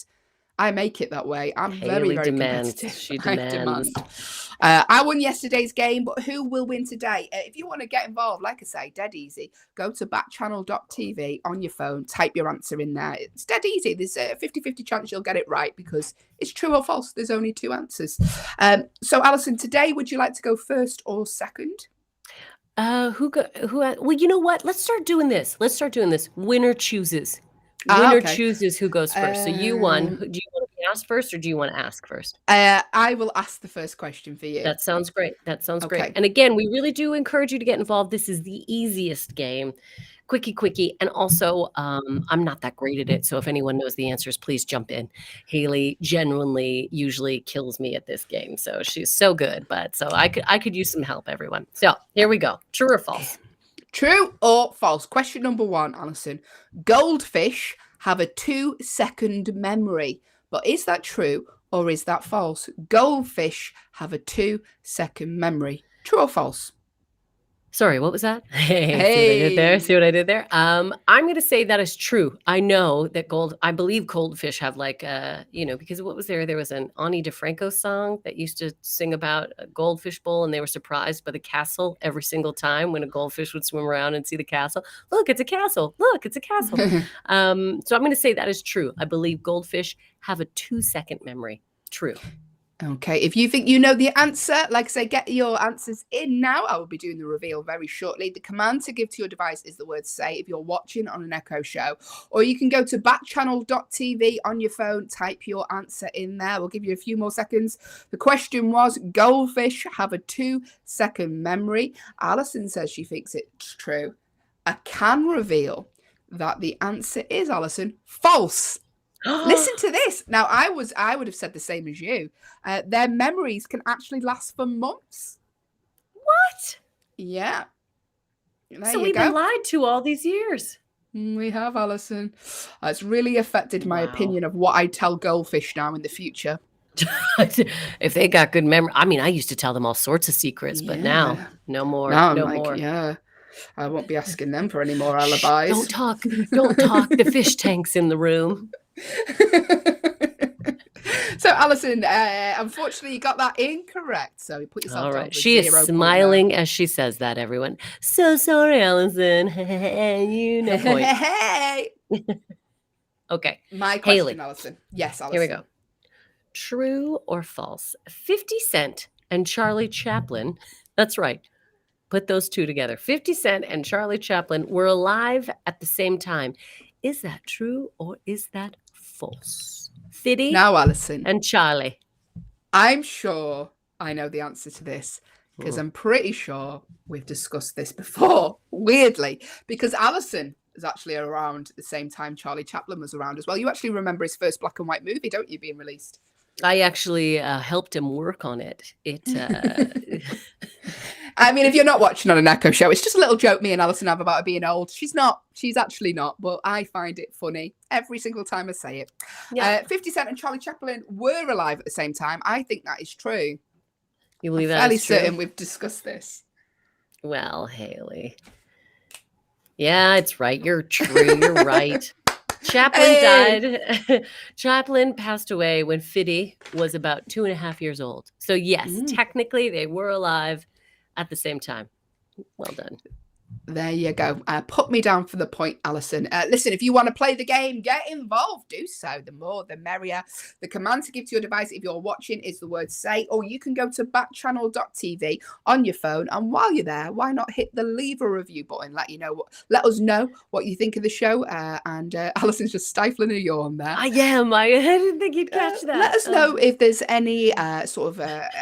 Speaker 1: I make it that way. I'm
Speaker 2: Hayley
Speaker 1: very
Speaker 2: demands.
Speaker 1: competitive.
Speaker 2: She demands.
Speaker 1: I won yesterday's game, but who will win today? If you want to get involved, like I say, dead easy. Go to backchannel.tv on your phone. Type your answer in there. It's dead easy. There's a 50-50 chance you'll get it right because it's true or false. There's only two answers. So, Allyson, today, would you like to go first or second?
Speaker 2: Well, you know what? Let's start doing this. Winner chooses. Chooses who goes first. So you won. Do you want to be asked first or do you want to ask first?
Speaker 1: I will ask the first question for you.
Speaker 2: That sounds great. Great. And again, we really do encourage you to get involved. This is the easiest game. Quickie. And also, I'm not that great at it. So if anyone knows the answers, please jump in. Hayley genuinely usually kills me at this game. So she's so good. But so I could use some help, everyone. So here we go. True or false?
Speaker 1: True or false? Question number 1, Allyson. Goldfish have a 2-second memory. But is that true or is that false? Goldfish have a 2-second memory. True or false?
Speaker 2: Sorry, what was that? Hey, see what I did there?
Speaker 1: Hey.
Speaker 2: See what I did there? I'm going to say that is true. I know that I believe goldfish have like, because what was there? There was an Ani DeFranco song that used to sing about a goldfish bowl, and they were surprised by the castle every single time when a goldfish would swim around and see the castle. Look, it's a castle. Look, it's a castle. So I'm going to say that is true. I believe goldfish have a 2-second memory. True.
Speaker 1: Okay, if you think you know the answer, like I say, get your answers in now. I will be doing the reveal very shortly. The command to give to your device is the word say if you're watching on an Echo show, or you can go to backchannel.tv on your phone, type your answer in there. We'll give you a few more seconds. The question was, goldfish have a 2-second memory. Allyson says she thinks it's true. I can reveal that the answer is, Allyson, false. Listen to this. Now, I would have said the same as you. Their memories can actually last for months.
Speaker 2: What?
Speaker 1: Yeah. There
Speaker 2: So
Speaker 1: you
Speaker 2: we've
Speaker 1: go.
Speaker 2: been lied to all these years.
Speaker 1: We have, Allyson. It's really affected my opinion of what I tell goldfish now in the future.
Speaker 2: If they got good memory, I mean, I used to tell them all sorts of secrets, but now no more.
Speaker 1: Now I'm
Speaker 2: no
Speaker 1: like,
Speaker 2: more.
Speaker 1: yeah, I won't be asking them for any more alibis.
Speaker 2: Don't talk. Don't talk. The fish tank's in the room.
Speaker 1: So, Allyson, unfortunately, you got that incorrect. So you put yourself
Speaker 2: All
Speaker 1: down
Speaker 2: right.
Speaker 1: for
Speaker 2: She is
Speaker 1: 0 point
Speaker 2: smiling as she says that, everyone. So sorry, Allyson. You
Speaker 1: there.
Speaker 2: no point.
Speaker 1: Hey.
Speaker 2: Okay.
Speaker 1: My question,
Speaker 2: Hayley.
Speaker 1: Allyson. Yes, Allyson.
Speaker 2: Here we go. True or false? 50 Cent and Charlie Chaplin. That's right. Put those two together. 50 Cent and Charlie Chaplin were alive at the same time. Is that true or is that false? 50
Speaker 1: Now, Allyson,
Speaker 2: and Charlie.
Speaker 1: I'm sure I know the answer to this because I'm pretty sure we've discussed this before, weirdly, because Allyson is actually around the same time Charlie Chaplin was around as well. You actually remember his first black and white movie, don't you, being released?
Speaker 2: I actually helped him work on it.
Speaker 1: I mean, if you're not watching on an Echo show, it's just a little joke me and Allyson have about her being old. She's not. She's actually not. But I find it funny every single time I say it.
Speaker 2: Yeah.
Speaker 1: 50 Cent and Charlie Chaplin were alive at the same time. I think that is true.
Speaker 2: You believe
Speaker 1: I'm
Speaker 2: that
Speaker 1: fairly
Speaker 2: is true?
Speaker 1: certain we've discussed this.
Speaker 2: Well, Hayley. Yeah, it's right. You're true. You're right. Chaplin died. Chaplin passed away when Fiddy was about 2.5 years old. So yes, technically they were alive at the same time. Well done.
Speaker 1: There you go. Put me down for the point, Allyson. Listen, if you want to play the game, get involved. Do so. The more, the merrier. The command to give to your device if you're watching is the word say, or you can go to backchannel.tv on your phone. And while you're there, why not hit the leave a review button? Let us know what you think of the show. And Alyson's just stifling a yawn there.
Speaker 2: I am. I didn't think you'd catch that.
Speaker 1: Let us know if there's any sort of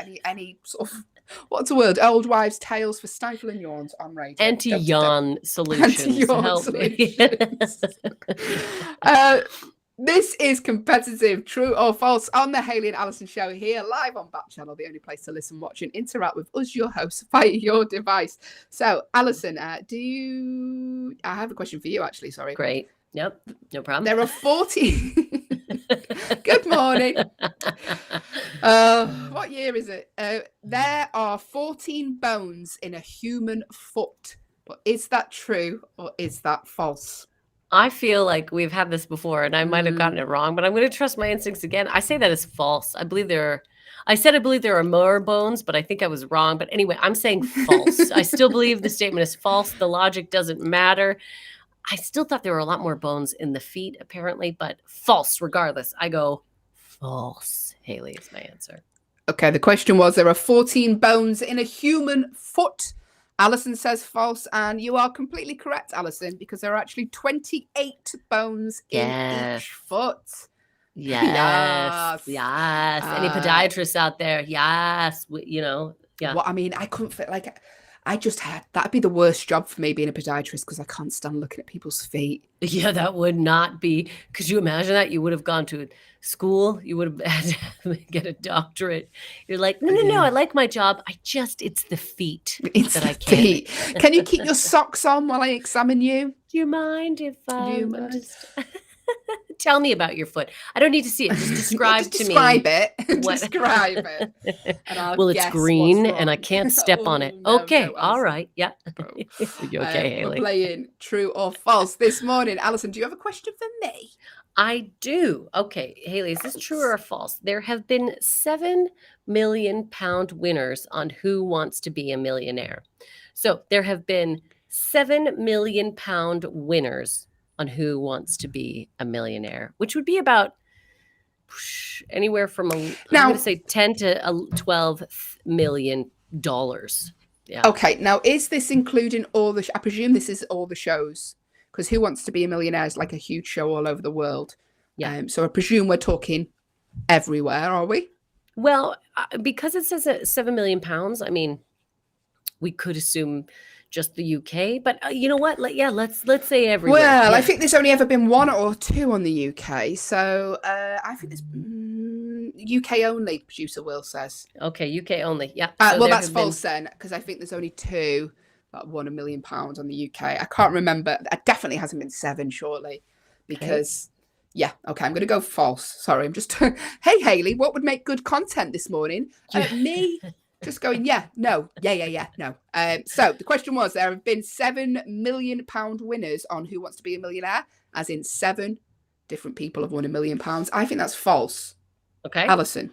Speaker 1: what's the word? Old wives' tales for stifling yawns on radio.
Speaker 2: Anti-yawn solutions.
Speaker 1: Anti-yawn
Speaker 2: Help me.
Speaker 1: solutions. This is competitive, true or false, on the Hayley and Allyson show here, live on Backchannel, the only place to listen, watch, and interact with us, your hosts, via your device. So, Allyson, I have a question for you, actually. Sorry.
Speaker 2: Great. Yep. No problem.
Speaker 1: There are 40. Good morning. What year is it? There are 14 bones in a human foot. But is that true or is that false?
Speaker 2: I feel like we've had this before and I might have gotten it wrong, but I'm going to trust my instincts again. I say that is false. I believe there are more bones, but I think I was wrong. But anyway, I'm saying false. I still believe the statement is false. The logic doesn't matter. I still thought there were a lot more bones in the feet, apparently, but false regardless. I go false. Hayley is my answer.
Speaker 1: Okay, the question was, there are 14 bones in a human foot. Allyson says false, and you are completely correct, Allyson, because there are actually 28 bones in each foot.
Speaker 2: Yes. Any podiatrists out there? Yes. Yeah.
Speaker 1: Well, I mean, I couldn't fit, that'd be the worst job for me, being a podiatrist, because I can't stand looking at people's feet.
Speaker 2: Yeah, that would not be. Could you imagine that? You would have gone to school. You would have had to get a doctorate. You're like, no, I like my job. It's the feet that I can't.
Speaker 1: Feet. Can you keep your socks on while I examine you?
Speaker 2: Do you mind if
Speaker 1: Do you mind?
Speaker 2: just... Tell me about your foot. I don't need to see it. Just describe
Speaker 1: Just
Speaker 2: to
Speaker 1: describe
Speaker 2: me.
Speaker 1: it.
Speaker 2: what-
Speaker 1: Describe it. And I'll
Speaker 2: Well, it's
Speaker 1: guess
Speaker 2: green
Speaker 1: what's
Speaker 2: and I
Speaker 1: wrong.
Speaker 2: can't step on it.
Speaker 1: Oh, no,
Speaker 2: Okay.
Speaker 1: don't,
Speaker 2: All
Speaker 1: Alison.
Speaker 2: right. Yeah. You okay,
Speaker 1: We're
Speaker 2: Hayley?
Speaker 1: playing true or false this morning. Alison, do you have a question for me?
Speaker 2: I do. Okay, Hayley, is this true or false? There have been 7 million pound winners on Who Wants to Be a Millionaire. So there have been 7 million pound winners on Who Wants to Be a Millionaire, which would be about anywhere from I'm
Speaker 1: Now-
Speaker 2: going to say 10 to 12 million dollars. Yeah.
Speaker 1: Okay, now is this including all the? I presume this is all the shows, because Who Wants to Be a Millionaire is like a huge show all over the world.
Speaker 2: Yeah.
Speaker 1: So I presume we're talking everywhere, are we?
Speaker 2: Well, because it says 7 million pounds, I mean, we could assume just the UK, but you know what? Let's say everywhere.
Speaker 1: Well,
Speaker 2: Yeah.
Speaker 1: I think there's only ever been 1 or 2 on the UK, so I think there's UK only. Producer Will says.
Speaker 2: Okay, UK only. Yeah.
Speaker 1: Well,
Speaker 2: there
Speaker 1: that's
Speaker 2: have been-
Speaker 1: false then, because I think there's only 2 that won £1 million on the UK. I can't remember. It definitely hasn't been 7, surely, because. Yeah, okay, I'm going to go false. Sorry, I'm just... Hey, Hayley, what would make good content this morning? Me just going, yeah, no, yeah, no. So the question was, there have been £7 million winners on Who Wants to Be a Millionaire, as in 7 different people have won £1 million. I think that's false.
Speaker 2: Okay.
Speaker 1: Alison.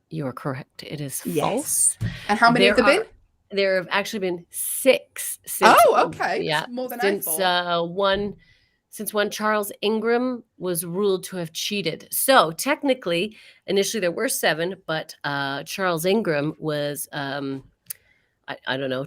Speaker 2: You are correct. It is
Speaker 1: Yes.
Speaker 2: false.
Speaker 1: And how many have there been?
Speaker 2: There have actually been 6.
Speaker 1: Okay.
Speaker 2: Yeah.
Speaker 1: That's more than
Speaker 2: Since
Speaker 1: I thought.
Speaker 2: Since when Charles Ingram was ruled to have cheated. So technically, initially there were 7, but Charles Ingram was, I don't know,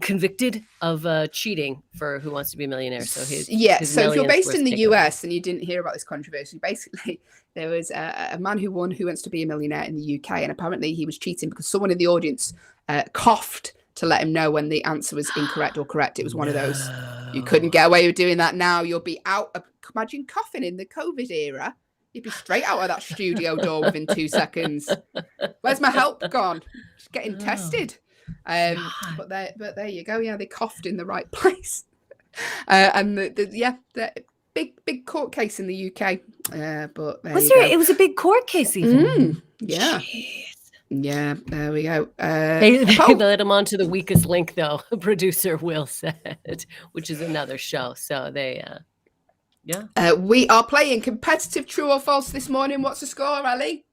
Speaker 2: convicted of cheating for Who Wants to Be a Millionaire. So his
Speaker 1: so if you're
Speaker 2: millions
Speaker 1: based
Speaker 2: was
Speaker 1: in the
Speaker 2: taken away.
Speaker 1: US and you didn't hear about this controversy, basically there was a man who won Who Wants to Be a Millionaire in the UK, and apparently he was cheating because someone in the audience coughed to let him know when the answer was incorrect or correct. It was one of those. You couldn't get away with doing that now. You'll be out. Imagine coughing in the COVID era. You'd be straight out of that studio door within 2 seconds. Where's my help gone? Just getting tested. But there you go. Yeah, they coughed in the right place. And the big court case in the UK. But there
Speaker 2: Was
Speaker 1: you
Speaker 2: there?
Speaker 1: go.
Speaker 2: It was a big court case even.
Speaker 1: Yeah.
Speaker 2: Jeez.
Speaker 1: Yeah, there we go.
Speaker 2: They let him onto the weakest link, though. Producer Will said, which is another show. So they,
Speaker 1: we are playing competitive true or false this morning. What's the score, Ali?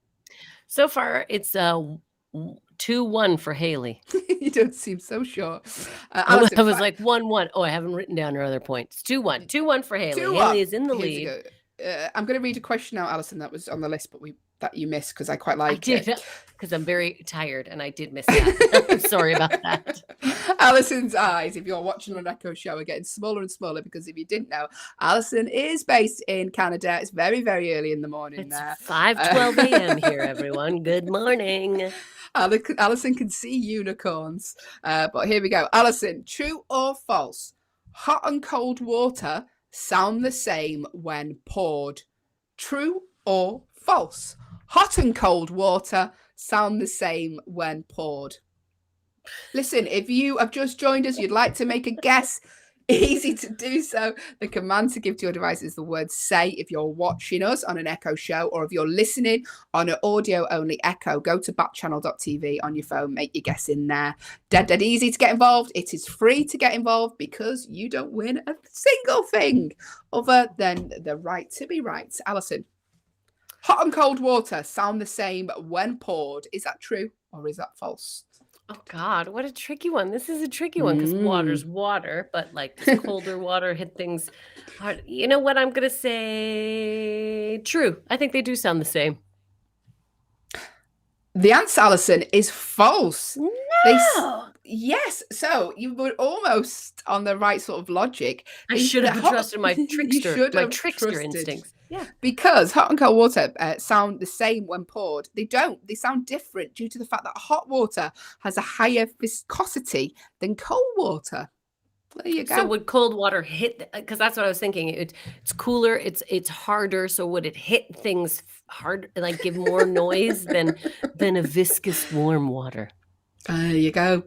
Speaker 2: So far, it's 2-1 for Hayley.
Speaker 1: You don't seem so sure.
Speaker 2: I was like 1-1. Oh, I haven't written down her other points. 2-1. 2-1 for Hayley.
Speaker 1: 2-1.
Speaker 2: Hayley is in the
Speaker 1: Here's
Speaker 2: lead.
Speaker 1: I'm going to read a question out, Alison, that was on the list, but that you missed because I quite
Speaker 2: I
Speaker 1: like
Speaker 2: did,
Speaker 1: it.
Speaker 2: because I'm very tired and I did miss that. I'm sorry about that.
Speaker 1: Alison's eyes, if you're watching an Echo show, are getting smaller and smaller because if you didn't know, Alison is based in Canada. It's very, very early in the morning
Speaker 2: It's
Speaker 1: there.
Speaker 2: 5:12 a.m. here, everyone. Good morning.
Speaker 1: Alison can see unicorns. But here we go. Alison, true or false? Hot and cold water sound the same when poured. True or false? Hot and cold water sound the same when poured. Listen, if you have just joined us, you'd like to make a guess, easy to do so. The command to give to your device is the word say. If you're watching us on an Echo show, or if you're listening on an audio only Echo, go to backchannel.tv on your phone, make your guess in there. Dead easy to get involved. It is free to get involved because you don't win a single thing other than the right to be right. Alison, hot and cold water sound the same when poured. Is that true or is that false?
Speaker 2: Oh God, what a tricky one. This is a tricky one because water's water, but like does colder water hit things hard? You know what? I'm gonna say true. I think they do sound the same.
Speaker 1: The answer, Alison, is false.
Speaker 2: No.
Speaker 1: Yes, so you were almost on the right sort of logic.
Speaker 2: I should have trusted my trickster
Speaker 1: trusted.
Speaker 2: instincts. Yeah.
Speaker 1: Because hot and cold water sound the same when poured. They don't. They sound different due to the fact that hot water has a higher viscosity than cold water. There you go.
Speaker 2: So would cold water hit? Because that's what I was thinking. It's cooler. It's harder. So would it hit things hard, like give more noise than a viscous warm water?
Speaker 1: There you go.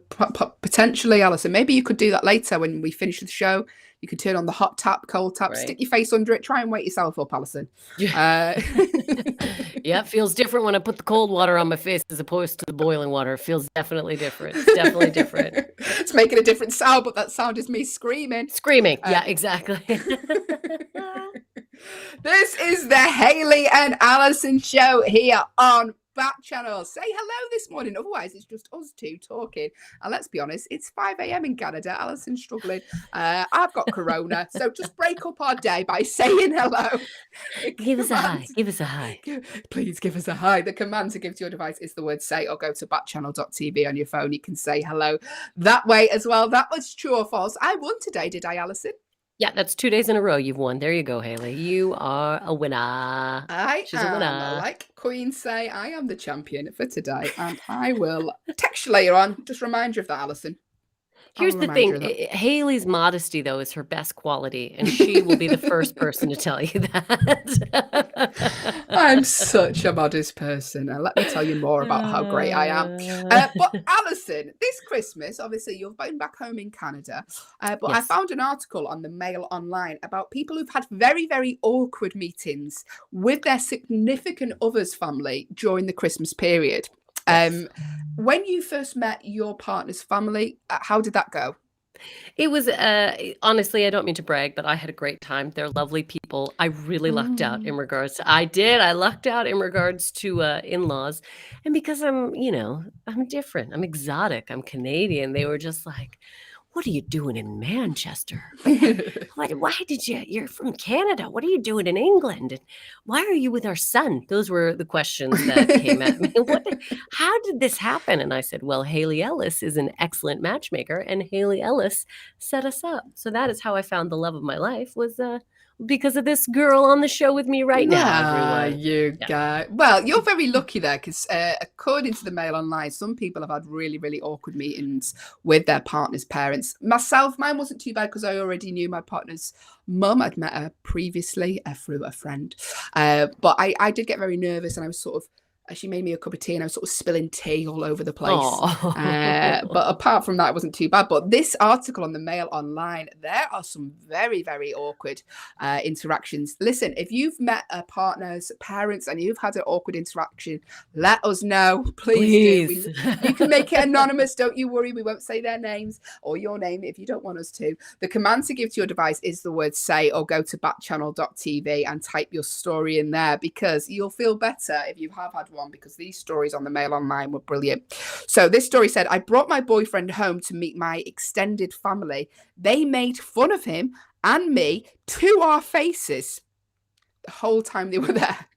Speaker 1: Potentially, Alison. Maybe you could do that later when we finish the show. You can turn on the hot tap, cold tap,
Speaker 2: Right.
Speaker 1: stick your face under it. Try and wake yourself up, Allyson.
Speaker 2: Yeah, it feels different when I put the cold water on my face as opposed to the boiling water. It feels definitely different. It's definitely different.
Speaker 1: It's making a different sound, but that sound is me screaming.
Speaker 2: Screaming. Yeah, exactly.
Speaker 1: This is the Hayley and Allyson show here on Backchannel. Say hello this morning, otherwise it's just us two talking. And let's be honest, it's 5 a.m. in Canada. Alyson's struggling. I've got corona, so just break up our day by saying hello.
Speaker 2: Give us a hi. Give us a hi.
Speaker 1: Please give us a hi. The command to give to your device is the word say, or go to backchannel.tv on your phone. You can say hello that way as well. That was true or false. I won today, did I, Allyson?
Speaker 2: Yeah, that's 2 days in a row you've won. There you go, Hayley. You are a winner.
Speaker 1: She's a winner. Like Queen say, I am the champion for today. And I will text you later on. Just remind you of that, Allyson.
Speaker 2: Here's the thing. Hayley's modesty, though, is her best quality. And she will be the first person to tell you that.
Speaker 1: I'm such a modest person. And let me tell you more about how great I am. But Allyson, this Christmas, obviously, you've been back home in Canada. But yes. I found an article on the Mail Online about people who've had very, very awkward meetings with their significant other's family during the Christmas period. Yes. When you first met your partner's family, how did that go?
Speaker 2: It was, honestly, I don't mean to brag, but I had a great time. They're lovely people. I really lucked out in regards to, I lucked out in regards to in-laws. And because I'm different. I'm exotic. I'm Canadian. They were just like, what are you doing in Manchester? Why did you're from Canada. What are you doing in England? And why are you with our son? Those were the questions that came at me. How did this happen? And I said, well, Hayley Ellis is an excellent matchmaker, and Hayley Ellis set us up. So that is how I found the love of my life, was because of this girl on the show with me right now, everyone.
Speaker 1: Well, you're very lucky there, because according to the Mail Online, some people have had really, really awkward meetings with their partner's parents. Myself, mine wasn't too bad because I already knew my partner's mum. I'd met her previously through a friend. But I did get very nervous, and I was sort of, she made me a cup of tea and I was sort of spilling tea all over the place. But apart from that, it wasn't too bad. But this article on the Mail Online, there are some very, very awkward interactions. Listen, if you've met a partner's parents and you've had an awkward interaction, let us know. Please. Do. You can make it anonymous. Don't you worry. We won't say their names or your name if you don't want us to. The command to give to your device is the word say, or go to backchannel.tv and type your story in there, because you'll feel better if you have had one, because these stories on the Mail Online were brilliant. So this story said, I brought my boyfriend home to meet my extended family. They made fun of him and me to our faces the whole time they were there.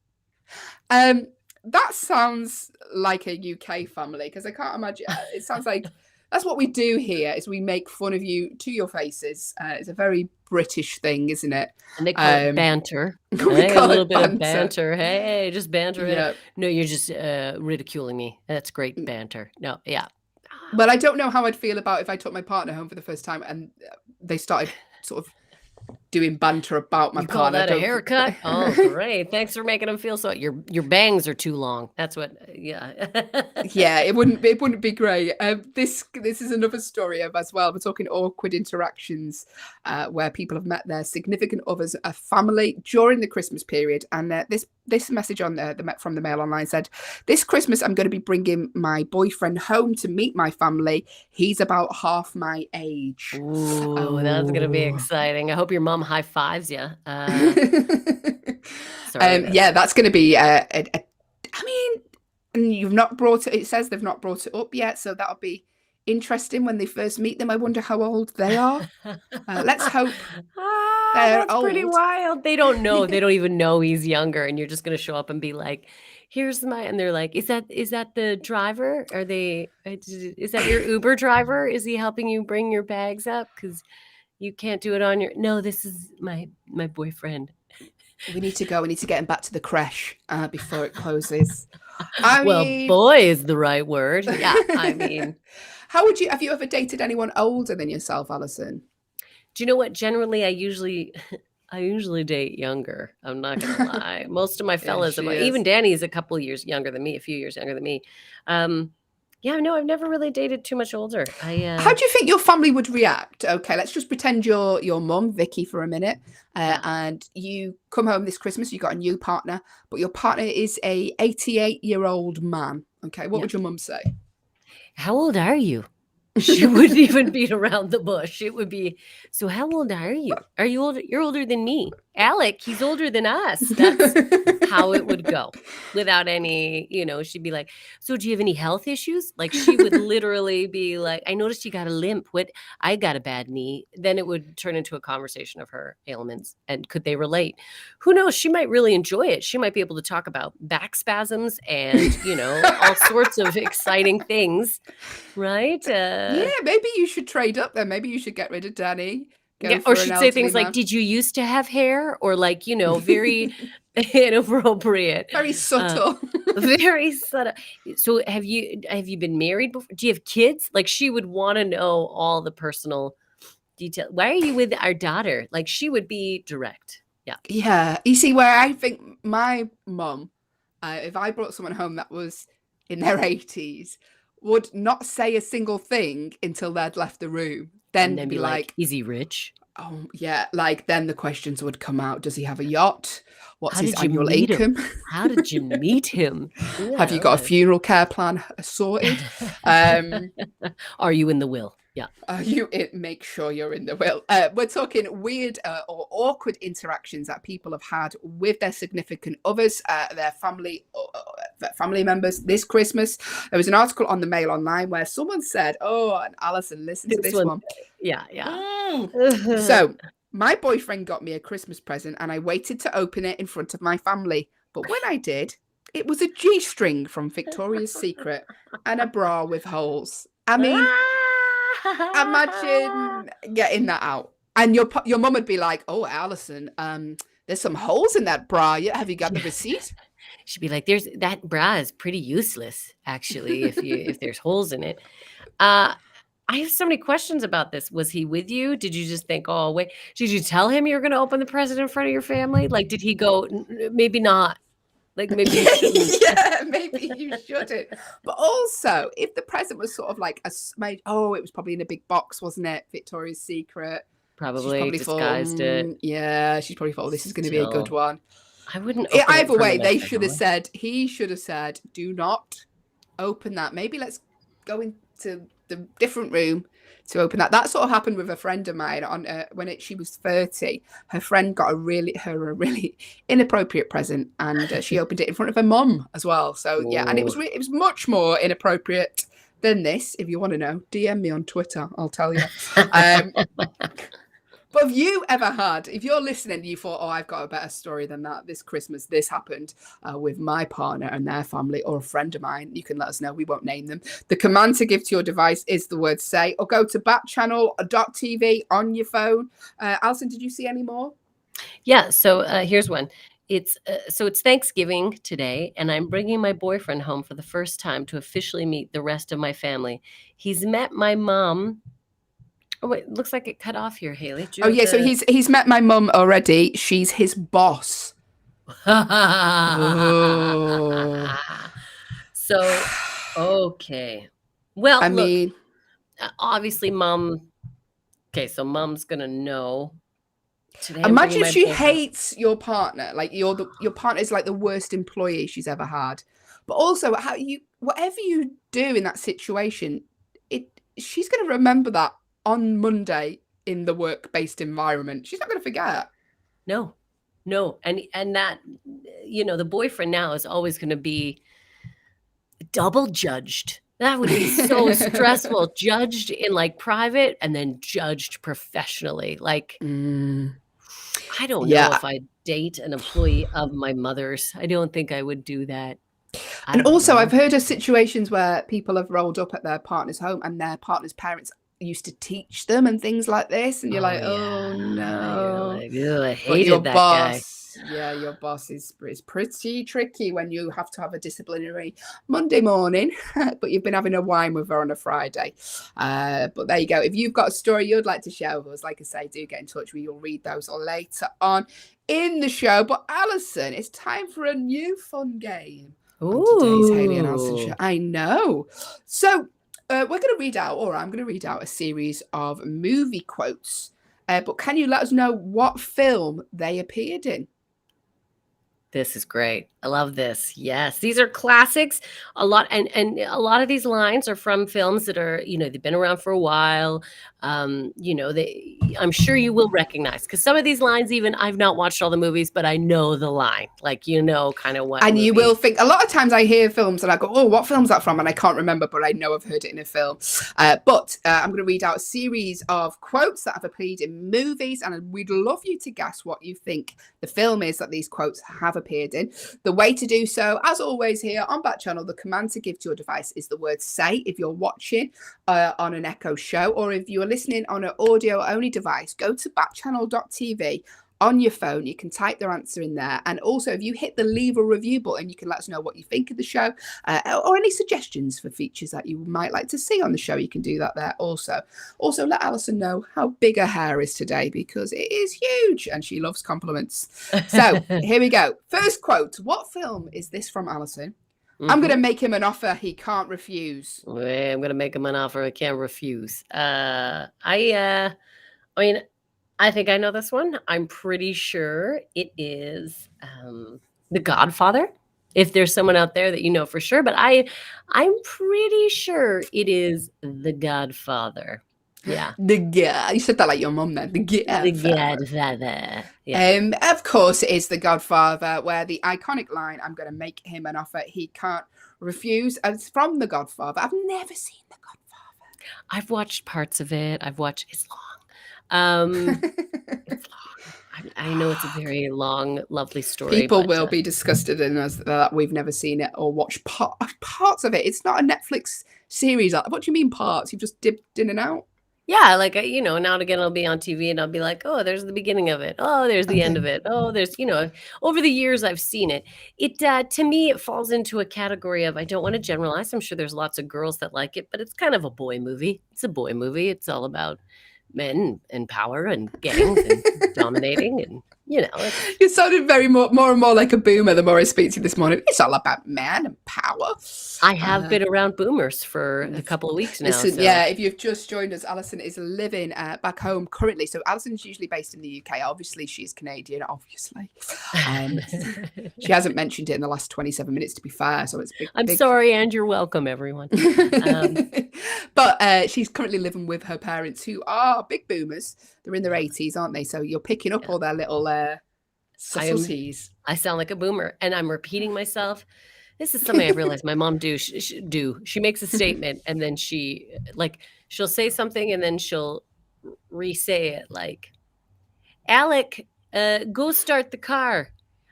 Speaker 1: That sounds like a UK family, because I can't imagine. It sounds like that's what we do here, is we make fun of you to your faces. It's a very British thing, isn't it?
Speaker 2: And they call it banter.
Speaker 1: We call
Speaker 2: a little
Speaker 1: it
Speaker 2: bit
Speaker 1: banter.
Speaker 2: of banter. Hey, just banter.
Speaker 1: Yeah.
Speaker 2: No, you're just ridiculing me. That's great banter. No, yeah.
Speaker 1: Well, I don't know how I'd feel about if I took my partner home for the first time and they started sort of doing banter about my partner.
Speaker 2: Call that a haircut? Oh, great. Thanks for making them feel so. Your bangs are too long. That's what, yeah.
Speaker 1: Yeah, it wouldn't be great. This is another story of as well. We're talking awkward interactions where people have met their significant others, a family, during the Christmas period. And this message on from the Mail Online said, this Christmas I'm going to be bringing my boyfriend home to meet my family. He's about half my age.
Speaker 2: Ooh, that's going to be exciting. I hope your mom high fives you.
Speaker 1: Yeah, that's going to be I mean, you've not brought it. It says they've not brought it up yet, so that'll be interesting when they first meet them. I wonder how old they are. Let's hope they're
Speaker 2: that's
Speaker 1: old.
Speaker 2: Pretty wild. They don't know. They don't even know he's younger, and you're just going to show up and be like, "Here's and they're like, "Is that the driver? Is that your Uber driver? Is he helping you bring your bags up? Because you can't do it on your." No, this is my boyfriend.
Speaker 1: We need to go. We need to get him back to the creche before it closes.
Speaker 2: Well, boy is the right word. Yeah, I mean.
Speaker 1: Have you ever dated anyone older than yourself, Allyson?
Speaker 2: Do you know what? Generally, I usually date younger. I'm not going to lie. Most of my fellas, even Danny's a couple years younger than me, a few years younger than me. Yeah, no, I've never really dated too much older.
Speaker 1: How do you think your family would react? Okay, let's just pretend you're your mum, Vicky, for a minute,
Speaker 2: Yeah.
Speaker 1: and you come home this Christmas. You got a new partner, but your partner is a 88-year-old man. Okay, what
Speaker 2: Yeah.
Speaker 1: would your mum say?
Speaker 2: How old are you? She wouldn't even beat around the bush. It would be, so how old are you? Are you older? You're older than me. Alec, he's older than us. That's how it would go without any, she'd be like, so do you have any health issues? Like she would literally be like, I noticed you got a limp. I got a bad knee. Then it would turn into a conversation of her ailments and could they relate? Who knows? She might really enjoy it. She might be able to talk about back spasms and, all sorts of exciting things. Right?
Speaker 1: Yeah, maybe you should trade up then. Maybe you should get rid of Danny.
Speaker 2: Or she'd say things like, did you used to have hair? Or like, very inappropriate.
Speaker 1: Very subtle.
Speaker 2: Very subtle. So have you been married before? Do you have kids? Like she would want to know all the personal detail. Why are you with our daughter? Like she would be direct. Yeah.
Speaker 1: Yeah. You see, where I think my mum, if I brought someone home that was in their 80s, would not say a single thing until they'd left the room. Then be like,
Speaker 2: is he rich?
Speaker 1: Oh, yeah. Like, then the questions would come out. Does he have a yacht? What's his
Speaker 2: How did you
Speaker 1: annual
Speaker 2: meet him?
Speaker 1: income?
Speaker 2: How did you meet him?
Speaker 1: Have you got a funeral care plan sorted?
Speaker 2: Are you in the will? Yeah.
Speaker 1: Make sure you're in the will. We're talking weird or awkward interactions that people have had with their significant others, their family members this Christmas. There was an article on the Mail Online where someone said, "Oh, and Allyson, listen to this one."
Speaker 2: Yeah.
Speaker 1: So, my boyfriend got me a Christmas present and I waited to open it in front of my family. But when I did, it was a G-string from Victoria's Secret and a bra with holes. I mean, imagine getting that out. And your mum would be like, "Oh, Allyson, there's some holes in that bra. Yeah, have you got the receipt?"
Speaker 2: She'd be like, that bra is pretty useless, actually, if there's holes in it. I have so many questions about this. Was he with you? Did you just think, oh, wait, did you tell him you were going to open the present in front of your family? Like, did he go, maybe not? Like, maybe you shouldn't.
Speaker 1: Yeah, maybe you shouldn't. But also, if the present was sort of like it was probably in a big box, wasn't it? Victoria's Secret.
Speaker 2: Probably disguised it.
Speaker 1: Yeah, she's probably thought, this is going to be a good one.
Speaker 2: I wouldn't.
Speaker 1: Either way, he should have said, do not open that. Maybe let's go into the different room to open that. That sort of happened with a friend of mine on when she was 30. Her friend got a really inappropriate present, and she opened it in front of her mum as well. So yeah, and it was much more inappropriate than this. If you want to know, DM me on Twitter, I'll tell you. But have you ever had, if you're listening, you thought, oh, I've got a better story than that. This Christmas, this happened with my partner and their family or a friend of mine, you can let us know. We won't name them. The command to give to your device is the word say, or go to backchannel.tv on your phone. Allyson, did you see any more?
Speaker 2: Yeah. So here's one. It's Thanksgiving today, and I'm bringing my boyfriend home for the first time to officially meet the rest of my family. He's met my mom. Oh, wait, looks like it cut off here, Hayley.
Speaker 1: Oh, yeah, so he's met my mum already. She's his boss.
Speaker 2: So, okay. Well,
Speaker 1: I mean,
Speaker 2: obviously, mom. Okay, so mom's going to know. Today
Speaker 1: imagine if she hates your partner. Like, your partner is like the worst employee she's ever had. But also, whatever you do in that situation, she's going to remember that on Monday in the work-based environment. She's not going to forget.
Speaker 2: No. And that, the boyfriend now is always going to be double judged. That would be so stressful. Judged in like private and then judged professionally. Like, I don't know if I'd date an employee of my mother's. I don't think I would do that.
Speaker 1: And also, I've heard of situations where people have rolled up at their partner's home and their partner's parents used to teach them and things like this, and you're oh no,
Speaker 2: I hated that guy.
Speaker 1: Yeah, your boss is pretty tricky when you have to have a disciplinary Monday morning, but you've been having a wine with her on a Friday. But there you go. If you've got a story you'd like to share with us, like I say, do get in touch. We'll read those later on in the show. But Allyson, it's time for a new fun game. on today's Hayley and Allyson
Speaker 2: Ooh.
Speaker 1: show. I know. So we're going to read out, or I'm going to read out a series of movie quotes. But can you let us know what film they appeared in?
Speaker 2: This is great. I love this. Yes, these are classics. A lot, and a lot of these lines are from films that are, they've been around for a while. I'm sure you will recognize, because some of these lines, even I've not watched all the movies, but I know the line, like kind of what.
Speaker 1: And
Speaker 2: movie.
Speaker 1: you will think, a lot of times I hear films and I go, oh, what film's that from? And I can't remember, but I know I've heard it in a film. But I'm going to read out a series of quotes that have appeared in movies, and we'd love you to guess what you think the film is that these quotes have appeared in. The way to do so, as always here on Backchannel, the command to give to your device is the word say if you're watching on an Echo show, or if you're listening on an audio-only device, go to backchannel.tv. On your phone, you can type their answer in there. And also, if you hit the leave a review button, you can let us know what you think of the show or any suggestions for features that you might like to see on the show. You can do that there also. Also, let Allyson know how big her hair is today, because it is huge and she loves compliments. So here we go. First quote. What film is this from, Allyson? I'm going to make him an offer he can't refuse.
Speaker 2: I'm going to make him an offer I can't refuse. I think I know this one. I'm pretty sure it is The Godfather. If there's someone out there that you know for sure, but I'm pretty sure it is The Godfather. Yeah.
Speaker 1: You said that like your mum then. The
Speaker 2: Godfather. Yeah.
Speaker 1: Of course it is The Godfather, where the iconic line, I'm going to make him an offer he can't refuse. And it's from The Godfather. I've never seen The Godfather.
Speaker 2: I've watched parts of it. It's long. It's long. I know it's a very long, lovely story.
Speaker 1: People will be disgusted in us that we've never seen it or watched parts of it. It's not a Netflix series. What do you mean parts? You've just dipped in and out?
Speaker 2: Yeah, like, now and again, I'll be on TV and I'll be like, oh, there's the beginning of it. Oh, there's the end of it. Oh, there's, over the years I've seen it. It, to me, it falls into a category of, I don't want to generalize. I'm sure there's lots of girls that like it, but it's kind of a boy movie. It's a boy movie. It's all about men and power and gangs and dominating, and
Speaker 1: you sounded more and more like a boomer the more I speak to you this morning. It's all about man and power.
Speaker 2: I have been around boomers for a couple of weeks now.
Speaker 1: Listen, yeah, if you've just joined us, Allyson is living back home currently. So Allison's usually based in the UK. Obviously, she's Canadian, obviously. She hasn't mentioned it in the last 27 minutes, to be fair. So it's big.
Speaker 2: I'm sorry, and you're welcome, everyone.
Speaker 1: But she's currently living with her parents, who are big boomers. They're in their 80s, aren't they? So you're picking up all their little subtleties.
Speaker 2: I sound like a boomer, and I'm repeating myself. This is something I realized my mom do. She makes a statement, and then she'll say something, and then she'll re-say it, like, Alec, go start the car.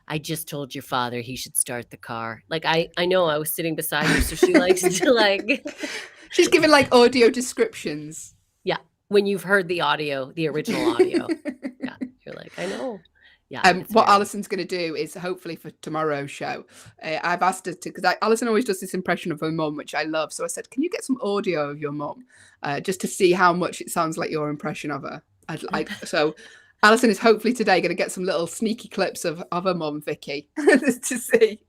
Speaker 2: I just told your father he should start the car. Like, I know I was sitting beside her, so she likes to like.
Speaker 1: She's giving like audio descriptions.
Speaker 2: Yeah, when you've heard the original audio. Yeah, you're like, I know. Yeah.
Speaker 1: What Allison's going to do is, hopefully for tomorrow's show, I've asked her to, because Allyson always does this impression of her mum, which I love. So I said, can you get some audio of your mum, just to see how much it sounds like your impression of her? So Allyson is hopefully today going to get some little sneaky clips of her mum, Vicky, to see.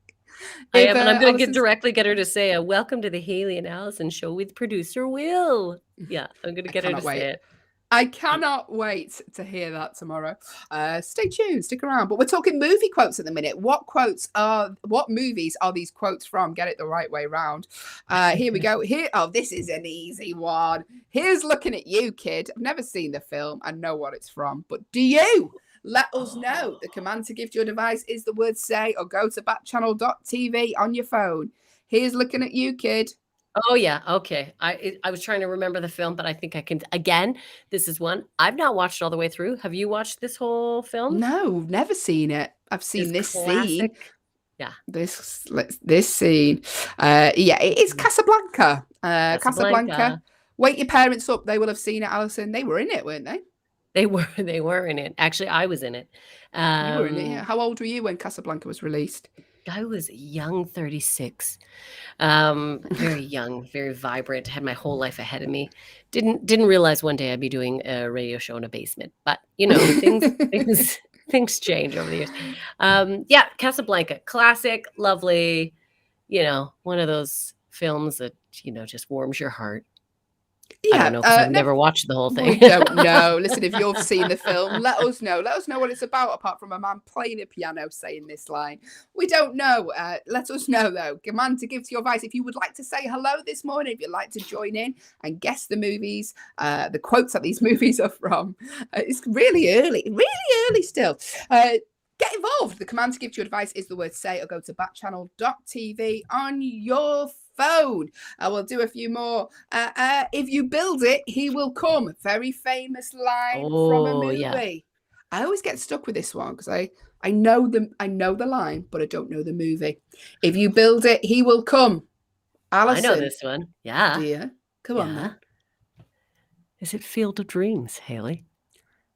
Speaker 2: I am, and I'm going to get her to say, welcome to the Hayley and Allyson show with producer Will. Yeah, I'm going to get her to say it.
Speaker 1: I cannot wait to hear that tomorrow. Stay tuned, stick around. But we're talking movie quotes at the minute. What movies are these quotes from? Get it the right way round. Here we go. This is an easy one. Here's looking at you, kid. I've never seen the film. I know what it's from, but do you? Let us know. The command to give to your device is the word say, or go to backchannel.tv on your phone. Here's looking at you, kid.
Speaker 2: Oh, yeah. Okay. I was trying to remember the film, but I think I can. Again, this is one I've not watched all the way through. Have you watched this whole film?
Speaker 1: No, never seen it. I've seen this scene.
Speaker 2: Yeah.
Speaker 1: This scene. Yeah, it is Casablanca. Casablanca. Wake your parents up. They will have seen it, Allyson. They were in it, weren't they?
Speaker 2: They were in it. Actually, I was in it.
Speaker 1: You were in it, yeah. How old were you when Casablanca was released?
Speaker 2: I was young, 36. Very young, very vibrant, had my whole life ahead of me. Didn't realize one day I'd be doing a radio show in a basement. But, things change over the years. Yeah, Casablanca, classic, lovely, one of those films that, just warms your heart. I
Speaker 1: Yeah,
Speaker 2: don't know, because I've never watched the whole
Speaker 1: we
Speaker 2: thing.
Speaker 1: don't know. Listen, if you've seen the film, let us know. Let us know what it's about, apart from a man playing a piano saying this line. We don't know. Let us know, though. Command to give to your advice. If you would like to say hello this morning, if you'd like to join in and guess the movies, the quotes that these movies are from, it's really early still. Get involved. The command to give to your advice is the word say, or go to backchannel.tv on your phone. I will do a few more. If you build it, he will come. Very famous line from a movie.
Speaker 2: Yeah.
Speaker 1: I always get stuck with this one because I know the line, but I don't know the movie. If you build it, he will come. Allyson,
Speaker 2: I know this one. Yeah.
Speaker 1: dear, come on then.
Speaker 2: Is it Field of Dreams, Hayley?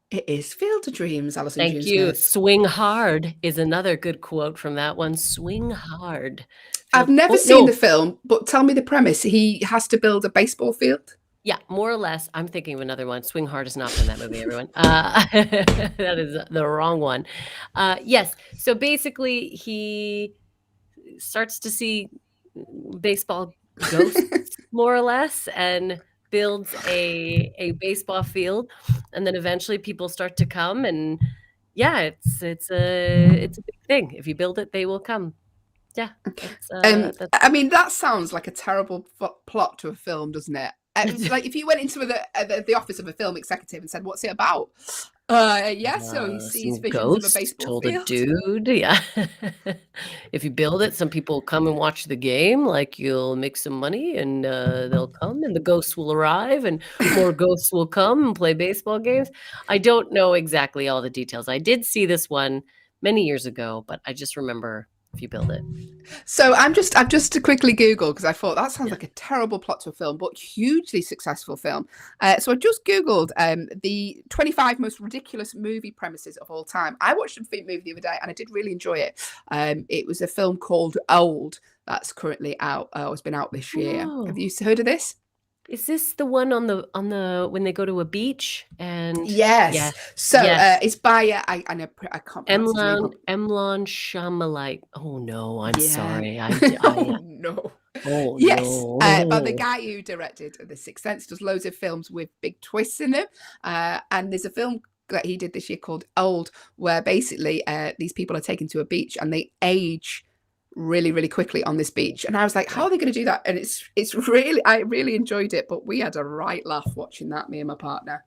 Speaker 1: It is Field of Dreams, Allyson.
Speaker 2: Thank you. Swing hard is another good quote from that one. Swing hard.
Speaker 1: I've never seen the film, but tell me the premise. He has to build a baseball field?
Speaker 2: Yeah, more or less. I'm thinking of another one. Swing Hard is not from that movie, everyone. That is the wrong one. Yes. So basically, he starts to see baseball ghosts, more or less, and builds a baseball field, and then eventually people start to come, and it's a big thing. If you build it, they will come. Yeah.
Speaker 1: I mean, that sounds like a terrible plot to a film, doesn't it? Like if you went into the office of a film executive and said, "What's it about?" So he sees visions of a baseball field.
Speaker 2: A dude, yeah. If you build it, some people come and watch the game. Like you'll make some money, and they'll come, and the ghosts will arrive, and more ghosts will come and play baseball games. I don't know exactly all the details. I did see this one many years ago, but I just remember if you build it.
Speaker 1: So I've just to quickly Google because I thought that sounds like a terrible plot to a film, but hugely successful film. So I just Googled the 25 most ridiculous movie premises of all time. I watched a movie the other day and I did really enjoy it. It was a film called Old that's currently out. It's been out this year.
Speaker 2: Oh.
Speaker 1: Have you heard of this?
Speaker 2: Is this the one on the when they go to a beach and
Speaker 1: yes. So it's by I can't pronounce
Speaker 2: Emlon Shamalite. Oh no, I'm sorry.
Speaker 1: Oh no.
Speaker 2: Oh
Speaker 1: yes,
Speaker 2: no.
Speaker 1: But the guy who directed The Sixth Sense does loads of films with big twists in them. And there's a film that he did this year called Old, where basically these people are taken to a beach and they age really, really quickly on this beach. And I was like, how are they going to do that? And it's really, I really enjoyed it, but we had a right laugh watching that, me and my partner.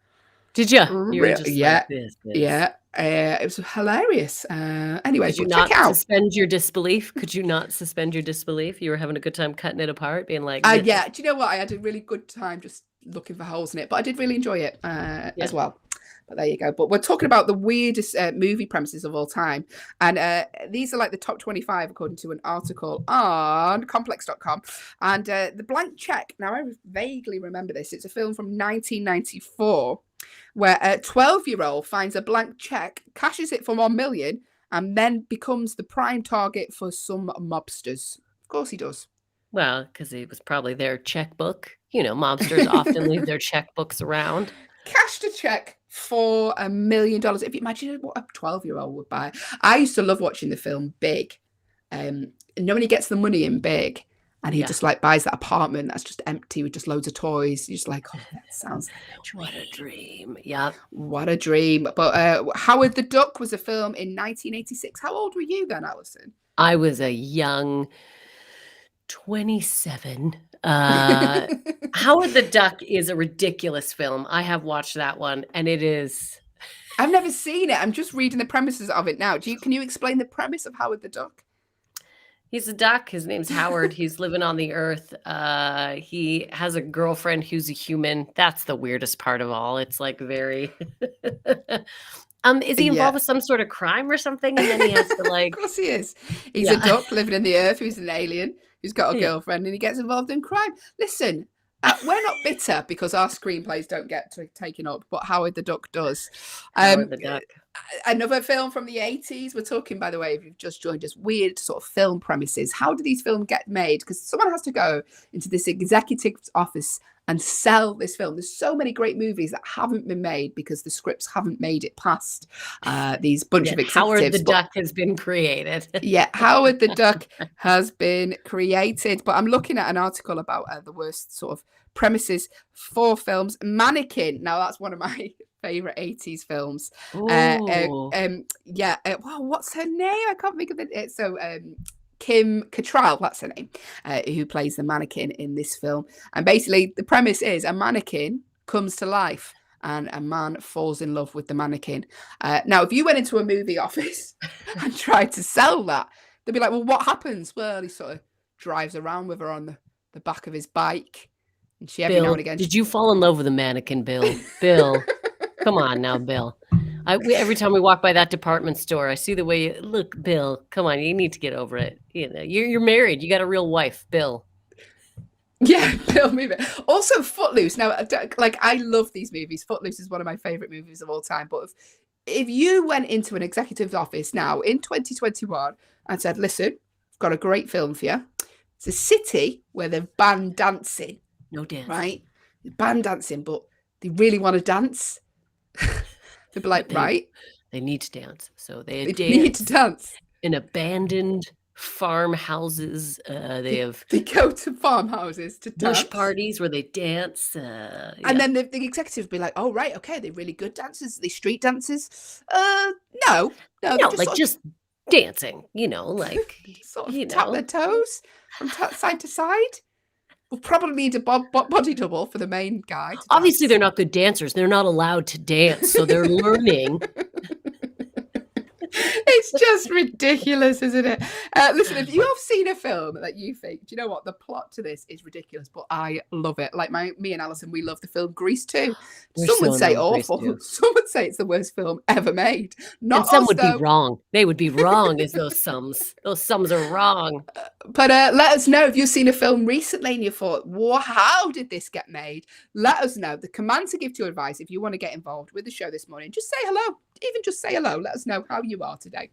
Speaker 2: Did you? You were just
Speaker 1: yeah.
Speaker 2: like this.
Speaker 1: Yeah. It was hilarious. Anyway,
Speaker 2: Could you
Speaker 1: check
Speaker 2: not
Speaker 1: it out.
Speaker 2: suspend your disbelief? Could you not suspend your disbelief? You were having a good time cutting it apart, being like,
Speaker 1: yeah. Do you know what? I had a really good time just looking for holes in it, but I did really enjoy it as well. But there you go. But we're talking about the weirdest movie premises of all time. And these are like the top 25 according to an article on complex.com. And The Blank Check. Now, I vaguely remember this. It's a film from 1994 where a 12-year-old finds a blank check, cashes it for $1 million, and then becomes the prime target for some mobsters. Of course he does.
Speaker 2: Well, because it was probably their checkbook. Mobsters often leave their checkbooks around.
Speaker 1: Cashed a check for $1 million. If you imagine what a 12-year-old would buy. I used to love watching the film Big. When he gets the money in Big and he just like buys that apartment that's just empty with just loads of toys. You're just like, oh, that sounds like a dream.
Speaker 2: What a dream. Yeah.
Speaker 1: What a dream. But Howard the Duck was a film in 1986. How old were you then, Allyson?
Speaker 2: I was a young 27. Howard the Duck is a ridiculous film. I have watched that one, and it is.
Speaker 1: I've never seen it. I'm just reading the premises of it now. Can you explain the premise of Howard the Duck?
Speaker 2: He's a duck. His name's Howard. He's living on the earth. He has a girlfriend who's a human. That's the weirdest part of all. It's like very. Is he involved with some sort of crime or something? And then he has to like.
Speaker 1: Of course he is. He's a duck living in the earth who's an alien who's got a girlfriend and he gets involved in crime. Listen, we're not bitter because our screenplays don't get taken up, but Howard the Duck does.
Speaker 2: Howard the Duck.
Speaker 1: Another film from the 80s. We're talking, by the way, if you've just joined us, weird sort of film premises. How do these films get made? Because someone has to go into this executive's office and sell this film. There's so many great movies that haven't been made because the scripts haven't made it past these bunch of executives.
Speaker 2: Howard the Duck has been created.
Speaker 1: Yeah, Howard the Duck has been created. But I'm looking at an article about the worst sort of premises for films. Mannequin. Now, that's one of my favorite 80s films. Wow, what's her name? I can't think of it. So Kim Cattrall, that's her name, who plays the mannequin in this film. And basically the premise is a mannequin comes to life and a man falls in love with the mannequin. Now, if you went into a movie office and tried to sell that, they'd be like, well, what happens? Well, he sort of drives around with her on the back of his bike. And she every now and again...
Speaker 2: Did you fall in love with a mannequin, Bill? Bill, come on now, Bill. Every time we walk by that department store, I see the way you look, Bill. Come on, you need to get over it. You know, you're married. You got a real wife, Bill.
Speaker 1: Yeah, Bill, move it. Also, Footloose. Now, like, I love these movies. Footloose is one of my favorite movies of all time. But if you went into an executive's office now in 2021 and said, "Listen, I've got a great film for you. It's a city where they've banned dancing."
Speaker 2: No dance. Right?
Speaker 1: Band dancing, but they really want to dance. They'd be like, right.
Speaker 2: They need to dance. So they
Speaker 1: need to dance.
Speaker 2: In abandoned farmhouses. They
Speaker 1: go to farmhouses to dance.
Speaker 2: Bush parties where they dance.
Speaker 1: And then the executives would be like, oh, right, okay, they're really good dancers. Are they street dancers? No,
Speaker 2: like just dancing, like
Speaker 1: sort of tap their toes from side to side. We'll probably need a body double for the main guy.
Speaker 2: Obviously, they're not good dancers. They're not allowed to dance, so they're learning.
Speaker 1: It's just ridiculous, isn't it? Listen, if you have seen a film that you think, do you know what, the plot to this is ridiculous, but I love it. Like me and Allyson, we love the film Grease too. Some would say awful. Some would say it's the worst film ever made. Not
Speaker 2: and some would be wrong. They would be wrong as those sums. Those sums are wrong.
Speaker 1: But let us know if you've seen a film recently and you thought, how did this get made? Let us know. The command to give to your advice if you want to get involved with the show this morning. Just say hello. Even just say hello. Let us know how you are today.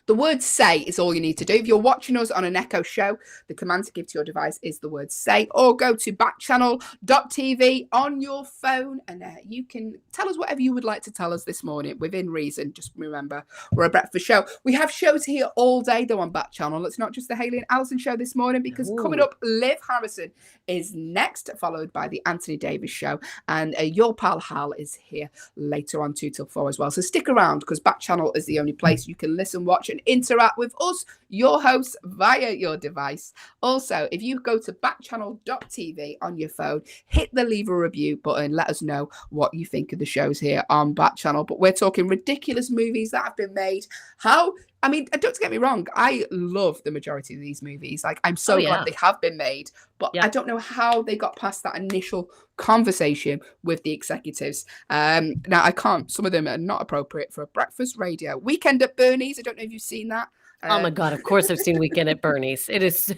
Speaker 1: The word say is all you need to do. If you're watching us on an Echo show, the command to give to your device is the word say, or go to backchannel.tv on your phone and you can tell us whatever you would like to tell us this morning within reason. Just remember, we're a breakfast show. We have shows here all day though on Backchannel. It's not just the Hayley and Allyson show this morning because coming up, Liv Harrison is next, followed by the Anthony Davis show. And your pal Hal is here later on 2 till 4 as well. So stick around because Backchannel is the only place you can listen, watch and interact with us, your hosts, via your device. Also, if you go to backchannel.tv on your phone, hit the leave a review button, let us know what you think of the shows here on Backchannel. But we're talking ridiculous movies that have been made. Don't get me wrong, I love the majority of these movies. Like, I'm so glad they have been made, but I don't know how they got past that initial conversation with the executives. Now, some of them are not appropriate for a breakfast radio. Weekend at Bernie's, I don't know if you've seen that.
Speaker 2: Oh my God, of course I've seen Weekend at Bernie's. It's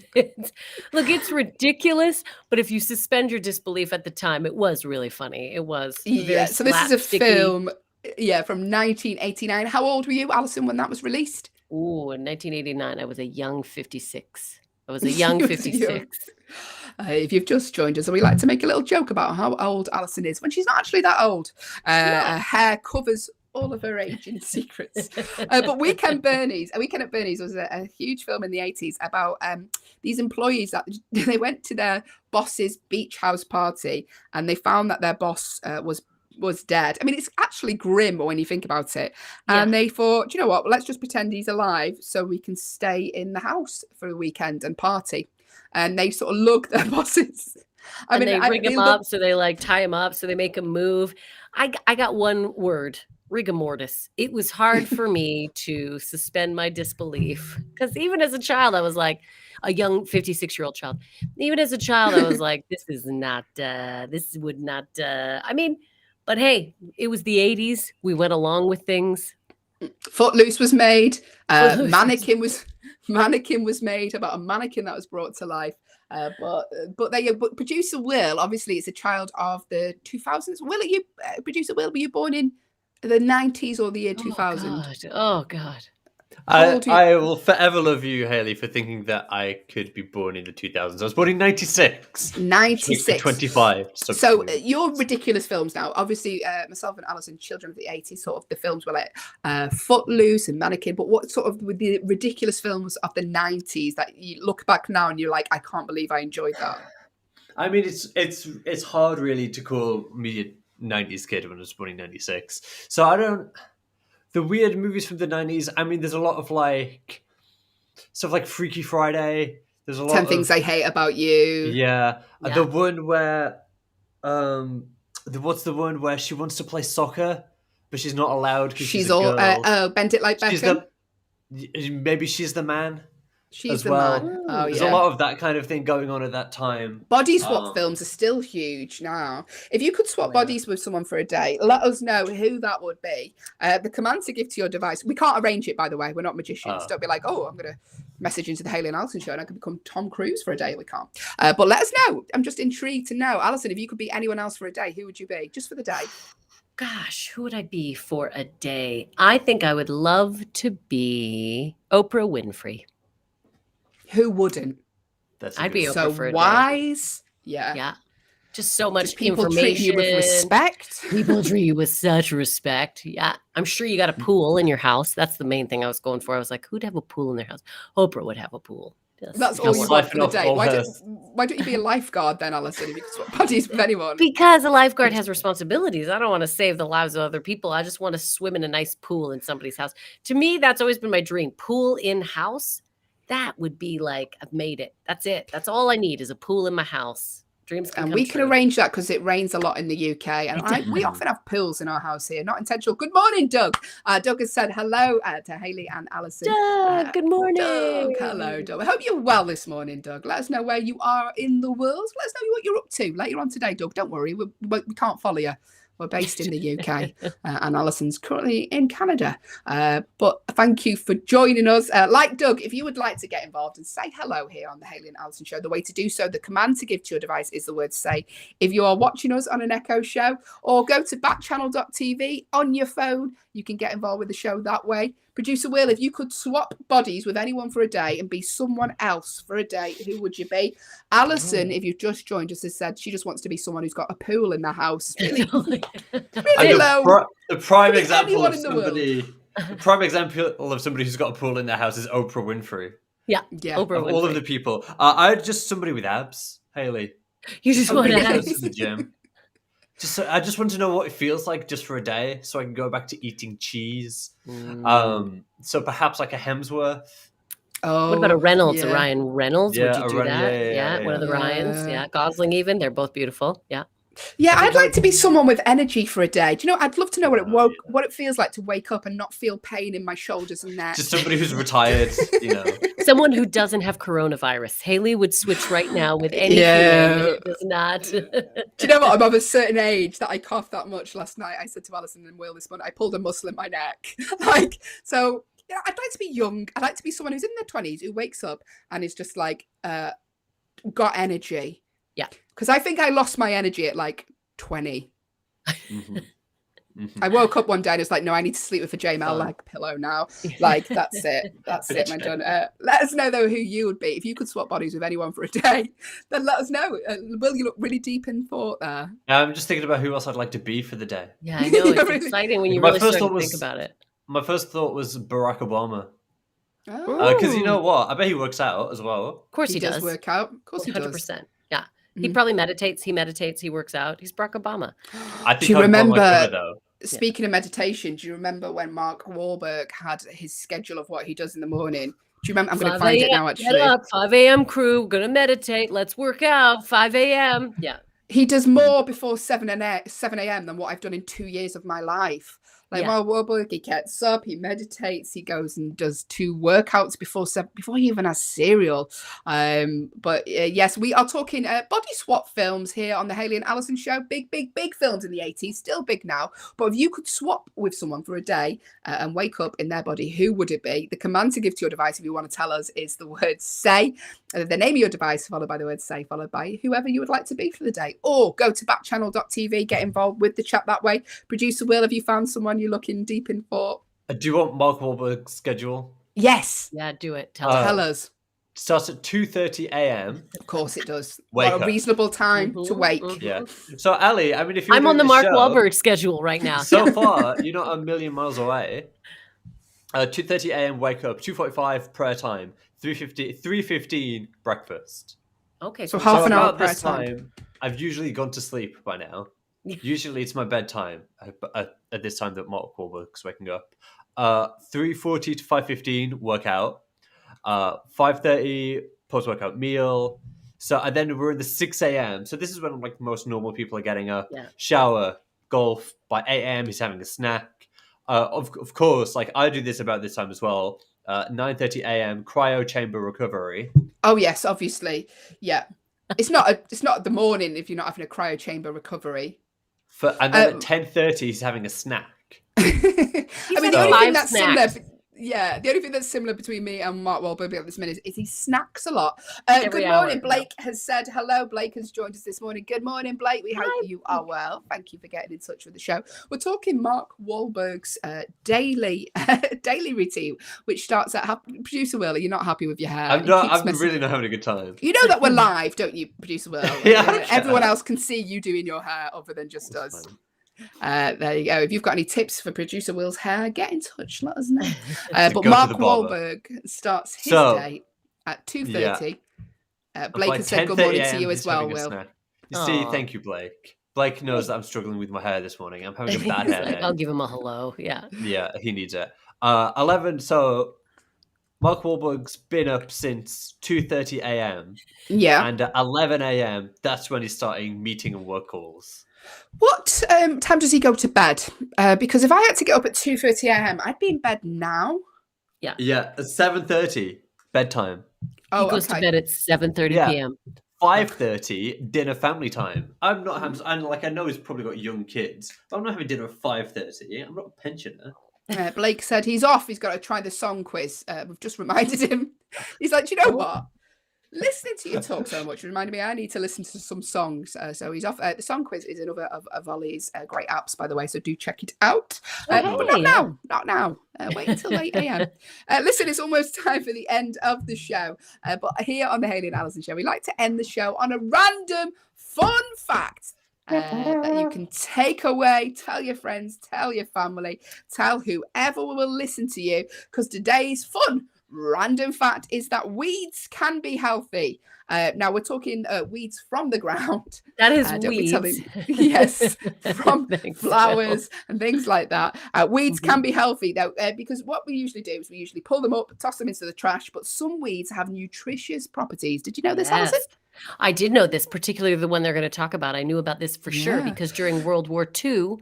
Speaker 2: ridiculous, but if you suspend your disbelief at the time, it was really funny. It was.
Speaker 1: Yeah, so this is a film, from 1989. How old were you, Allyson, when that was released?
Speaker 2: Ooh, in 1989, I was a young 56.
Speaker 1: If you've just joined us, we like to make a little joke about how old Allyson is when she's not actually that old. Her hair covers all of her aging secrets. But Weekend at Bernie's was a huge film in the 80s about these employees that they went to their boss's beach house party and they found that their boss was dead. I mean, it's actually grim when you think about it. And they thought, you know what, let's just pretend he's alive so we can stay in the house for the weekend and party. And they sort of lug their bosses.
Speaker 2: They rig him up, so they tie him up, so they make him move. I got one word, rigor mortis. It was hard for me to suspend my disbelief because even as a child, I was like, a young 56-year-old child. Even as a child, I was like, this would not. But hey, it was the 80s. We went along with things.
Speaker 1: Footloose was made. Mannequin was made about a mannequin that was brought to life. But producer Will, obviously, is a child of the 2000s. Producer Will, were you born in the 90s or the year 2000?
Speaker 2: Oh God.
Speaker 3: I will forever love you, Hayley, for thinking that I could be born in the 2000s. I was born in 96.
Speaker 1: 96.
Speaker 3: 25.
Speaker 1: So your ridiculous films now, obviously myself and Allyson, children of the 80s, sort of the films were like Footloose and Mannequin, but what sort of with the ridiculous films of the 90s that you look back now and you're like, I can't believe I enjoyed that?
Speaker 3: I mean, it's hard really to call me a 90s kid when I was born in 96. So I don't... The weird movies from the 90s, I mean, there's a lot of like stuff like Freaky Friday. There's a lot
Speaker 1: 10 Things I Hate About You.
Speaker 3: Yeah. The one where what's the one where she wants to play soccer but she's not allowed because she's a girl.
Speaker 1: Bend It Like Beckham.
Speaker 3: Maybe she's the man.
Speaker 1: She's the
Speaker 3: well.
Speaker 1: man. Oh,
Speaker 3: There's a lot of that kind of thing going on at that time.
Speaker 1: Body swap films are still huge now. If you could swap bodies with someone for a day, let us know who that would be. The command to give to your device. We can't arrange it, by the way. We're not magicians. Don't be like, oh, I'm going to message into the Hayley and Allyson show and I could become Tom Cruise for a day. We can't. But let us know. I'm just intrigued to know. Allyson, if you could be anyone else for a day, who would you be? Just for the day.
Speaker 2: Gosh, who would I be for a day? I think I would love to be Oprah Winfrey.
Speaker 1: Who wouldn't?
Speaker 2: I'd be
Speaker 1: so
Speaker 2: Oprah for a
Speaker 1: wise.
Speaker 2: Day. Yeah. Just so much
Speaker 1: Just people
Speaker 2: information.
Speaker 1: Treat you with respect.
Speaker 2: People treat you with such respect. Yeah. I'm sure you got a pool in your house. That's the main thing I was going for. I was like, who'd have a pool in their house? Oprah would have a pool.
Speaker 1: That's all you want for the day. Why don't you be a lifeguard then, Allyson, if you could swap bodies with anyone?
Speaker 2: Because a lifeguard has responsibilities. I don't want to save the lives of other people. I just want to swim in a nice pool in somebody's house. To me, that's always been my dream. Pool in house. That would be like, I've made it. That's it. That's all I need is a pool in my house. Dreams can come
Speaker 1: we can
Speaker 2: true.
Speaker 1: arrange that because it rains a lot in the UK. And we often have pools in our house here. Not intentional. Good morning, Doug. Doug has said hello to Hayley and Allyson.
Speaker 2: Doug, good morning.
Speaker 1: Doug, hello, Doug. I hope you're well this morning, Doug. Let us know where you are in the world. Let us know what you're up to later on today, Doug. Don't worry. We can't follow you. We're based in the UK and Alyson's currently in Canada. But thank you for joining us. Like Doug, if you would like to get involved and say hello here on the Hayley and Allyson show, the way to do so, the command to give to your device is the word say. If you are watching us on an Echo show or go to backchannel.tv on your phone, you can get involved with the show that way. Producer Will, if you could swap bodies with anyone for a day and be someone else for a day, who would you be? Allyson, if you've just joined us, has said she just wants to be someone who's got a pool in the house. Really low.
Speaker 3: The prime example of somebody. The prime example of somebody who's got a pool in their house is Oprah Winfrey.
Speaker 2: Yeah.
Speaker 3: Oprah Winfrey. All of the people. I'm just somebody with abs, Hayley.
Speaker 2: You just want abs.
Speaker 3: To the gym. I just want to know what it feels like just for a day, so I can go back to eating cheese. So perhaps like a Hemsworth.
Speaker 2: Oh, what about a Reynolds? A Ryan Reynolds?
Speaker 3: Yeah,
Speaker 2: would you do that? Yeah, one of the Ryans. Yeah, Gosling even. They're both beautiful. Yeah.
Speaker 1: Yeah, I'd like to be someone with energy for a day. Do you know, I'd love to know what it feels like to wake up and not feel pain in my shoulders and neck.
Speaker 3: Just somebody who's retired, you know.
Speaker 2: Someone who doesn't have coronavirus. Hayley would switch right now with any human. It does not.
Speaker 1: Do you know what? I'm of a certain age that I coughed that much last night. I said to Allyson and Will this morning, I pulled a muscle in my neck. So, yeah, I'd like to be young. I'd like to be someone who's in their 20s, who wakes up and is just like, got energy.
Speaker 2: Yeah.
Speaker 1: Because I think I lost my energy at like 20.
Speaker 3: Mm-hmm. Mm-hmm.
Speaker 1: I woke up one day and it's like, no, I need to sleep with a JML like pillow now. Like, that's it. That's it, my done. Let us know, though, who you would be. If you could swap bodies with anyone for a day, then let us know. Will, you look really deep in thought there.
Speaker 3: I'm just thinking about who else I'd like to be for the day.
Speaker 2: Yeah, I know. It's exciting when you really start to think about it.
Speaker 3: My first thought was Barack Obama.
Speaker 1: Oh.
Speaker 3: Because you know what? I bet he works out as well.
Speaker 2: Of course he does.
Speaker 1: Work out. Of course 100%.
Speaker 2: He does. 100%. Yeah. He probably meditates. He meditates. He works out. He's Barack Obama.
Speaker 3: I think
Speaker 1: do you remember,
Speaker 3: though.
Speaker 1: Speaking of meditation, do you remember when Mark Wahlberg had his schedule of what he does in the morning? Do you remember? I'm going to find it now, actually.
Speaker 2: Get up, 5 a.m. crew. Going to meditate. Let's work out. 5 a.m. Yeah.
Speaker 1: He does more before 7 a.m. than what I've done in 2 years of my life. Like Mark Wahlberg, he gets up, he meditates, he goes and does 2 workouts before he even has cereal. But yes, we are talking body swap films here on the Hayley and Allyson show. Big films in the 80s, still big now. But if you could swap with someone for a day and wake up in their body, who would it be? The command to give to your device, if you want to tell us, is the word say. The name of your device followed by the word say, followed by whoever you would like to be for the day. Or go to backchannel.tv, get involved with the chat that way. Producer Will, have you found someone you're looking deep in for?
Speaker 3: Do you want Mark Wahlberg's schedule?
Speaker 1: Yes.
Speaker 2: Yeah, do it. Tell us.
Speaker 1: Tell us.
Speaker 3: Starts at 2:30 a.m.
Speaker 1: Of course it does.
Speaker 3: Wake
Speaker 1: What a
Speaker 3: up.
Speaker 1: reasonable time to wake.
Speaker 3: Yeah. So, Ali, I mean, if you're
Speaker 2: I'm on
Speaker 3: doing
Speaker 2: the
Speaker 3: this
Speaker 2: Mark
Speaker 3: show,
Speaker 2: Wahlberg schedule right now.
Speaker 3: so far, you're not a million miles away. 2:30 a.m. wake up, 2:45 prayer time, 3:15 breakfast.
Speaker 2: Okay.
Speaker 1: So
Speaker 2: cool.
Speaker 1: half an hour
Speaker 3: about this
Speaker 1: prayer time.
Speaker 3: time, I've usually gone to sleep by now. Usually it's my bedtime at this time that Mark Wahlberg's waking up. 3:40 to 5:15 workout. 5:30 post-workout meal. So and then we're in the 6 a.m. So this is when like most normal people are getting up.
Speaker 2: Yeah.
Speaker 3: Shower, golf. By 8 a.m. he's having a snack. Of course, like I do this about this time as well. 9:30 a.m. cryo chamber recovery.
Speaker 1: Oh yes, obviously. Yeah. It's not the morning if you're not having a cryo chamber recovery.
Speaker 3: And then at 10:30 he's having a snack.
Speaker 1: I mean, the
Speaker 2: had
Speaker 1: only thing
Speaker 2: 5
Speaker 1: that's
Speaker 2: snacks.
Speaker 1: similar. Yeah, the only thing that's similar between me and Mark Wahlberg at this minute is he snacks a lot.
Speaker 2: Every
Speaker 1: Good
Speaker 2: hour,
Speaker 1: morning,
Speaker 2: yeah.
Speaker 1: Blake has said hello. Blake has joined us this morning. Good morning, Blake. We hope you are well. Thank you for getting in touch with the show. We're talking Mark Wahlberg's daily routine, which starts at producer Will. Are you not happy with your hair?
Speaker 3: I'm really not having a good time.
Speaker 1: You know that we're live, don't you, producer Will?
Speaker 3: Yeah.
Speaker 1: Everyone else can see you doing your hair other than just us. There you go. If you've got any tips for producer Will's hair, get in touch. Let us know. But
Speaker 3: Go to
Speaker 1: Mark
Speaker 3: the barber.
Speaker 1: Wahlberg starts his
Speaker 3: So,
Speaker 1: day at 2:30. Blake
Speaker 3: By
Speaker 1: has said good
Speaker 3: 10:30
Speaker 1: morning to
Speaker 3: a.m.
Speaker 1: you
Speaker 3: he's
Speaker 1: as well,
Speaker 3: having a
Speaker 1: Will.
Speaker 3: snack. You see,
Speaker 2: Aw.
Speaker 3: thank you, Blake. Blake knows that I'm struggling with my hair this morning. I'm having a bad hair day.
Speaker 2: I'll give him a hello. Yeah.
Speaker 3: Yeah, he needs it. 11. So Mark Wahlberg's been up since 2:30 a.m.
Speaker 1: Yeah.
Speaker 3: and at 11 a.m. that's when he's starting meeting and work calls.
Speaker 1: What time does he go to bed? Because if I had to get up at 2:30 a.m., I'd be in bed now.
Speaker 3: Yeah, at 7:30 bedtime.
Speaker 2: He goes to bed at 7:30
Speaker 3: Yeah.
Speaker 2: p.m.
Speaker 3: 5:30 dinner family time. I'm not having. I know he's probably got young kids, but I'm not having dinner at 5:30. I'm not a pensioner.
Speaker 1: Blake said he's off. He's got to try the song quiz. We've just reminded him. He's like, you know what? Listening to you talk so much reminded me I need to listen to some songs. So he's off. The song quiz is another of Ollie's great apps, by the way. So do check it out. But not now. Not now. Wait until 8 a.m. Listen, it's almost time for the end of the show. But here on the Hayley and Allyson show, we like to end the show on a random fun fact that you can take away, tell your friends, tell your family, tell whoever will listen to you, because today's fun random fact is that weeds can be healthy. Now we're talking weeds from from the ground.
Speaker 2: That is
Speaker 1: Don't be
Speaker 2: weeds.
Speaker 1: telling- yes, from
Speaker 2: Thanks,
Speaker 1: flowers and things like that. Weeds can be healthy though, because what we usually do is we usually pull them up, toss them into the trash. But some weeds have nutritious properties. Did you know this, Allyson?
Speaker 2: I did know this, particularly the one they're going to talk about. I knew about this for sure
Speaker 1: Yeah.
Speaker 2: because during World War II,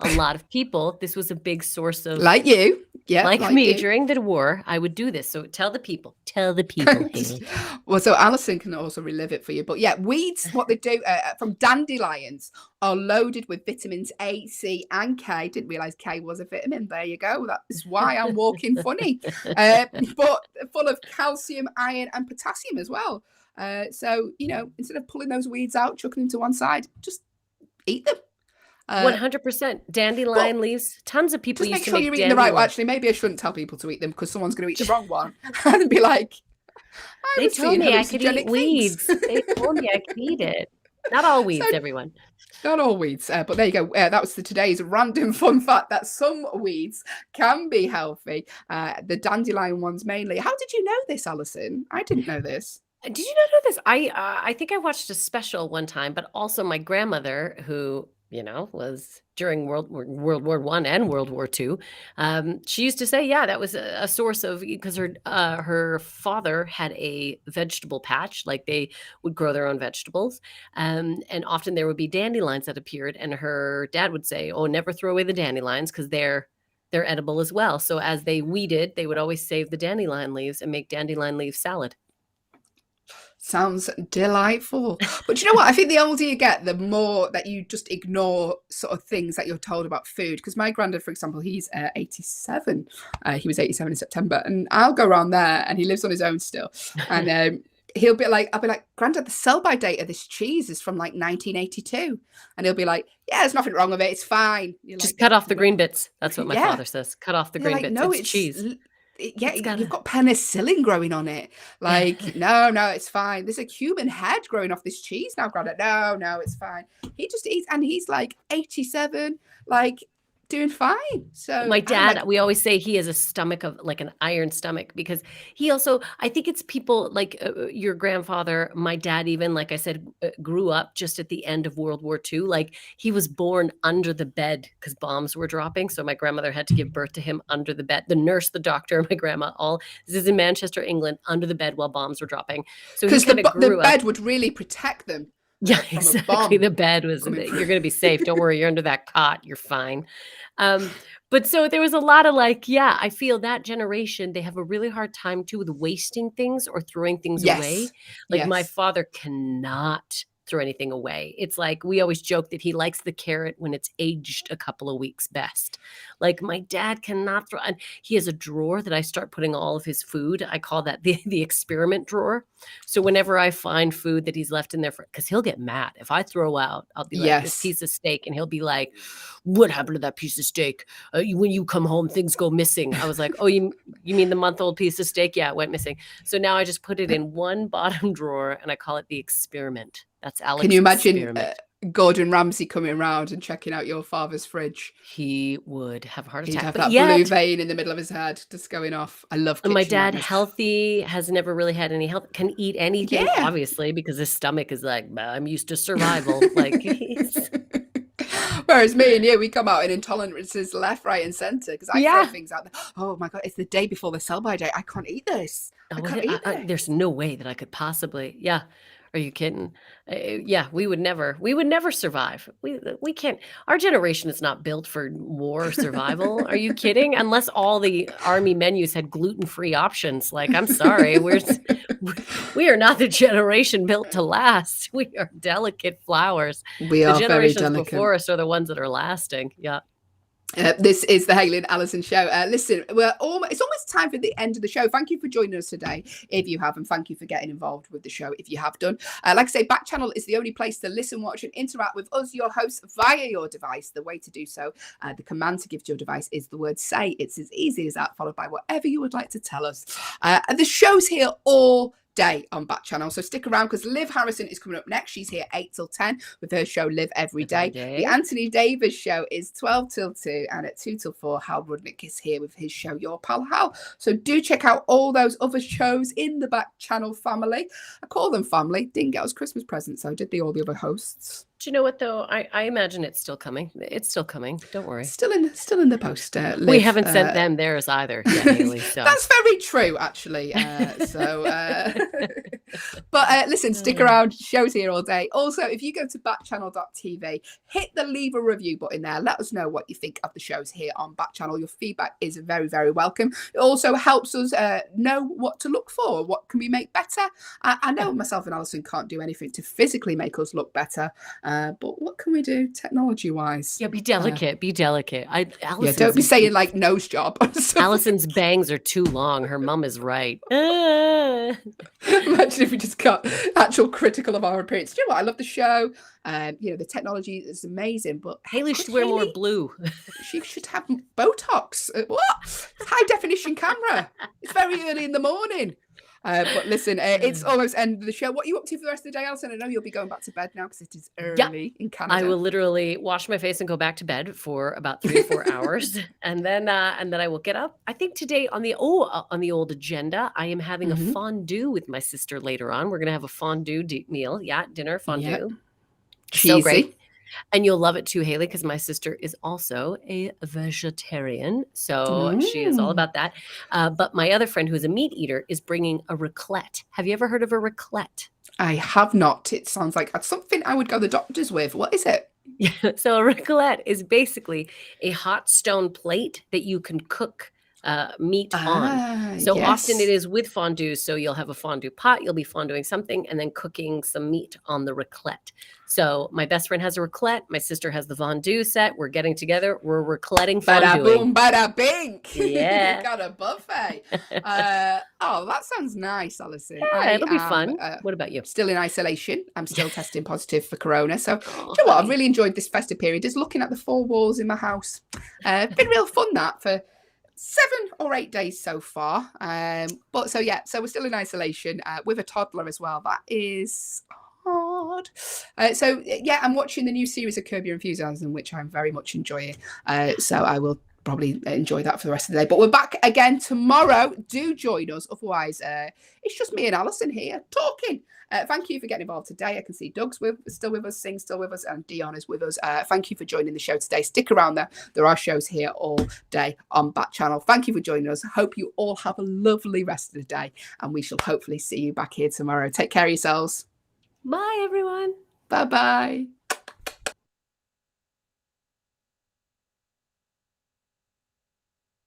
Speaker 2: a lot of people, this was a big source of,
Speaker 1: Like you, yeah,
Speaker 2: like me
Speaker 1: you.
Speaker 2: during the war, I would do this. So tell the people, Hayley.
Speaker 1: Well, so Allyson can also relive it for you. But yeah, weeds, what they do from dandelions are loaded with vitamins A, C, and K. Didn't realize K was a vitamin. There you go. That is why I'm walking funny. But full of calcium, iron, and potassium as well. So, you know, instead of pulling those weeds out, chucking them to one side, just eat them.
Speaker 2: 100% dandelion leaves. Tons of people
Speaker 1: Just make
Speaker 2: used to
Speaker 1: sure
Speaker 2: make
Speaker 1: you're eating the right one.
Speaker 2: dandelion.
Speaker 1: Actually, maybe I shouldn't tell people to eat them because someone's going to eat the wrong one and be like,
Speaker 2: They told me I could eat weeds. They told me I could eat it. Not all weeds, everyone.
Speaker 1: Not all weeds, but there you go. That was today's random fun fact that some weeds can be healthy. The dandelion ones mainly. How did you know this, Allyson? I didn't know this.
Speaker 2: Did you not know this? I think I watched a special one time, but also my grandmother, who, you know, was during World War I and World War II. She used to say, yeah, that was a source of, because her father had a vegetable patch, like they would grow their own vegetables. And often there would be dandelions that appeared, and her dad would say, oh, never throw away the dandelions because they're edible as well. So as they weeded, they would always save the dandelion leaves and make dandelion leaf salad.
Speaker 1: Sounds delightful. But you know what? I think the older you get, the more that you just ignore sort of things that you're told about food. Because my granddad, for example, he's 87. He was 87 in September. And I'll go around there and he lives on his own still. And he'll be like, I'll be like, Granddad, the sell-by date of this cheese is from like 1982. And he'll be like, yeah, there's nothing wrong with it. It's fine. You're
Speaker 2: Just
Speaker 1: like,
Speaker 2: cut off the green bits. That's what my
Speaker 1: Yeah.
Speaker 2: father says. Cut off the
Speaker 1: You're
Speaker 2: green
Speaker 1: like,
Speaker 2: bits.
Speaker 1: no,
Speaker 2: it's cheese.
Speaker 1: Yeah,
Speaker 2: It's gotta
Speaker 1: you've got penicillin growing on it. Like, no, it's fine. There's a human head growing off this cheese now, Grandad. No, it's fine. He just eats, and he's like 87, like doing fine. So
Speaker 2: My
Speaker 1: I'm
Speaker 2: dad,
Speaker 1: like,
Speaker 2: we always say he has a stomach of like an iron stomach because he also, I think it's people like your grandfather, my dad, even, like I said, grew up just at the end of World War II. Like he was born under the bed because bombs were dropping. So my grandmother had to give birth to him under the bed. The nurse, the doctor, my grandma, all this is in Manchester, England, under the bed while bombs were dropping. So he
Speaker 1: because
Speaker 2: kind of
Speaker 1: the
Speaker 2: grew up.
Speaker 1: bed would really protect them
Speaker 2: Yeah,
Speaker 1: from a
Speaker 2: exactly.
Speaker 1: bomb
Speaker 2: The bed was,
Speaker 1: coming
Speaker 2: you're
Speaker 1: through.
Speaker 2: going to be safe. Don't worry. You're under that cot. You're fine. But so there was a lot of like, yeah, I feel that generation, they have a really hard time too with wasting things or throwing things away.
Speaker 1: Yes,
Speaker 2: Like my
Speaker 1: yes.
Speaker 2: father cannot throw anything away. It's like we always joke that he likes the carrot when it's aged a couple of weeks best. Like my dad cannot throw, and he has a drawer that I start putting all of his food. I call that the experiment drawer. So whenever I find food that he's left in there, because he'll get mad if I throw out, I'll be like this
Speaker 1: Yes.
Speaker 2: piece of steak, and he'll be like, "What happened to that piece of steak? When you come home, things go missing." I was like, "Oh, you mean the month-old piece of steak? Yeah, it went missing." So now I just put it in one bottom drawer, and I call it the experiment. That's Alex's
Speaker 1: Can you imagine
Speaker 2: experiment.
Speaker 1: Gordon Ramsay coming around and checking out your father's fridge?
Speaker 2: He would have a heart
Speaker 1: He'd
Speaker 2: attack,
Speaker 1: have
Speaker 2: but
Speaker 1: that blue
Speaker 2: yet
Speaker 1: vein in the middle of his head just going off. I love
Speaker 2: my
Speaker 1: kitchen
Speaker 2: dad,
Speaker 1: nightmares.
Speaker 2: healthy, has never really had any health, can eat anything,
Speaker 1: Yeah.
Speaker 2: obviously, because his stomach is like, I'm used to survival. Like he's
Speaker 1: Whereas me and you, we come out in intolerances left, right, and centre because I throw
Speaker 2: yeah.
Speaker 1: things out there. Oh my God, it's the day before the sell-by date. I can't eat this. I
Speaker 2: Oh,
Speaker 1: can't eat this.
Speaker 2: there's no way that I could possibly. Yeah. Are you kidding? Yeah, we would never survive. We can't. Our generation is not built for war or survival. Are you kidding? Unless all the army menus had gluten-free options. Like, I'm sorry, we are not the generation built to last. We are delicate flowers.
Speaker 1: We
Speaker 2: The
Speaker 1: are very
Speaker 2: generations
Speaker 1: delicate.
Speaker 2: before us are the ones that are lasting. Yeah.
Speaker 1: This is the Hayley and Allyson show. Listen, it's almost time for the end of the show. Thank you for joining us today, if you have, and thank you for getting involved with the show, if you have done. Like I say, Backchannel is the only place to listen, watch, and interact with us, your hosts, via your device. The way to do so, the command to give to your device is the word "say." It's as easy as that, followed by whatever you would like to tell us. And the show's here all day on Backchannel, so stick around because Liv Harrison is coming up next. She's here 8 till 10 with her show Live Every Day. The Anthony Davis show is 12 till 2, and at 2 till 4 Hal Rudnick is here with his show Your Pal Hal. So do check out all those other shows in the Backchannel family. I call them family. Didn't get us Christmas presents, so did all the other hosts.
Speaker 2: Do you know what though? I imagine it's still coming. It's still coming. Don't worry.
Speaker 1: Still in the post. Liv,
Speaker 2: we haven't sent them theirs either, yeah, Hayley. So.
Speaker 1: That's very true, actually. But listen, stick around. Show's here all day. Also, if you go to backchannel.tv, hit the leave a review button there. Let us know what you think of the shows here on Backchannel. Your feedback is very, very welcome. It also helps us know what to look for. What can we make better? I know myself and Allyson can't do anything to physically make us look better. But what can we do technology-wise?
Speaker 2: Yeah, be delicate. Be delicate.
Speaker 1: Don't be saying like nose job.
Speaker 2: Allison's bangs are too long. Her mum is right.
Speaker 1: Imagine if we just got actual critical of our appearance. Do you know what? I love the show. The technology is amazing, but
Speaker 2: Hayley should wear more blue.
Speaker 1: She should have Botox. What? High definition camera. It's very early in the morning. But listen, it's almost end of the show. What are you up to for the rest of the day, Allyson? I know you'll be going back to bed now because it is early in Canada.
Speaker 2: I will literally wash my face and go back to bed for about 3 or 4 hours, and then I will get up. I think today on the old agenda, I am having a fondue with my sister later on. We're gonna have a fondue meal. Yeah, dinner fondue.
Speaker 1: Yep.
Speaker 2: So great. And you'll love it too, Hayley, because my sister is also a vegetarian. So she is all about that. But my other friend, who's a meat eater, is bringing a raclette. Have you ever heard of a raclette?
Speaker 1: I have not. It sounds like something I would go to the doctors with. What is it?
Speaker 2: Yeah. So a raclette is basically a hot stone plate that you can cook meat on. So often it is with fondue. So you'll have a fondue pot, you'll be fonduing something and then cooking some meat on the raclette. So my best friend has a raclette. My sister has the fondue set. We're getting together. We're racletting fonduing.
Speaker 1: Bada boom, bada bink.
Speaker 2: Yeah.
Speaker 1: You got a buffet. That sounds nice, Allyson.
Speaker 2: Yeah, it'll be fun. What about you?
Speaker 1: Still in isolation. I'm still testing positive for corona. So do you know what? I've really enjoyed this festive period. Just looking at the 4 walls in my house. It's been real fun that for 7 or 8 days so far. But so we're still in isolation with a toddler as well. That is hard. I'm watching the new series of Curb Your Enthusiasm, which I'm very much enjoying. So I will probably enjoy that for the rest of the day. But we're back again tomorrow. Do join us. Otherwise, it's just me and Allyson here talking. Thank you for getting involved today. I can see Doug's still with us, Sing's still with us, and Dion is with us. Thank you for joining the show today. Stick around there. There are shows here all day on Backchannel. Thank you for joining us. Hope you all have a lovely rest of the day, and we shall hopefully see you back here tomorrow. Take care of yourselves.
Speaker 2: Bye, everyone.
Speaker 1: Bye-bye.